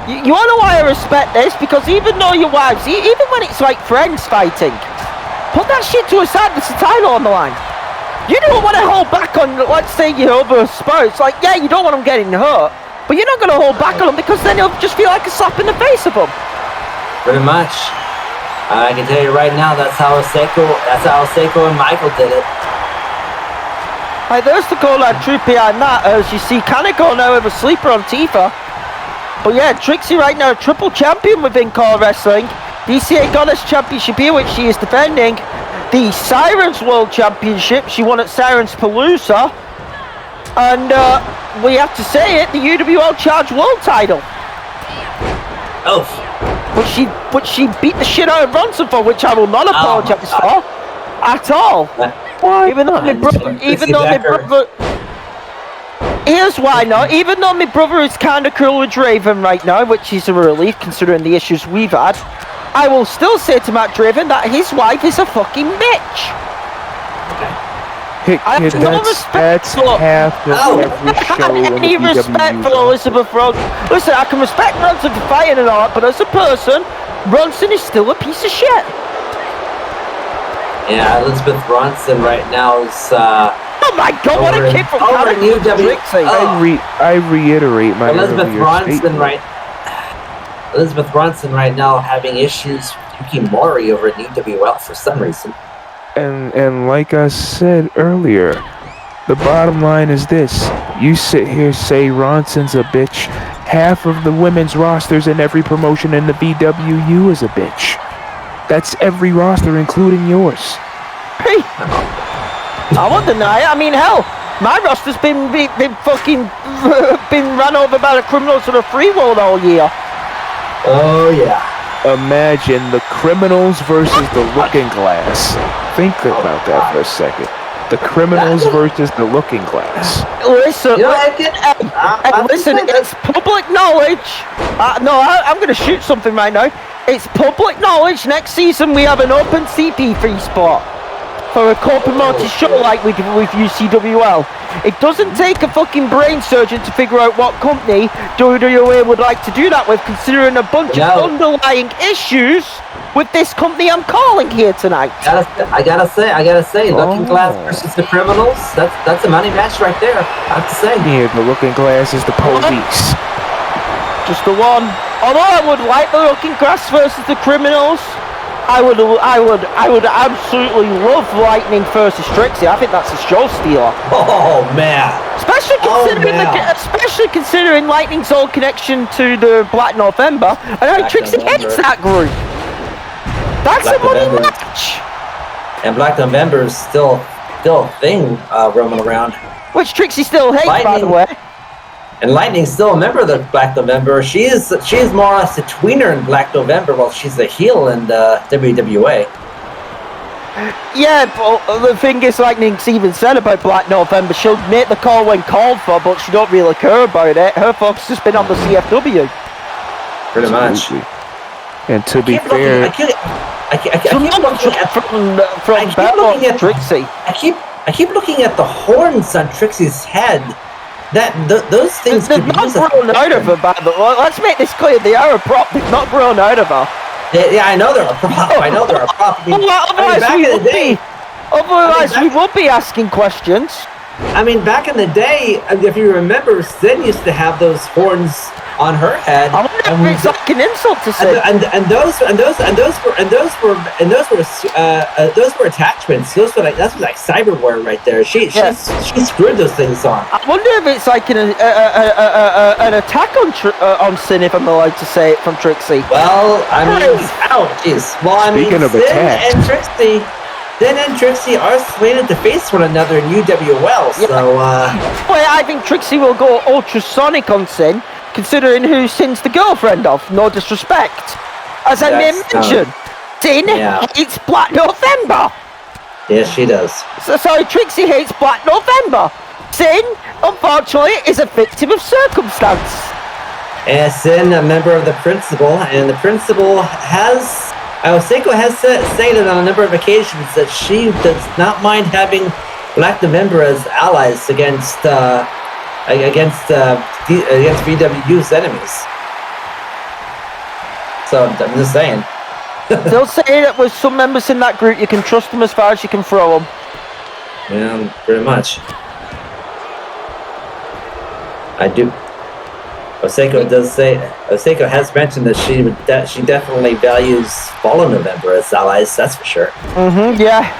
You want to know why I respect this? Because even though your wives, even when it's like friends fighting, put that shit to a side. There's a title on the line. You don't want to hold back on, let's say, your other spouse. Like, yeah, you don't want them getting hurt, but you're not going to hold back on them because then it'll just feel like a slap in the face of them. Pretty much. I can tell you right now, that's how Seiko and Michael did it. Right, there's the call out truth behind that. As you see, Kanako now with a sleeper on Tifa. But yeah, Trixie right now, triple champion within core wrestling. DCA Goddess Championship here, which she is defending. The Sirens World Championship, she won at Sirens Palooza. And we have to say it, the UWL Charge World title. Oh. Which she beat the shit out of Bronson for, which I will not apologise for at all. Even though my brother, here's why not. Even though my brother is kind of cool with Draven right now, which is a relief considering the issues we've had, I will still say to Matt Draven that his wife is a fucking bitch. I have no respect for any respect for Elizabeth Bronson. Listen, I can respect Bronson for fighting and all, but as a person, Bronson is still a piece of shit. Yeah, Elizabeth Bronson right now is oh my God, what a kick from Trixie. I reiterate my Elizabeth Bronson right now having issues with Yuki Mori over at UWL for some reason. And like I said earlier, the bottom line is this. You sit here say Ronson's a bitch. Half of the women's rosters in every promotion in the BWU is a bitch. That's every roster, including yours. Hey, I won't deny it. I mean, hell, my roster's been fucking been run over by the criminals of the free world all year. Oh yeah. Imagine the criminals versus the Looking Glass. Think about that for a second. The criminals versus the Looking Glass. Listen, listen, it's public knowledge. No, I'm going to shoot something right now. It's public knowledge. Next season, we have an open CP free spot for a co-promoted show like we did with UCWL. It doesn't take a fucking brain surgeon to figure out what company WWE would like to do that with, considering a bunch of underlying issues with this company I'm calling here tonight. I gotta say, Looking Glass versus the Criminals, that's a money match right there, I have to say. Yeah, the Looking Glass is the police. Just the one. Although I would like the Looking Glass versus the Criminals, I would absolutely love Lightning versus Trixie. I think that's a show stealer. Oh man! Especially considering Lightning's old connection to the Black November, and how Trixie hates that group. That's Black a money November. match. And Black November is still a thing roaming around. Which Trixie still hates, by the way. And Lightning's still a member of the Black November. She is more or less a tweener in Black November, while she's a heel in WWA. Yeah, but the thing is, Lightning's even said about Black November, she'll make the call when called for, but she don't really care about it. Her focus has been on the CFW. Pretty much. And to be fair, I keep looking at from Beryl and Trixie. I keep looking at the horns on Trixie's head. Those things They've could be not used as grown out of her, by the way. Let's make this clear. They are a prop. They've not grown out of her. Yeah, I know they're a prop. I know they're a prop. Otherwise, we would be asking questions. I mean, back in the day, if you remember, Sin used to have those horns on her head. I wonder if it's like an insult to say. And those were attachments. That's like cyberware right there. She screwed those things on. I wonder if it's like an attack on Sin, if I'm allowed to say it, from Trixie. Well, I mean, Speaking of attacks. Sin and Trixie are slated to face one another in UWL, so Well, I think Trixie will go ultrasonic on Sin, considering who Sin's the girlfriend of. No disrespect. As I may mention, Sin hates Black November. Yes, she does. Sorry, Trixie hates Black November. Sin, unfortunately, is a victim of circumstance. And Sin, a member of the Principal, and the Principal has... Seiko has stated on a number of occasions that she does not mind having Black November as allies against VW's enemies. So I'm just saying. They'll say that with some members in that group, you can trust them as far as you can throw them. Yeah, pretty much. I do. Seiko has mentioned that she definitely values Fallen November as allies, that's for sure. Yeah.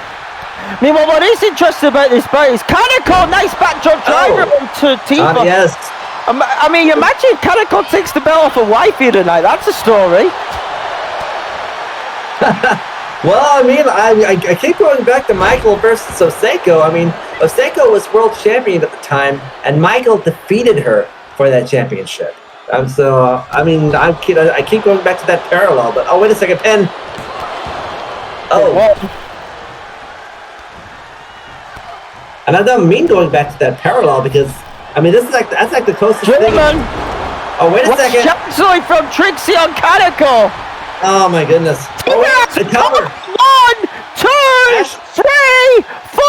Meanwhile, what is interesting about this bout is Kanako, nice backdrop driver to Tifa. Yes. I mean, imagine Kanako takes the belt off a wifey tonight. That's a story. Well, I mean, I keep going back to Michael versus Oseko. I mean, Oseko was world champion at the time, and Michael defeated her for that championship. So, I mean, I keep going back to that parallel, but oh, wait a second, Pen. Oh. And I don't mean going back to that parallel because, I mean, that's like the closest thing. Oh, wait a second. Shot from Trixie on Kanako. Oh my goodness. Oh, wait, the cover. 1, 2, 3, 4,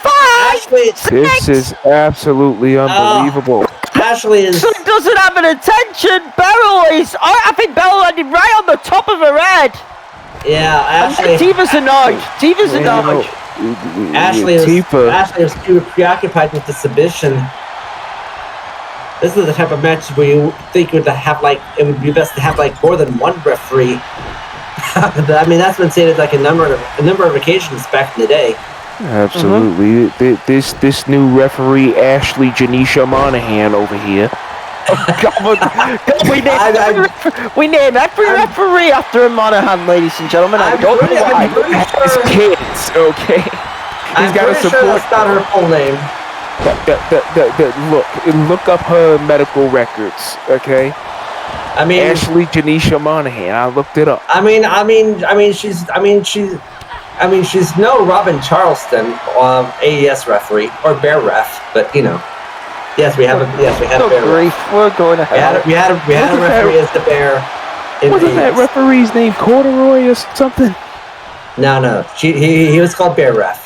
5, Ashley. 6. This is absolutely unbelievable. Ashley is... So doesn't have an attention. Beryl is... I think Beryl landed right on the top of her head. Yeah, Ashley... Tifa's annoyed. Ashley was too preoccupied with the submission. This is the type of match where you think it would be best to have like more than one referee. I mean, that's been stated like a number of occasions back in the day. Absolutely. This new referee, Ashley Janisha Monahan over here. We name every referee after a Monahan, ladies and gentlemen. I don't know why. His kids, okay? He's got to support. That's not her full name. Look up her medical records, okay? I mean, Ashley Janisha Monahan. I looked it up. She's no Robin Charleston, AES referee or Bear ref, but you know, yes, we have a Bear ref. We're going ahead. We had a referee as the Bear. Wasn't that referee's name Corduroy or something? No. He was called Bear ref.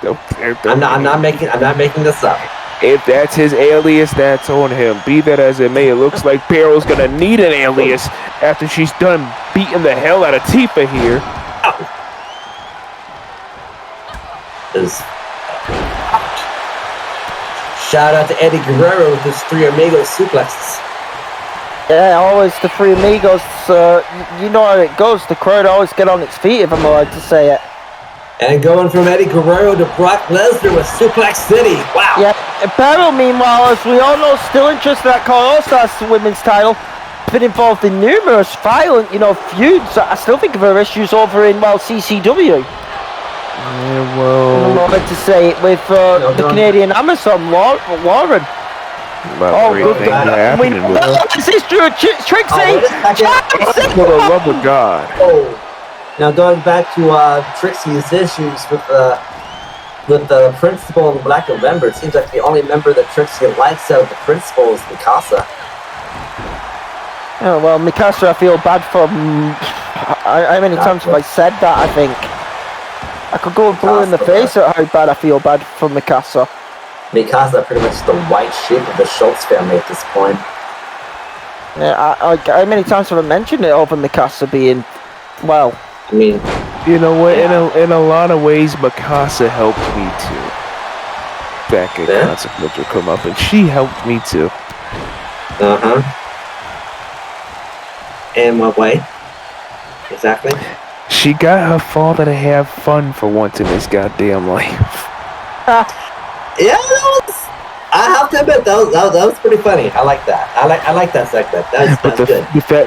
Okay. I'm not making this up. If that's his alias, that's on him. Be that as it may, it looks like Beryl's gonna need an alias after she's done beating the hell out of Tifa here. Shout out to Eddie Guerrero with his 3 Amigos suplexes. Yeah, always the 3 Amigos. You know how it goes. The crowd always get on its feet, if I'm allowed to say it. And going from Eddie Guerrero to Brock Lesnar with Suplex City. Wow. Yeah. Beryl, meanwhile, as we all know, still interested in that Call All-Stars women's title. been involved in numerous violent, feuds. I still think of her issues over in, CCW. Yeah, well... I'm not meant to say it with the Canadian Amazon, Lauren. Well, good things are happening with her. This is true, Trixie! For the love of God. Oh. Now going back to Trixie's issues with the principal of the Black November, it seems like the only member that Trixie likes out of the principal is Mikasa. Oh, well, Mikasa, I feel bad for... How many times have I said that, I think? I could go blue in the face at how bad I feel bad for Mikasa. Mikasa pretty much the white sheep of the Schultz family at this point. Yeah, how many times have I mentioned it over Mikasa being... Well... I mean... You know what, in a lot of ways, Mikasa helped me too. Back at Consequential Come Up, and she helped me too. Uh-huh. In what way? Exactly? She got her father to have fun for once in his goddamn life. Yeah, I have to admit, that was pretty funny. I like that. I like that segment. That's good.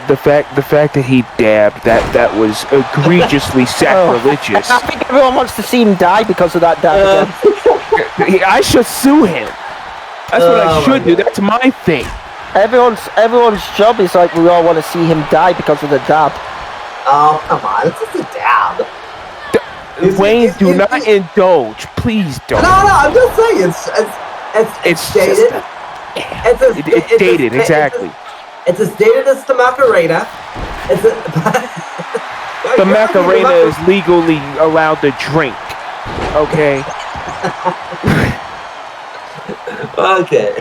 The fact that he dabbed, that was egregiously sacrilegious. I think everyone wants to see him die because of that dab again. I should sue him. That's what I should do. That's my thing. Everyone's job is like we all want to see him die because of the dab. Oh, come on. It's just a dab. Wayne, do not indulge. Please don't. No, I'm just saying. It's dated. It's dated, exactly. It's as dated as the Macarena. The Macarena is legally allowed to drink. Okay? Okay.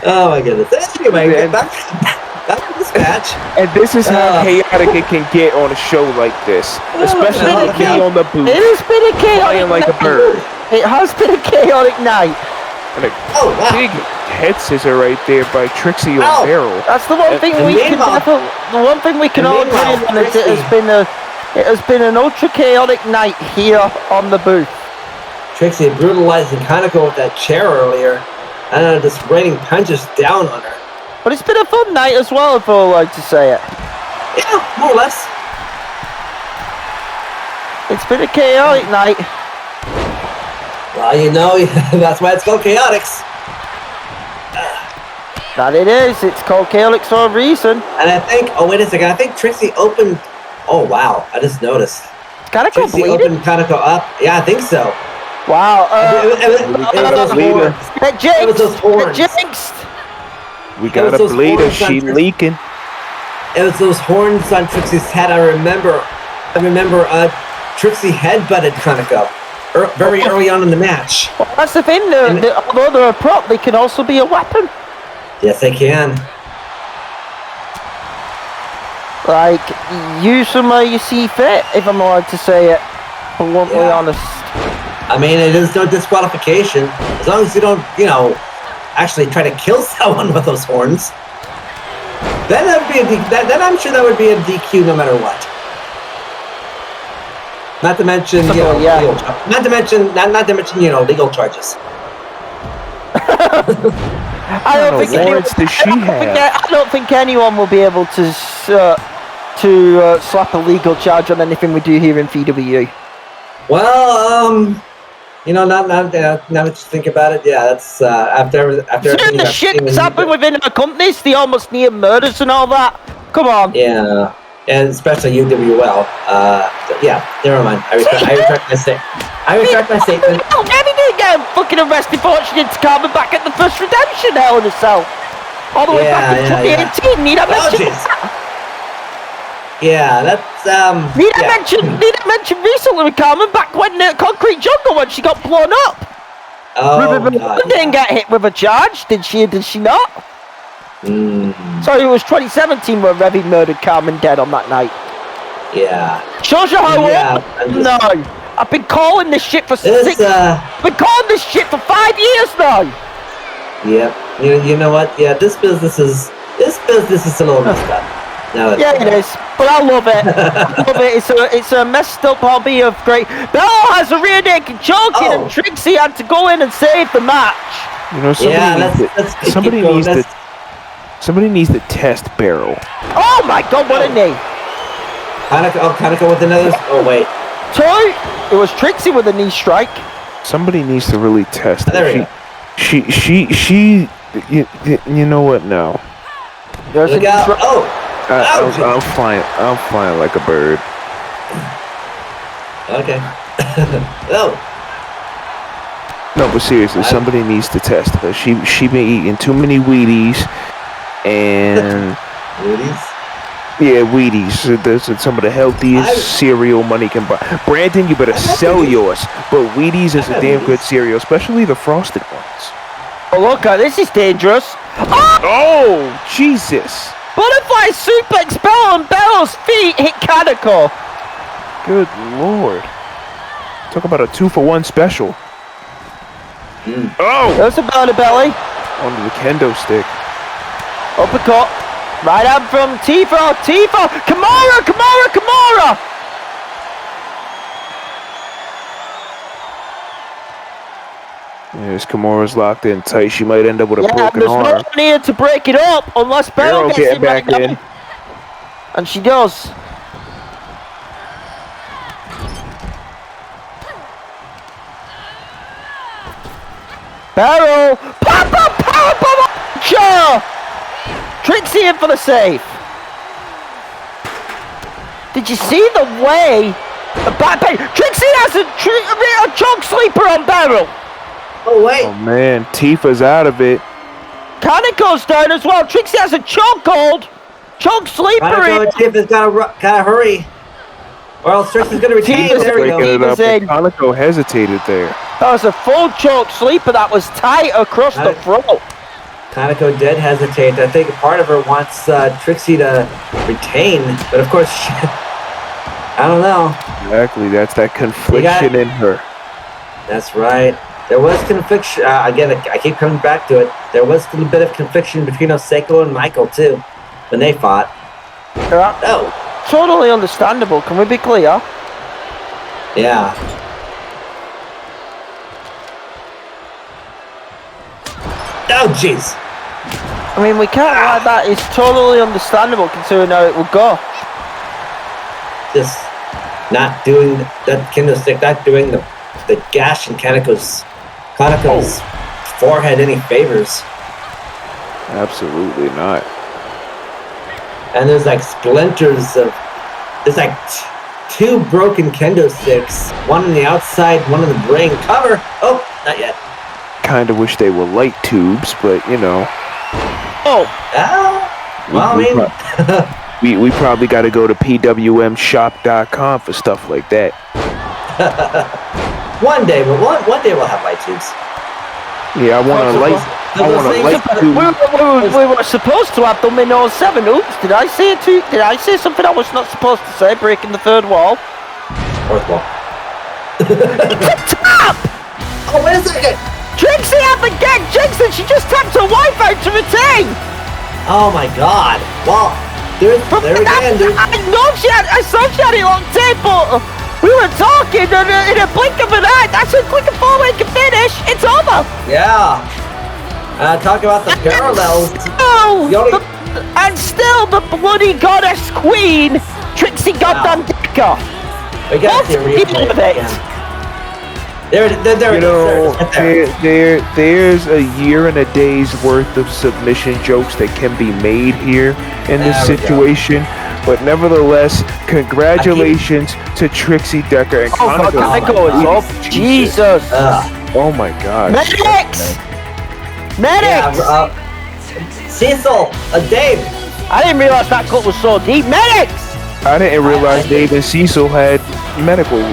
Oh my goodness. Anyway, back to this match. And this is how chaotic it can get on a show like this. Especially with me on the booth. It has been a chaotic flying like a bird. It has been a chaotic night. And a big head scissor right there by Trixie on Beryl. That's the one thing we can all agree on is it has been an ultra chaotic night here on the booth. Trixie brutalizing Kanako with that chair earlier. And just raining punches down on her. But it's been a fun night as well, if I like to say it. Yeah, more or less. It's been a chaotic night. Well, that's why it's called Chaotix. That it is. It's called Chaotix for a reason. And I think, wait a second. I think Trixie opened. Oh wow! I just noticed. Kanako bleeding? Opened Kanako up. Yeah, I think so. Wow. It was those horns. We got a bleeder. She leaking. It was those horns on Trixie's head. I remember. Trixie headbutted Kanako very early on in the match. Well, that's the thing. Although they're a prop, they can also be a weapon. Yes, they can. Like, use them where you see fit, if I'm allowed to say it. Bluntly honest. I mean, it is no disqualification as long as you don't, actually try to kill someone with those horns. Then then I'm sure that would be a DQ no matter what. Not to mention, legal charges. I don't think anyone will be able to slap a legal charge on anything we do here in VWE. Well, now that you think about it, yeah, that's after everything the shit that's happened within our companies, the almost near murders and all that. Come on. Yeah, and especially UWL. Yeah, never mind. I retract my statement. No, Annie didn't get fucking arrested for what she did to Carmen back at the first redemption hell in herself. All the way back in 2018. Need I mention that? Yeah, that's Need I mention recently with Carmen back when Concrete Jungle when she got blown up. Oh, didn't get hit with a charge, did she? Did she not? Sorry, it was 2017 when Revy murdered Carmen dead on that night. Yeah. Shows you how No, I've been calling this shit for been calling this shit for 5 years now. Yep. You know what? Yeah, this business is a little messed up. Yeah, it is, but I love it. I love it. It's a messed up hobby of great. Bell has a rear naked choking, and Trixie had to go in and save the match. Somebody needs to Somebody needs to test Beryl. Oh my God, what a knee. Kanako with another. Oh, wait. 2. It was Trixie with a knee strike. Somebody needs to really test her. There we go. You know what now? There's Look out. Oh! I'm flying like a bird. Okay. Oh! No, but seriously, somebody needs to test her. She been eating too many Wheaties, and Wheaties? Yeah, Wheaties. That's some of the healthiest cereal money can buy. Brandon, you better sell yours. But Wheaties is a damn good cereal, especially the frosted ones. Oh look, this is dangerous. Oh, Jesus! Butterfly suplex Bell on Bell's feet hit Kanako. Good Lord! Talk about a 2-for-1 special. Oh! There's a belly belly. Onto the kendo stick. Uppercut. Right hand from Tifa. Kimura. Yes, Kimura's locked in tight. She might end up with a broken there's arm. no one here to break it up unless Beryl gets getting it right back in. now. And she does. Beryl! Papa! Sure! Trixie in for the save. Did you see the way the back pain? Trixie has a choke sleeper on Beryl. Oh, wait. Oh, man. Tifa's out of it. Kanako's down as well. Trixie has a choke hold. Choke sleeper in. Tifa's gotta hurry. Or else Trixie's gonna retain. Tifa's There we go. Breaking it up, and Kanako hesitated there. That was a full choke sleeper that was tight across the throat. Kanako did hesitate. I think part of her wants Trixie to retain, but of course, I don't know. Exactly, that's that confliction in her. That's right. There was confliction. Again, I keep coming back to it. There was a little bit of confliction between Oseko and Michael too when they fought. Oh, totally understandable. Can we be clear? Yeah. Oh, jeez. I mean, we can't lie, that is totally understandable considering how it would go. Just not doing that kendo stick, not doing the gash in Kanako's forehead any favors. Absolutely not. And there's like splinters of, there's like two broken kendo sticks, one on the outside, one on the ring. Cover. Oh, not yet. Kind of wish they were light tubes, but you know. Oh. Well, I mean, we probably got to go to pwmshop.com for stuff like that. one day we'll have light tubes. Yeah, I want a light tube. We were supposed to have them in 07. Oops, did I say it too? Did I say something I was not supposed to say? Breaking the third wall. Fourth wall. Tap! Oh, wait a second! Trixie had the gag jinx and she just tapped her wife out to retain! Oh my god. Well, there again, dude. I saw she had it on tape, but we were talking and in a blink of an eye, that's a quick and forward can finish. It's over. Yeah. Talk about the parallels. And still the bloody goddess queen, Trixie Goddamn Decker. We got to replay it again. There you know, there's a year and a day's worth of submission jokes that can be made here in this situation. But nevertheless, congratulations to Trixie Decker and Kanako is up. Jesus. Oh my God. Medics! Yeah, Cecil, Dave. I didn't realize that cut was so deep. Medics! I didn't realize Dave and Cecil had medical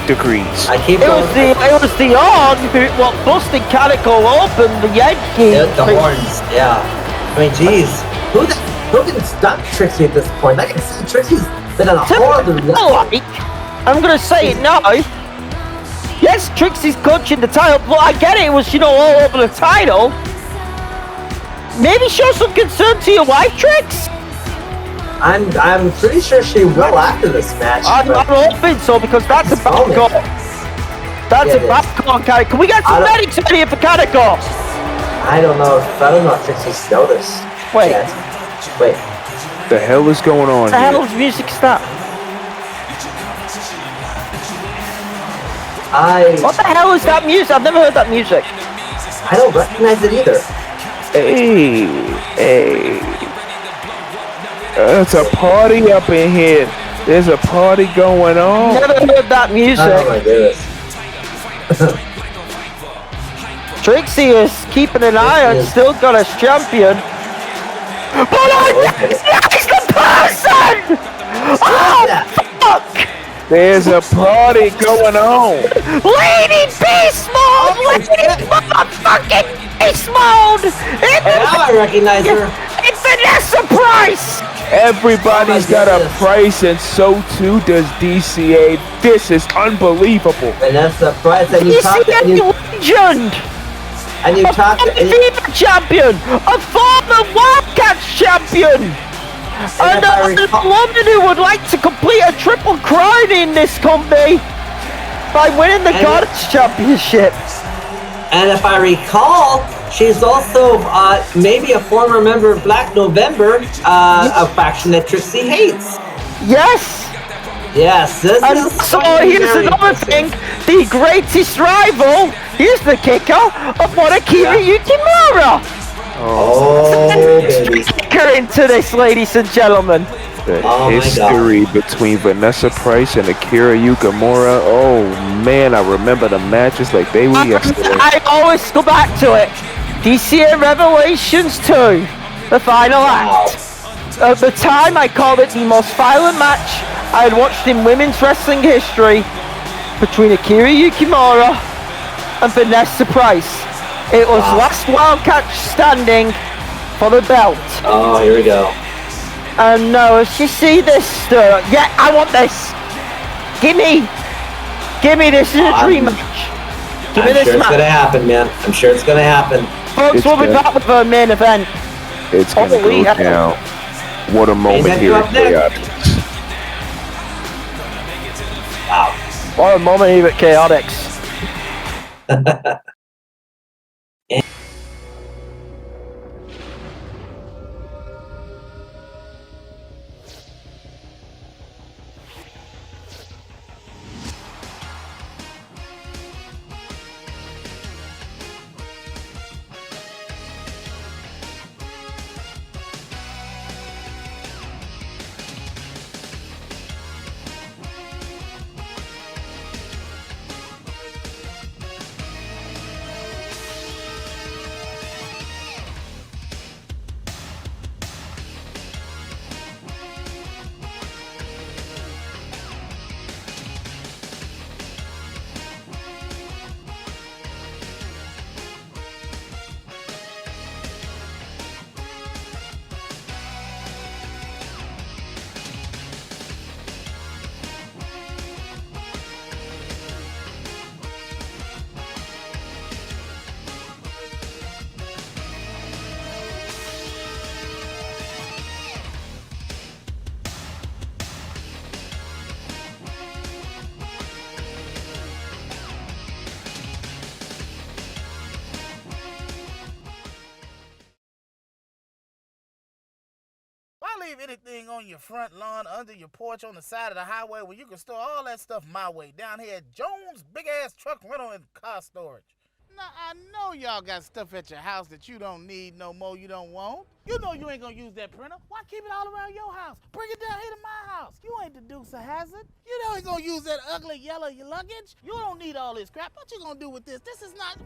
degrees. It was the arm what busted Kanako open, the Yankee. The horns, yeah. I mean, jeez. Who can stop Trixie at this point? I can see Trixie's been on a horrible run. I'm gonna say it now. Yes, Trixie's clutching the title, but I get it. It was, all over the title. Maybe show some concern to your wife, Trix. I'm pretty sure she will after this match. I'm hoping so because that's a bad call. That's a bad call, Kanako. Can we get some medics in here for Kanako? I don't know if Trixie's noticed. Wait. Wait. The hell is going on What the here? hell's music stop? What the hell is that music? I've never heard that music. I don't recognize it either. Hey. It's a party up in here. There's a party going on. Never heard that music. Oh my goodness. Trixie is keeping an eye on, still got us champion. But I recognize the person! Oh, fuck! There's a party going on. Lady Beast Mode! Lady motherfucking Beast Mode! Now I recognize her. It's Vanessa Price! Everybody's got a price, and so too does DCA. This is unbelievable. Vanessa Price, and you talked. Legend! And you talked. A former champion! A former Wildcats champion! And a woman who would like to complete a triple crown in this company by winning the Goddess Championship. And if I recall, she's also maybe a former member of Black November, a faction that Trixie hates. Yes! Yes, this and is so here's another thing, the greatest rival, here's the kicker of one Akira Yukimura! Oh, baby. Kicker into this, ladies and gentlemen. The history between Vanessa Price and Akira Yukimura. Oh man, I remember the matches like they were yesterday. I always go back to it. DCA Revelations 2, the final act. At the time, I called it the most violent match I had watched in women's wrestling history between Akira Yukimura and Vanessa Price. It was last Wildcat standing for the belt. Oh, here we go. And now, as you see this, yeah, I want this. Give me this in a dream match. Give me this I'm sure match. it's gonna happen, man. I'm sure it's gonna happen. Folks, we'll be back with our main event. It's gonna go down. What a moment here at Chaotix. Wow. What a moment here at Chaotix. Leave anything on your front lawn, under your porch, on the side of the highway where you can store all that stuff my way, down here at Jones Big Ass Truck Rental and Car Storage. Now, I know y'all got stuff at your house that you don't need no more, you don't want. You know you ain't gonna use that printer. Why keep it all around your house? Bring it down here to my house. You ain't the Dukes of Hazzard. You know ain't gonna use that ugly yellow luggage. You don't need all this crap. What you gonna do with this? This is not,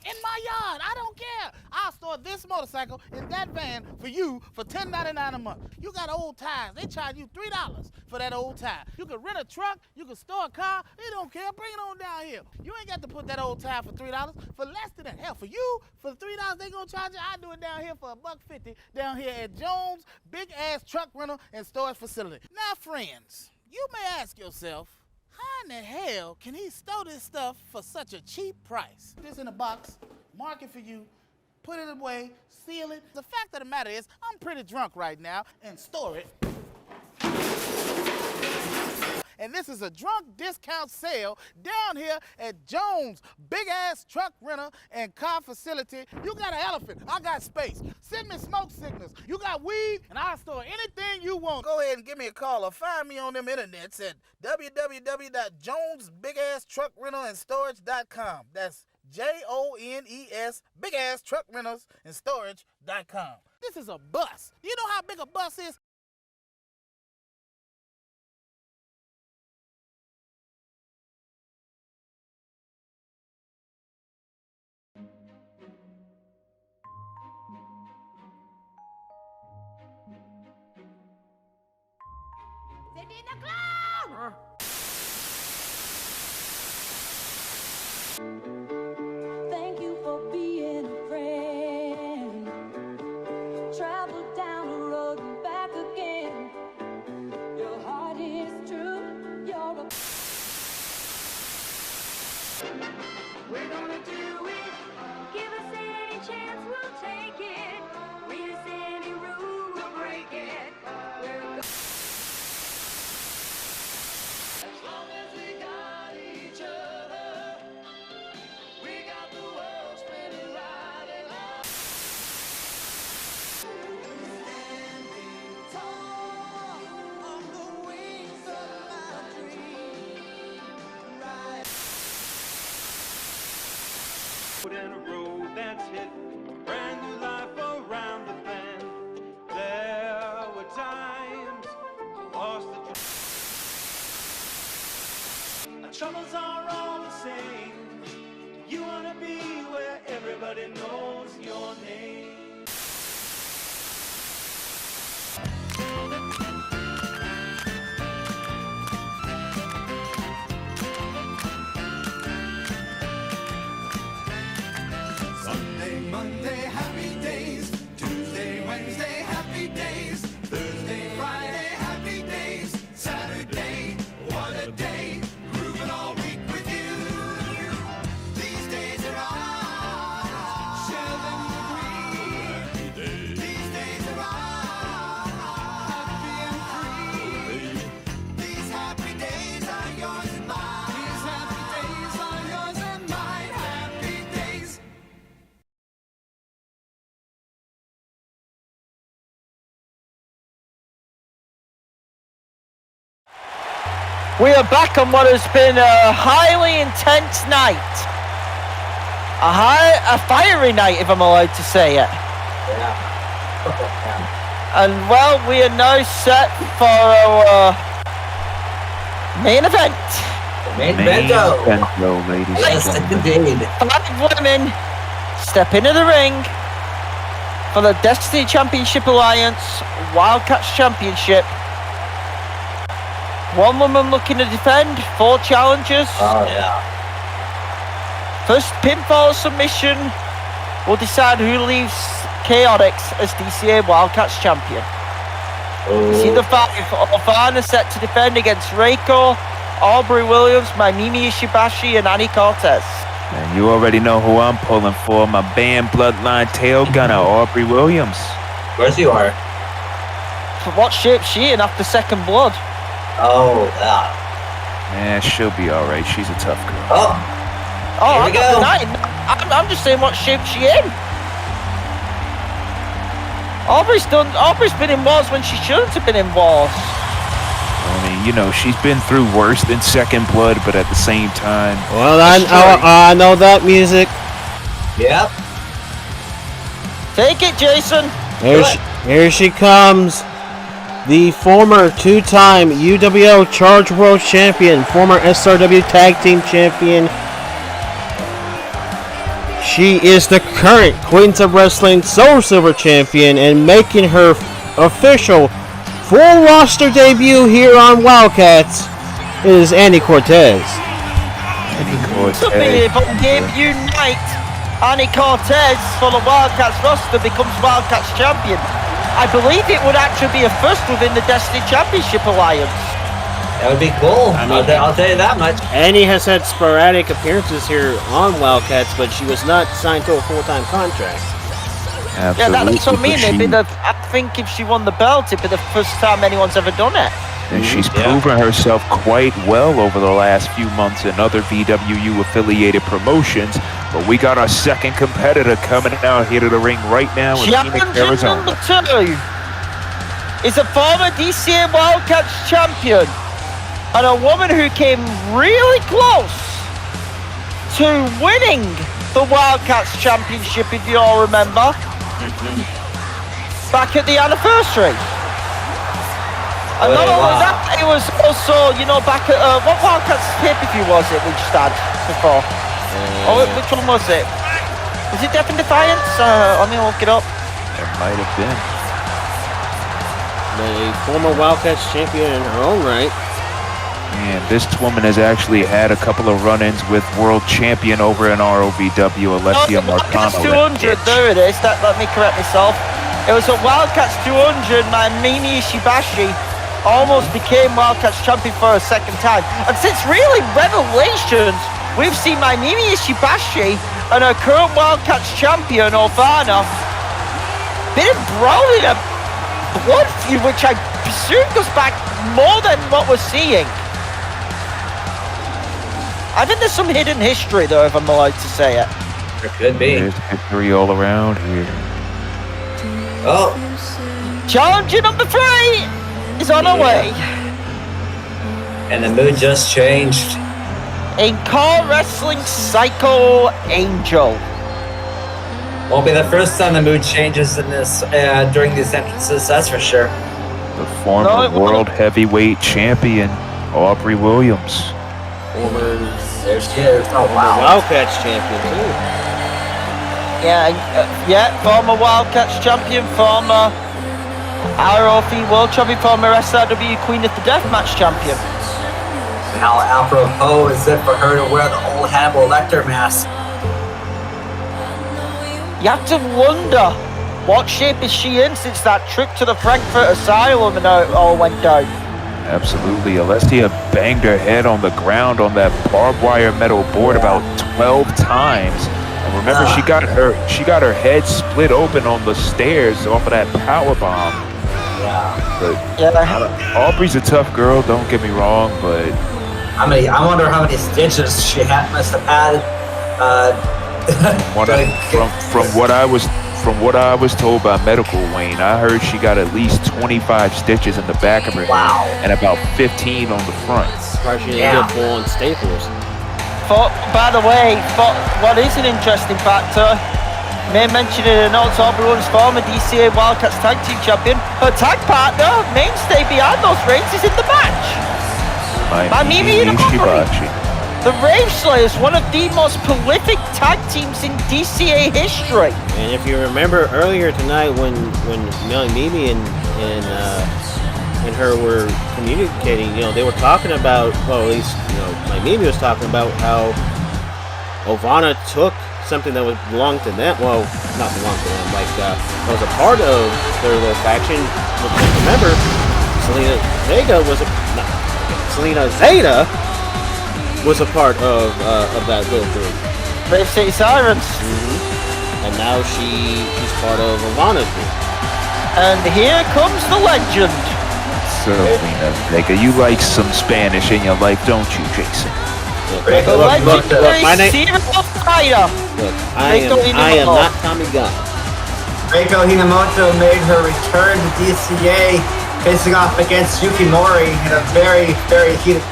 in my yard, I don't care. I'll store this motorcycle in that van for you for $10.99 a month. You got old tires, they charge you $3 for that old tire. You can rent a truck, you can store a car, they don't care, bring it on down here. You ain't got to put that old tire for $3, for less than that. Hell, for you, for $3 they gonna charge you, I do it down here for $1.50 down here at Jones Big Ass Truck Rental and Storage Facility. Now friends, you may ask yourself, how in the hell can he store this stuff for such a cheap price? Put this in a box, mark it for you, put it away, seal it. The fact of the matter is, I'm pretty drunk right now, and store it and this is a drunk discount sale down here at Jones' big-ass truck rental and car facility. You got an elephant, I got space. Send me smoke signals. You got weed, and I'll store anything you want. Go ahead and give me a call or find me on them internets at www.jonesbigasstruckrentalstorage.com. That's JONES, big-ass truck rentals and storage.com. This is a bus. You know how big a bus is? Thank you for being a friend. Travel down the road and back again. Your heart is true. You're a. We're gonna do it. Give us any chance, we'll take it. Read us any rule, we'll break it. We're go- As long as we got each other, we got the world spinning right and up. Standing tall on the wings of my dream. Right. And a road that's hit brand new life around the bend. There were times we lost the our troubles are all the same. You wanna be where everybody knows your name. Sunday, Monday, happy days. Tuesday, Wednesday, happy days. Thursday, Friday, happy days. Saturday, what a day. Grooving all week with you. These days are ours. Share them with me. These days are ours. Happy and free. These happy days are yours and mine. These happy days are yours and mine. Happy days. We are back on what has been a highly intense night. A fiery night, if I'm allowed to say it. And well, we are now set for our main event. Main evento. ladies. Yes, indeed. 5 women step into the ring for the Destiny Championship Alliance Wildcats Championship. 1 woman looking to defend, 4 challengers. Oh, yeah. First pinfall submission will decide who leaves Chaotix as DCA Wildcats champion. You see the 5, Ovanna set to defend against Reiko, Aubrey Williams, Maimimi Ishibashi, and Annie Cortez. And you already know who I'm pulling for. My band bloodline tail gunner, Aubrey Williams. Of course you are. What shape she in after second blood? Oh, yeah. Man, she'll be alright. She's a tough girl. Oh, Oh, here we I'm go. not denying. I'm just saying what shape she in. Aubrey's been in wars when she shouldn't have been in wars. I mean, you know, she's been through worse than second blood, but at the same time. Well, I know that music. Yep. Take it, Jason. Here she comes. The former 2-time UWO Charge World Champion, former SRW Tag Team Champion. She is the current Queens of Wrestling Soul Silver Champion and making her official full roster debut here on Wildcats is Annie Cortez. To be on debut night, Annie Cortez for the Wildcats roster becomes Wildcats champion. I believe it would actually be a first within the Destiny Championship Alliance. That would be cool. I'll tell you that much. Annie has had sporadic appearances here on Wildcats, but she was not signed to a full-time contract. Absolutely. Yeah, that's what I mean. I think if she won the belt, it'd be the first time anyone's ever done it. And she's proven herself quite well over the last few months in other VWU-affiliated promotions. But we got our second competitor coming out here to the ring right now in Phoenix, Arizona. Number 2 is a former DCA Wildcats champion and a woman who came really close to winning the Wildcats Championship, if you all remember, back at the anniversary. And not only that, it was also, you know, back at, what Wildcats pay-per-view was it we just had before? Which one was it? Was it Death and Defiance? Let me look it up. It might have been. A former Wildcats champion in her own right. And this woman has actually had a couple of run-ins with world champion over in ROVW, Alessia Marcano. 200, there it is. Let me correct myself. It was a Wildcats 200. Maimimi Ishibashi almost became Wildcats champion for a second time. And since really Revelations, we've seen Maimimi Ishibashi and her current Wildcats champion, Ovanna, been embroiled in a blood feud, which I presume goes back more than what we're seeing. I think there's some hidden history, though, if I'm allowed to say it. There could be. There's history all around here. Oh. Challenger number 3 is on her way. And the mood just changed. In car wrestling, Psycho Angel. Won't be the first time the mood changes in this during these entrances, that's for sure. The former world heavyweight champion, Aubrey Williams. Former there she is. Oh, wow. Wildcats champion, too. Yeah, former Wildcats champion, former ROV world champion, former SRW Queen of the Deathmatch champion. How apropos is it for her to wear the old Hannibal Lecter mask? You have to wonder, what shape is she in since that trip to the Frankfurt Asylum and how it all went down? Absolutely. Alessia banged her head on the ground on that barbed wire metal board about 12 times. And remember, she got her head split open on the stairs off of that power bomb. Yeah. But Aubrey's a tough girl, don't get me wrong, but I wonder how many stitches she must have had. From what I was told by medical Wayne, I heard she got at least 25 stitches in the back of her head and about 15 on the front. Probably she didn't get full on staples. By the way, what is an interesting factor, may mention in a note, Aubrey Williams, former DCA Wildcats Tag Team Champion, her tag partner, mainstay behind those reins, is in the match. Maimimi Ishibashi. The Rave Slayers, one of the most prolific tag teams in DCA history. And if you remember earlier tonight when Maimimi and her were communicating, you know, they were talking about, well, at least, you know, Maimimi was talking about how Ovanna took something that belonged to them. Well, not belonged to them, like that was a part of their little faction. Remember, Selena Zeda was a part of that little group. Rave City Sirens. And now she's part of Ovanna's group. And here comes the legend. Selena Zeda, you like some Spanish in your life, don't you, Jason? Look, my name. Look, I am not Tommy Gunn. Reiko Hinomoto made her return to DCA, facing off against Yuki Mori in a very, very heated,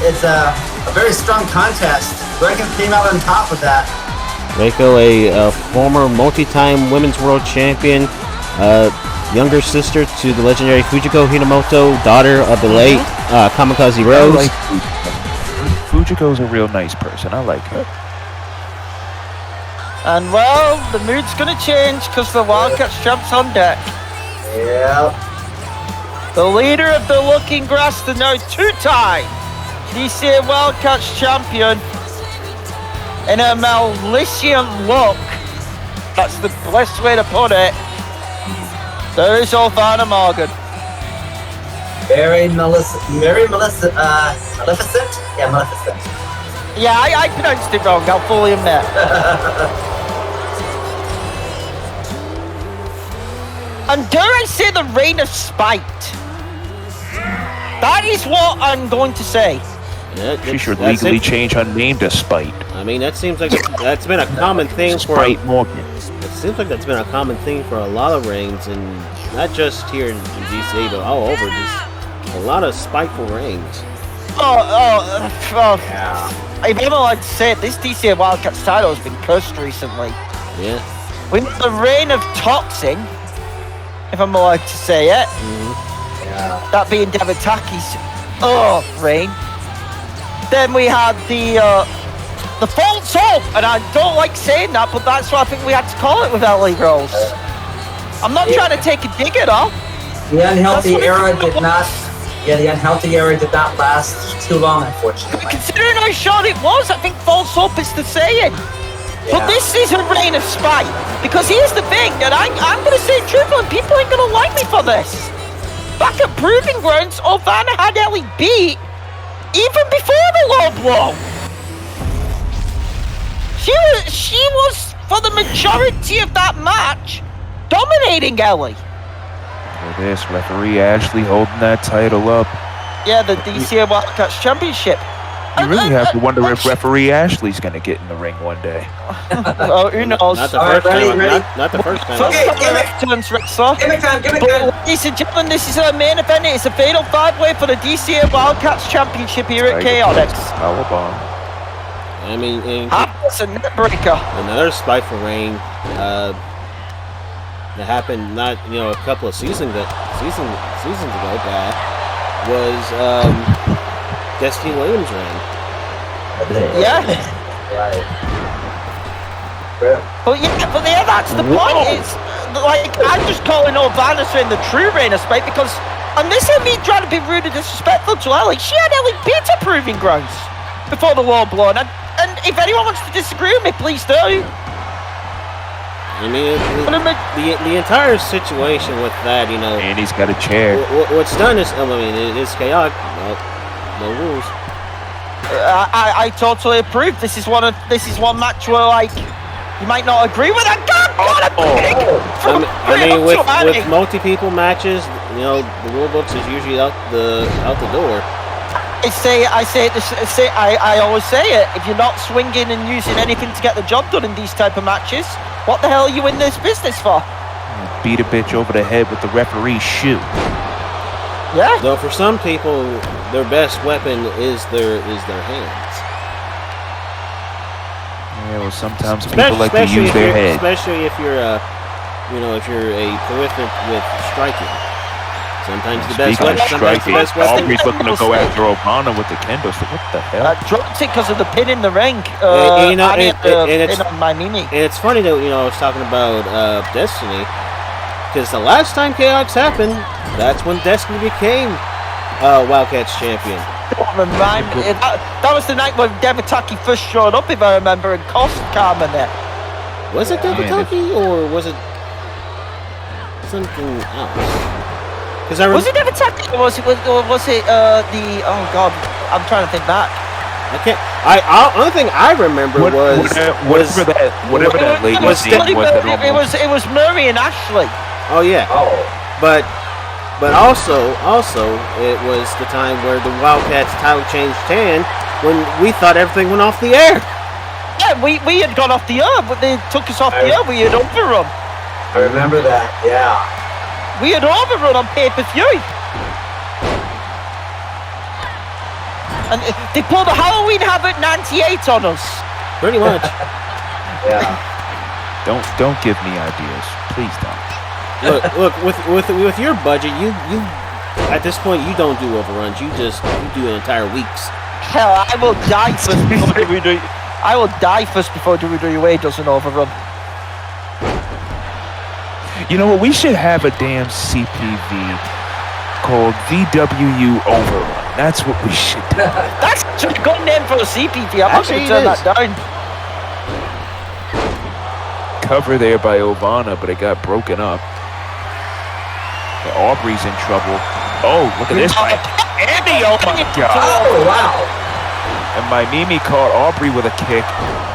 it's a very strong contest. Reiko came out on top of that. Reiko, a former multi-time women's world champion, younger sister to the legendary Fujiko Hinomoto, daughter of the late Kamikaze Rose. Fujiko's a real nice person. I like her. And well, the mood's gonna change because the Wildcats champ's on deck. Yeah. The leader of the Looking Grass, the now two-time DCA Wildcats champion, in a malicious look. That's the best way to put it. There is Ovanna Morgan. Maleficent? Yeah, Maleficent. Yeah, I pronounced it wrong, I'll fully admit. And dare I say the reign of spite That is what I'm going to say. She should legally change her name to Spite. I mean, that seems like that's been a common thing for. Spite Morgan. It seems like that's been a common thing for a lot of reigns, and not just here in DCA, but all over. Just a lot of spiteful reigns. If I'm allowed to say it, this DCA Wildcats title has been cursed recently. Yeah. With the reign of Toxin, if I'm allowed to say it. Yeah. That being Devataki's reign. Then we had the false hope, and I don't like saying that, but that's what I think we had to call it with LA Rose. I'm not trying to take a dig at all. The unhealthy era did not. Yeah, the unhealthy era did not last too long, unfortunately. Considering how short it was, I think false hope is the saying. But this is a reign of spite, because here's the thing, and I'm going to say truthfully, people ain't going to like me for this. Back at Proving Grounds, Ovanna had Ellie beat even before the low blow. She was for the majority of that match dominating Ellie. For this, referee Ashley holding that title up. Yeah, the DCA Wildcats Championship. You really have to wonder if referee Ashley's gonna get in the ring one day. Oh, who knows? Not the first time. Not the first time. Okay, give me time. Ladies and gentlemen, this is our main event. It's a fatal 5-way for the DCA Wildcats Championship here at Chaotix. Powerbomb. I mean, That's a net breaker. Another spiteful reign that happened not a couple of seasons ago. That was Destiny Williams' reign. Yeah. Right. But yeah, that's the point. It's like I'm just calling Ovanna saying the true reign of spite because, and this ain't me trying to be rude and disrespectful to Ellie. She had Ellie beat at Proving Grounds before the low blow, and if anyone wants to disagree with me, please do. I mean, the entire situation with that, and he's got a chair. What's done is, it's chaotic. No rules. I totally approve. This is one match where you might not agree with that. With multi-people matches, the rule books is usually out the door. I always say it. If you're not swinging and using anything to get the job done in these type of matches, what the hell are you in this business for? Beat a bitch over the head with the referee's shoe. Yeah. Though for some people, their best weapon is their hands. Yeah, well, sometimes people like to use their head. Especially if you're a prolific with striking. Sometimes the best weapon. Aubrey's looking to go after Ovanna with the kendo. So what the hell? Dropped it because of the pin in the ring. And it's on Maimimi. And it's funny that I was talking about Destiny, because the last time Chaotix happened, that's when Destiny became Wildcats champion. That was the night when Devataki first showed up, if I remember, and cost Carmen there. Was it Devataki or was it something else? Was it Devataki or was it the? Oh God, I'm trying to think back. I can't. Only thing I remember was whatever that lady's name was. It was Murray and Ashley. Oh yeah. Oh. But also it was the time where the Wildcats title changed hand when we thought everything went off the air. Yeah, we had gone off the air, but they took us off the air. We had overrun. I remember that. Yeah. We had overrun on pay-per-view. And they pulled a Halloween Havoc 98 on us. Pretty much. Yeah. Don't give me ideas, please don't. Look, with your budget, you at this point you don't do overruns. You do entire weeks. Hell, I will die first before WWE. I will die first before WWE does an overrun. You know what? We should have a damn CPV called VWU Overrun. That's what we should do. That's a good name for a CPV. I'm not going to turn that down. Cover there by Ovanna, but it got broken up. Aubrey's in trouble. Oh, look at this. Andy, oh my God. Oh, wow. And Maimimi caught Aubrey with a kick.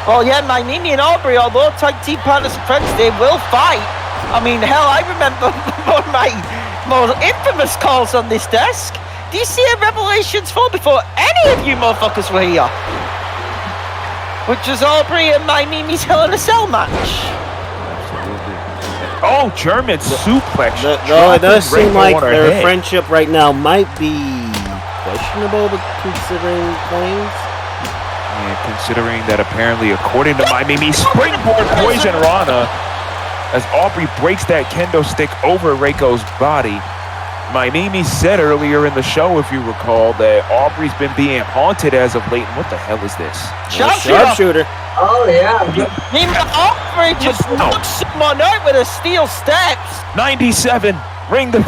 Well, yeah, Maimimi and Aubrey, although tag team partners and friends, they will fight. I mean, hell, I remember one of my more infamous calls on this desk. DCA Revelations 4 before any of you motherfuckers were here. Which was Aubrey and Maimimi's Hell in a Cell match. Oh, German suplex. Though it does seem like their friendship right now might be questionable, considering things. And considering that apparently, according to Maimimi, springboard poison Rana as Aubrey breaks that kendo stick over Reiko's body. Maimimi said earlier in the show, if you recall, that Aubrey's been being haunted as of late. What the hell is this? Sharpshooter. Oh, yeah. Meanwhile, Aubrey just knocks someone out with a steel steps. 97. Ring the...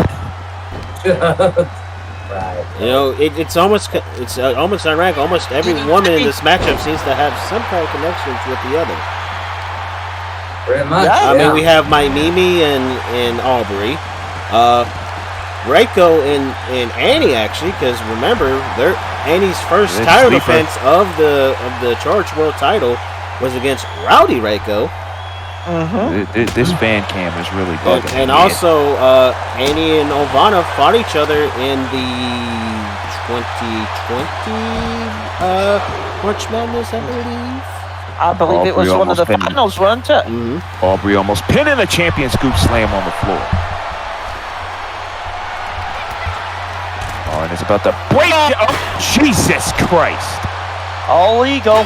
Right. You know, it's almost ironic. Almost every woman in this matchup seems to have some kind of connections with the other. Pretty much. I mean, we have Maimimi and Aubrey. Reiko and Annie, actually, because remember, Annie's first title defense of the Charge World title was against Rowdy Reiko. This fan cam is really bugging. And also, Annie and Ovanna fought each other in the 2020 March Madness, I believe. It was one of the finals, wasn't it? Aubrey almost pinning a champion scoop slam on the floor. Oh, and it's about to break. Oh, Jesus Christ. All legal.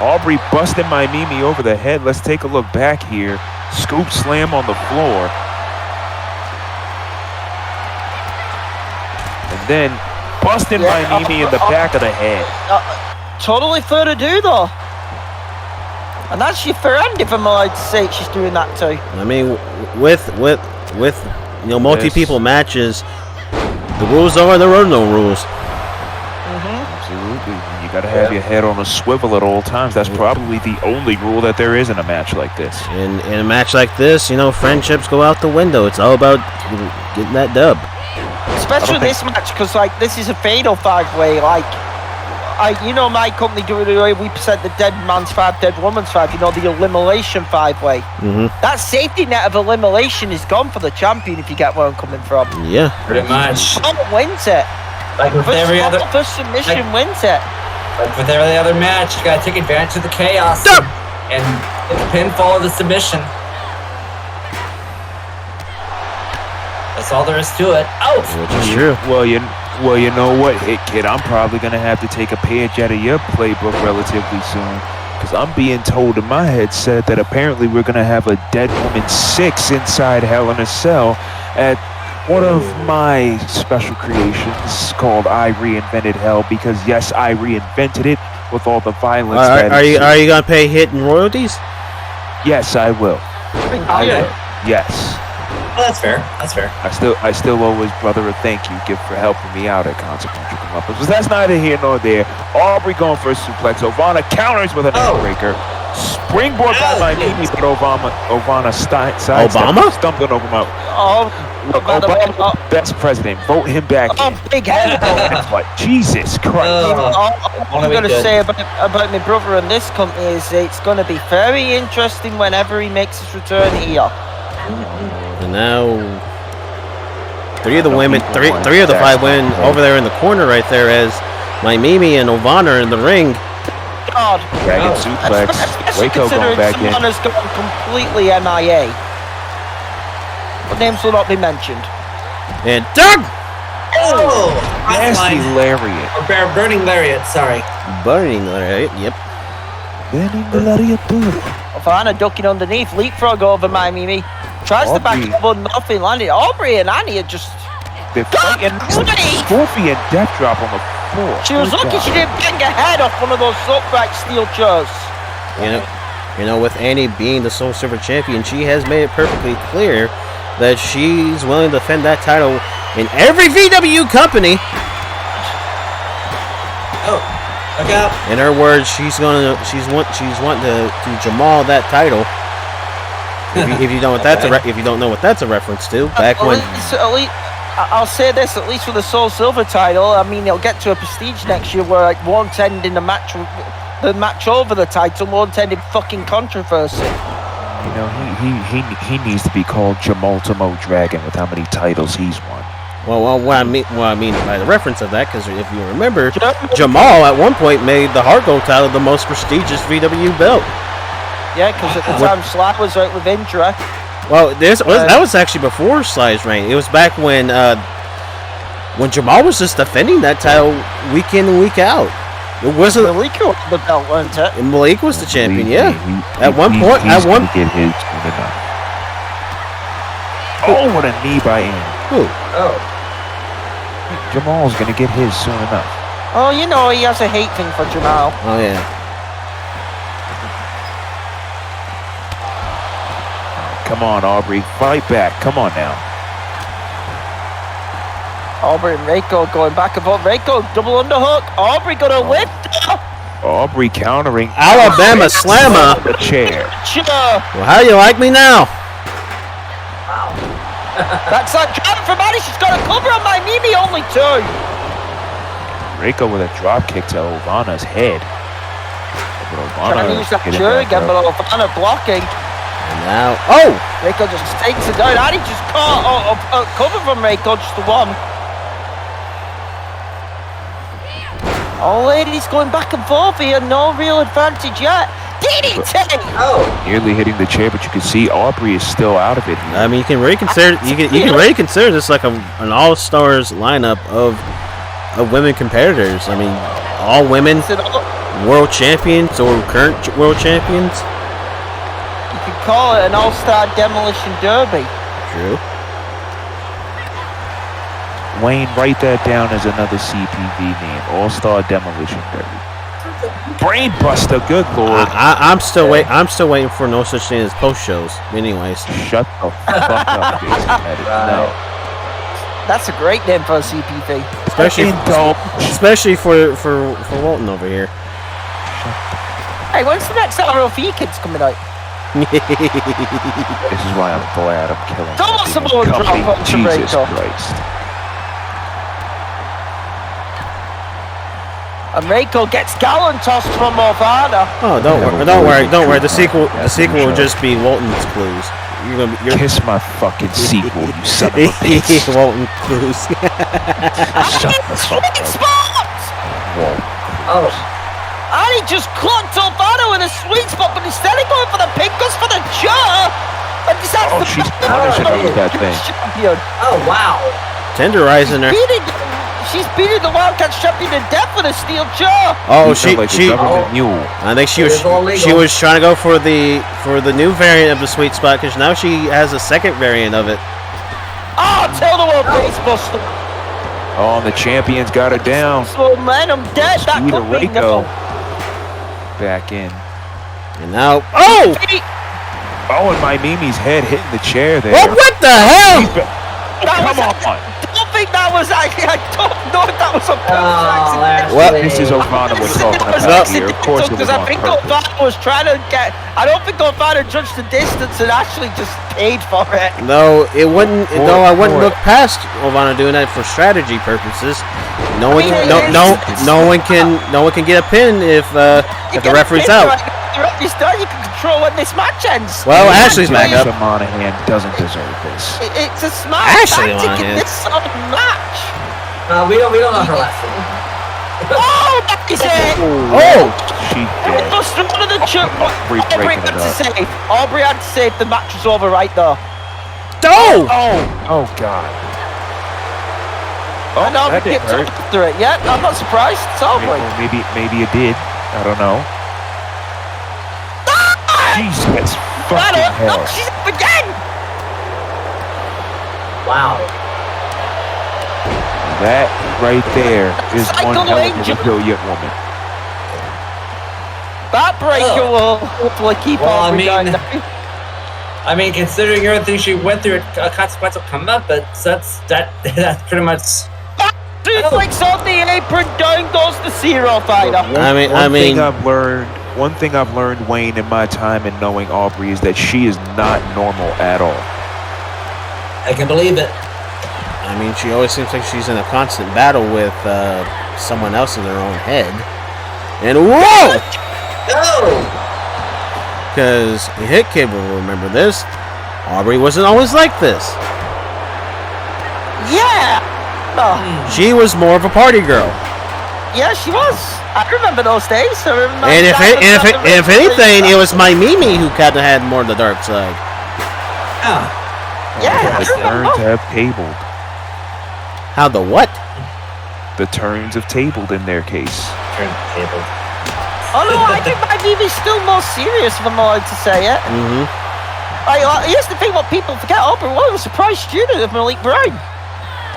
Aubrey busting Maimimi over the head. Let's take a look back here. Scoop slam on the floor. And then busting Maimimi in the back of the head. Totally fair to do, though. And that's your friend, if I'm allowed to say she's doing that too. I mean, with multi-people matches, the rules are there are no rules. Absolutely. You got to have your head on a swivel at all times. That's probably the only rule that there is in a match like this. In a match like this, friendships go out the window. It's all about getting that dub. Especially this match, because this is a fatal 5-way. My company we present the dead man's 5, dead woman's 5. The elimination 5-way. That safety net of elimination is gone for the champion, if you get where I'm coming from. Yeah, pretty much. Someone wins it. Like with every other first submission wins it. Like with every other match, you gotta take advantage of the chaos and get the pinfall or the submission. That's all there is to it. Oh, which is true. Well, you know what, Hit Kid, I'm probably gonna have to take a page out of your playbook relatively soon, because I'm being told in my headset that apparently we're gonna have a Dead Woman 6 inside Hell in a Cell at one of my special creations called I Reinvented Hell, because yes, I reinvented it with all the violence. Are you gonna pay Hit and royalties? Yes, I will. I will. Yes. Oh, that's fair. That's fair. I still owe his brother a thank you gift for helping me out at Consequential Comeuppance. But that's neither here nor there. Aubrey going for a suplex. Ovanna counters with an breaker. Springboard by Maimimi, but Ovanna stumping over him out. Obama, best president. Vote him back. Big head. But Jesus Christ. All I'm going to say about my brother in this company is it's going to be very interesting whenever he makes his return here. And now, three of the 5 women over there in the corner right there as Maimimi and Ovanna are in the ring. God. Dragon suplex. Reiko going back in. Someone has gone completely MIA. The names will not be mentioned. And Doug! Oh! Nasty lariat. Or burning lariat, sorry. Burning lariat, yep. Burning lariat too. Ovanna ducking underneath, leapfrog over Maimimi. Tries to back up, nothing landed. Aubrey and Annie are just... They're fighting. Scorpion death drop on the floor. She was lucky she didn't bang her head off one of those upright steel chairs. With Annie being the Soul Silver champion, she has made it perfectly clear that she's willing to defend that title in every VW company. Oh, look out! In her words, she's wanting to Jamal that title. If you don't know what that's a reference to, back when. I'll say this: at least with the Soul Silver title, I mean, it'll get to a prestige next year where it won't end in the match over the title won't end in fucking controversy. He needs to be called Jamultimo Dragon with how many titles he's won. Well, what I mean by the reference of that, because if you remember, Jamal at one point made the Hard Gold title the most prestigious VW belt. Yeah, because at the time Sly was out with injury. Well, that was actually before Sly's reign. It was back when Jamal was just defending that title week in and week out. It wasn't Malik won the belt, wasn't it? And Malik was the champion. Yeah. At one point, get his soon enough. Oh, what a knee by Annie. Who? Oh. Jamal's gonna get his soon enough. Oh, you know, he has a hate thing for Jamal. Oh, yeah. Come on, Aubrey. Fight back. Come on now. Aubrey and Reiko going back and forth. Reiko, double underhook. Aubrey gonna win. Aubrey countering. Alabama slammer. The chair. Well, how do you like me now? Wow. That's like Jordan from Annie. She's got a cover on Maimimi, only 2. Reiko with a drop kick to Ovanna's head. Trying to use that chair again, but Ovanna blocking. And now, oh! Reiko just takes it down. Annie just caught a cover from Reiko, just the one. Oh, ladies going back and forth here. No real advantage yet. DDT! Oh! Nearly hitting the chair, but you can see Aubrey is still out of it. I mean, you can really consider this like an all-stars lineup of women competitors. I mean, all women world champions or current world champions. You could call it an all-star demolition derby. True. Wayne, write that down as another CPV name. All-Star Demolition Derby. Brainbuster, good lord. I'm still waiting for no such thing as post shows. Anyways, shut the fuck up, Jason. No. That's a great name for a CPV. Especially for Walton over here. Hey, when's the next ROV kids coming out? This is why I'm glad I'm killing. Some more drop on Jesus Christ. And Reiko gets gallon tossed from Ovanna. Oh, don't worry. The sequel will just be Walton's clues. You're kiss my fucking sequel, you son of a bitch. Walton clues. Shut the fuck up. Oh. Annie just clocked Ovanna in a sweet spot, but instead of going for the pin, goes for the jaw. And she's punishing her with that thing. Oh, wow. Tenderizing her. She's beating the Wildcats champion to death with a steel jaw. Oh, I think she was trying to go for the new variant of the sweet spot, because now she has a second variant of it. Oh, tell the world basebuster. Oh, the champion's got her down. So man, I'm dead. That could be Reiko back in. And now, oh, and Maimimi's head hitting the chair there. Well, what the hell? Come on. I don't think that was actually. I don't know if that was a purpose. Well, this is Ovanna we're talking about here. Of course, it was because I on think purpose. Ovanna was trying to get. I don't think Ovanna judged the distance and actually just paid for it. No, it wouldn't. No, I wouldn't look past Ovanna doing that for strategy purposes. No one can get a pin if the referee's out. The referee's done. You can control when this match ends. Well, Ashley's back up. Monahan doesn't deserve this. It's a smart Ashley tactic in Monahan. this sort of match. We don't know her last name. Oh, that is it! Oh! She did. Buster one of the Aubrey breaking had it to up. save. Aubrey had to save. The match was over right there. Oh, God. And Aubrey that didn't kicked hurt. after it. Yeah, I'm not surprised. It's Aubrey. Maybe it did. I don't know. Jesus fucking hell. No, she's up again! Wow. That right there is one Cycle hell of a angel. brilliant woman. That breaker will hopefully keep Aubrey down. I mean, considering everything she went through, a consequential comeback, but that's pretty much. Flicks on the apron, down goes the Zero Fighter. One thing I've learned, Wayne, in my time in knowing Aubrey is that she is not normal at all. I can believe it. I mean, she always seems like she's in a constant battle with someone else in their own head. And whoa! Because Hit Kid will remember this. Aubrey wasn't always like this. Yeah! remember. She was more of a party girl. Yeah, she was. I remember those days. I remember And if anything, it was Maimimi who kind of had more of the dark side. Oh. Yeah, The turns have tabled. How the what? The turns have tabled in their case. Turn tabled. Oh no, I think Maimimi's still more serious, if I'm allowed to say it. Mm-hmm. Here's the thing: what people forget. Aubrey Williams was a surprise student of Malik Brown.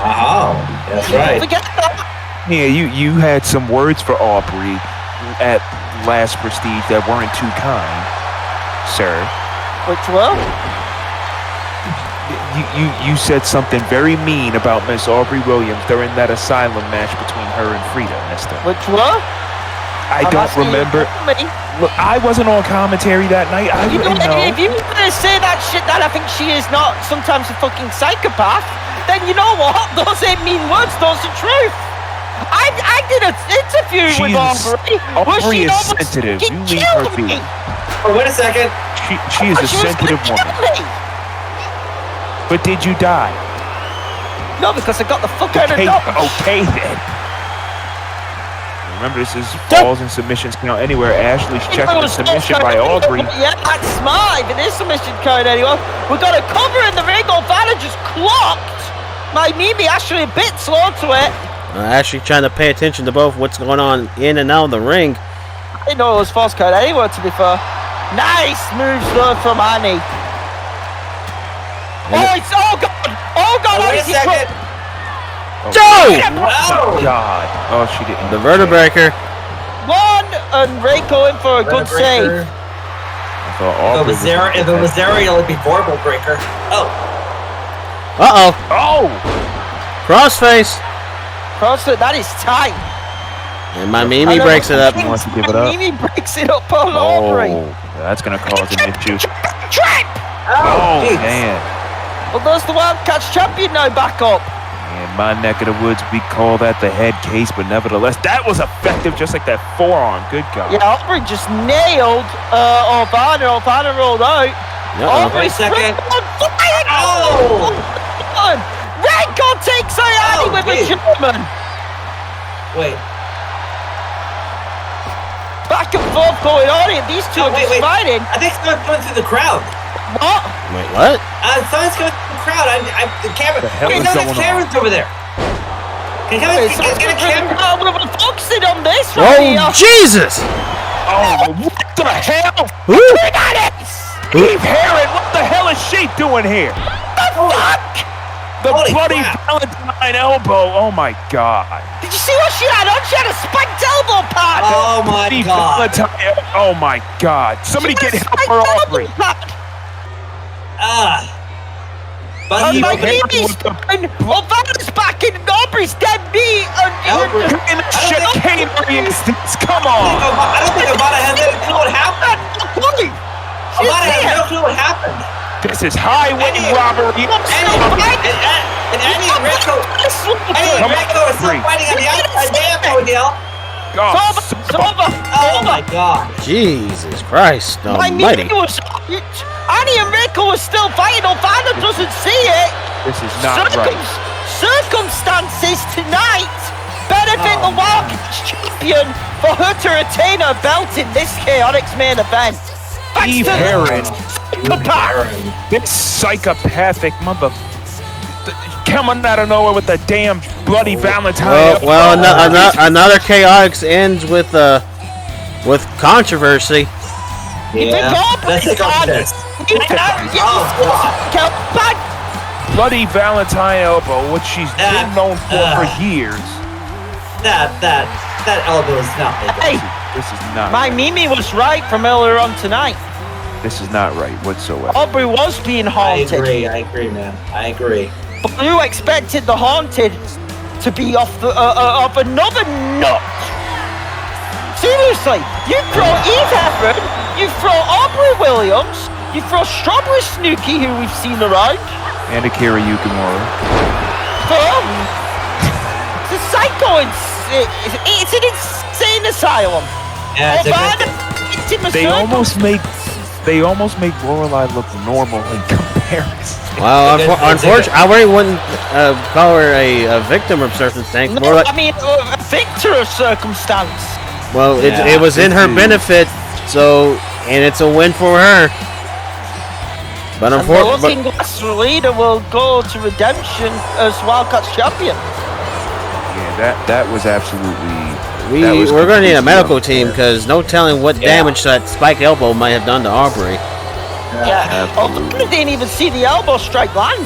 Oh, that's right. Forget that. Yeah, you had some words for Aubrey at last Prestige that weren't too kind, sir. Which were? You said something very mean about Miss Aubrey Williams during that asylum match between her and Frida, mister. Which were? I don't remember. Look, I wasn't on commentary that night. I wouldn't know. If you were going to say that shit that I think she is not sometimes a fucking psychopath, then you know what? Those ain't mean words, those are truth. I did an interview with Aubrey. Aubrey is sensitive. You leave her be. Oh, wait a second. She is a sensitive woman. But did you die? No, because I got the fuck out of the Okay then. Remember, this is falls and submissions count anywhere. Ashley's checking the submission by Aubrey. Yeah, that's smart. If it is submission count anywhere, we got a cover in the ring. Ovanna just clocked Maimimi. Actually, a bit slow to it. Actually trying to pay attention to both what's going on in and out of the ring. I didn't know it was false count anywhere, to be fair. Nice moves though from Annie. Oh God! Wait a second. Oh God! Oh, she didn't. The vertebreaker. One and Reiko in for a good save. I thought If it was Ariel, it'd be Vorpal Breaker. Oh. Oh! Crossface. Crossface, that is tight. And Maimimi breaks it up. Wants to give it up. Maimimi breaks it up on Aubrey. That's gonna cause an issue. Trap! Oh man! Well, there's the Wildcats champion now back up. In my neck of the woods, we call that the head case, but nevertheless, that was effective, just like that forearm. Good God. Yeah, Aubrey just nailed Ovanna. Ovanna rolled out. Aubrey Wait a second. Oh! Reiko takes Annie with a German. Wait. Back and forth going on here. These two are just fighting. I think someone's going through the crowd. What? Wait, what? Someone's going through the crowd. The camera. The hell is there's going on? cameras over there. Get a camera. We're focusing on this Oh, right here. Jesus! Oh, what the hell? Who? Eve Herron, what the hell is she doing here? The fuck? The Holy bloody crap. Valentine elbow. Oh my God. Did you see what she had on? She had a spiked elbow pad. Oh my The God. Valentine, oh my God. Somebody get help for Aubrey. But my baby's fine. Ovanna's back in Aubrey's dead meat. Come on. I don't think Ovanna has any clue what happened. Ovanna has no clue what happened. This is highway robbery. And Annie and Reiko are still fighting on the outside. Damn, Odell. Oh my God. Jesus Christ almighty. Annie and Reiko are still fighting. Ovanna doesn't see it. This is not right. Circumstances tonight benefit the Wildcats champion for her to retain her belt in this Chaotix main event. Eve Herron. This psychopathic mother coming out of nowhere with the damn bloody Valentine. Well, another Chaotix ends with controversy. Yeah, that's a contest. Bloody Valentine elbow, what she's been known for years. That elbow is not legal. Hey, this is not. Maimimi was right from earlier on tonight. This is not right whatsoever. Aubrey was being haunted. I agree, man. I agree. But you expected the haunted to be off another nut. Seriously, you throw Eve Herron, you throw Aubrey Williams, you throw Strawberry Snooki, who we've seen around. And Akira Yukimura. It's a psycho. It's an insane asylum. Yeah, They almost make Lorelai look normal in comparison. Well, unfortunately, I really wouldn't call her a victim of circumstance. No, More like, I mean a victor of circumstance. well, it was in her benefit, so and it's a win for her. But unfortunately, the Looking Glass leader will go to redemption as Wildcats champion. Yeah, that was absolutely. We're going to need a medical team because no telling what damage that spike elbow might have done to Aubrey. Yeah. I didn't even see the elbow strike land.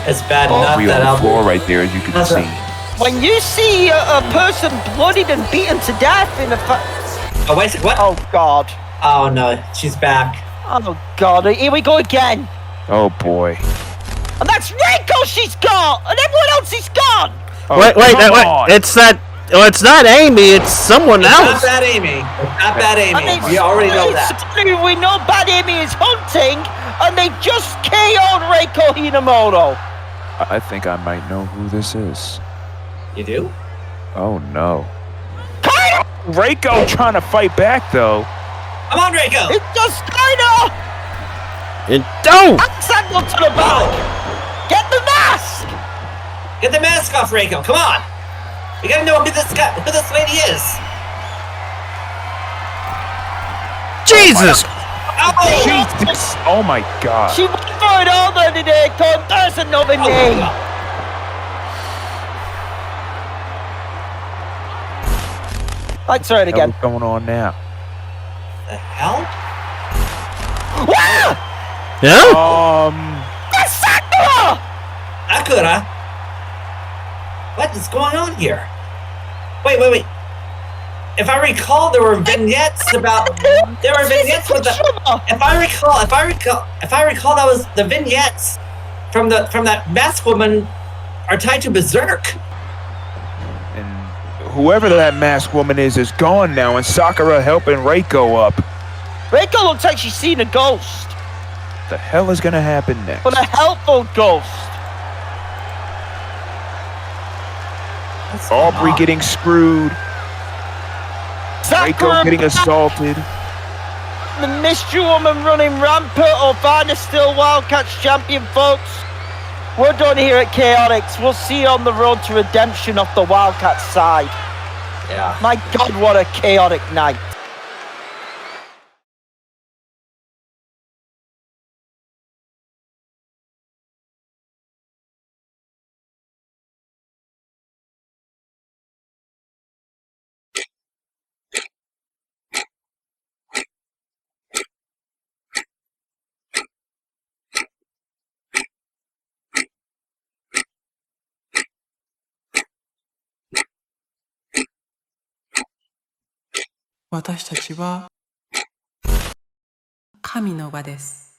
It's bad enough Aubrey that on the floor right there, as you can see. When you see a person bloodied and beaten to death in a Oh, wait, what? Oh, God. Oh, no, she's back. Oh, God, here we go again. Oh, boy. And that's Reiko she's got, and everyone else is gone. Oh, wait, it's that. Oh, it's not Amy. It's someone else. It's not Bad Amy. It's not Bad Amy. We already know that. We know Bad Amy is hunting, and they just KO'd Reiko Hinomoto. I think I might know who this is. You do? Oh, no. Reiko trying to fight back, though. Come on, Reiko. It's just Steiner. And don't. Send them to the back. Get the mask. Get the mask off, Reiko. Come on. We gotta know who this lady is. Jesus! Jesus! Oh my God! She went for it all the other day. There's another name. Let's try it again. What's going on now? The hell? Yeah? That's Sakura! Sakura? What is going on here? Wait. If I recall, there were vignettes about. There were vignettes with the. If I recall, that was the vignettes from that masked woman are tied to Berserk. And whoever that masked woman is gone now, and Sakura helping Reiko up. Reiko looks like she's seen a ghost. What the hell is gonna happen next? But a helpful ghost. Aubrey getting screwed. Reiko getting assaulted. The mystery woman running rampant. Ovanna still Wildcats champion, folks. We're done here at Chaotix. We'll see you on the road to redemption off the Wildcats side. Yeah. My God, what a chaotic night. Watashi tachi wa kami no wa desu.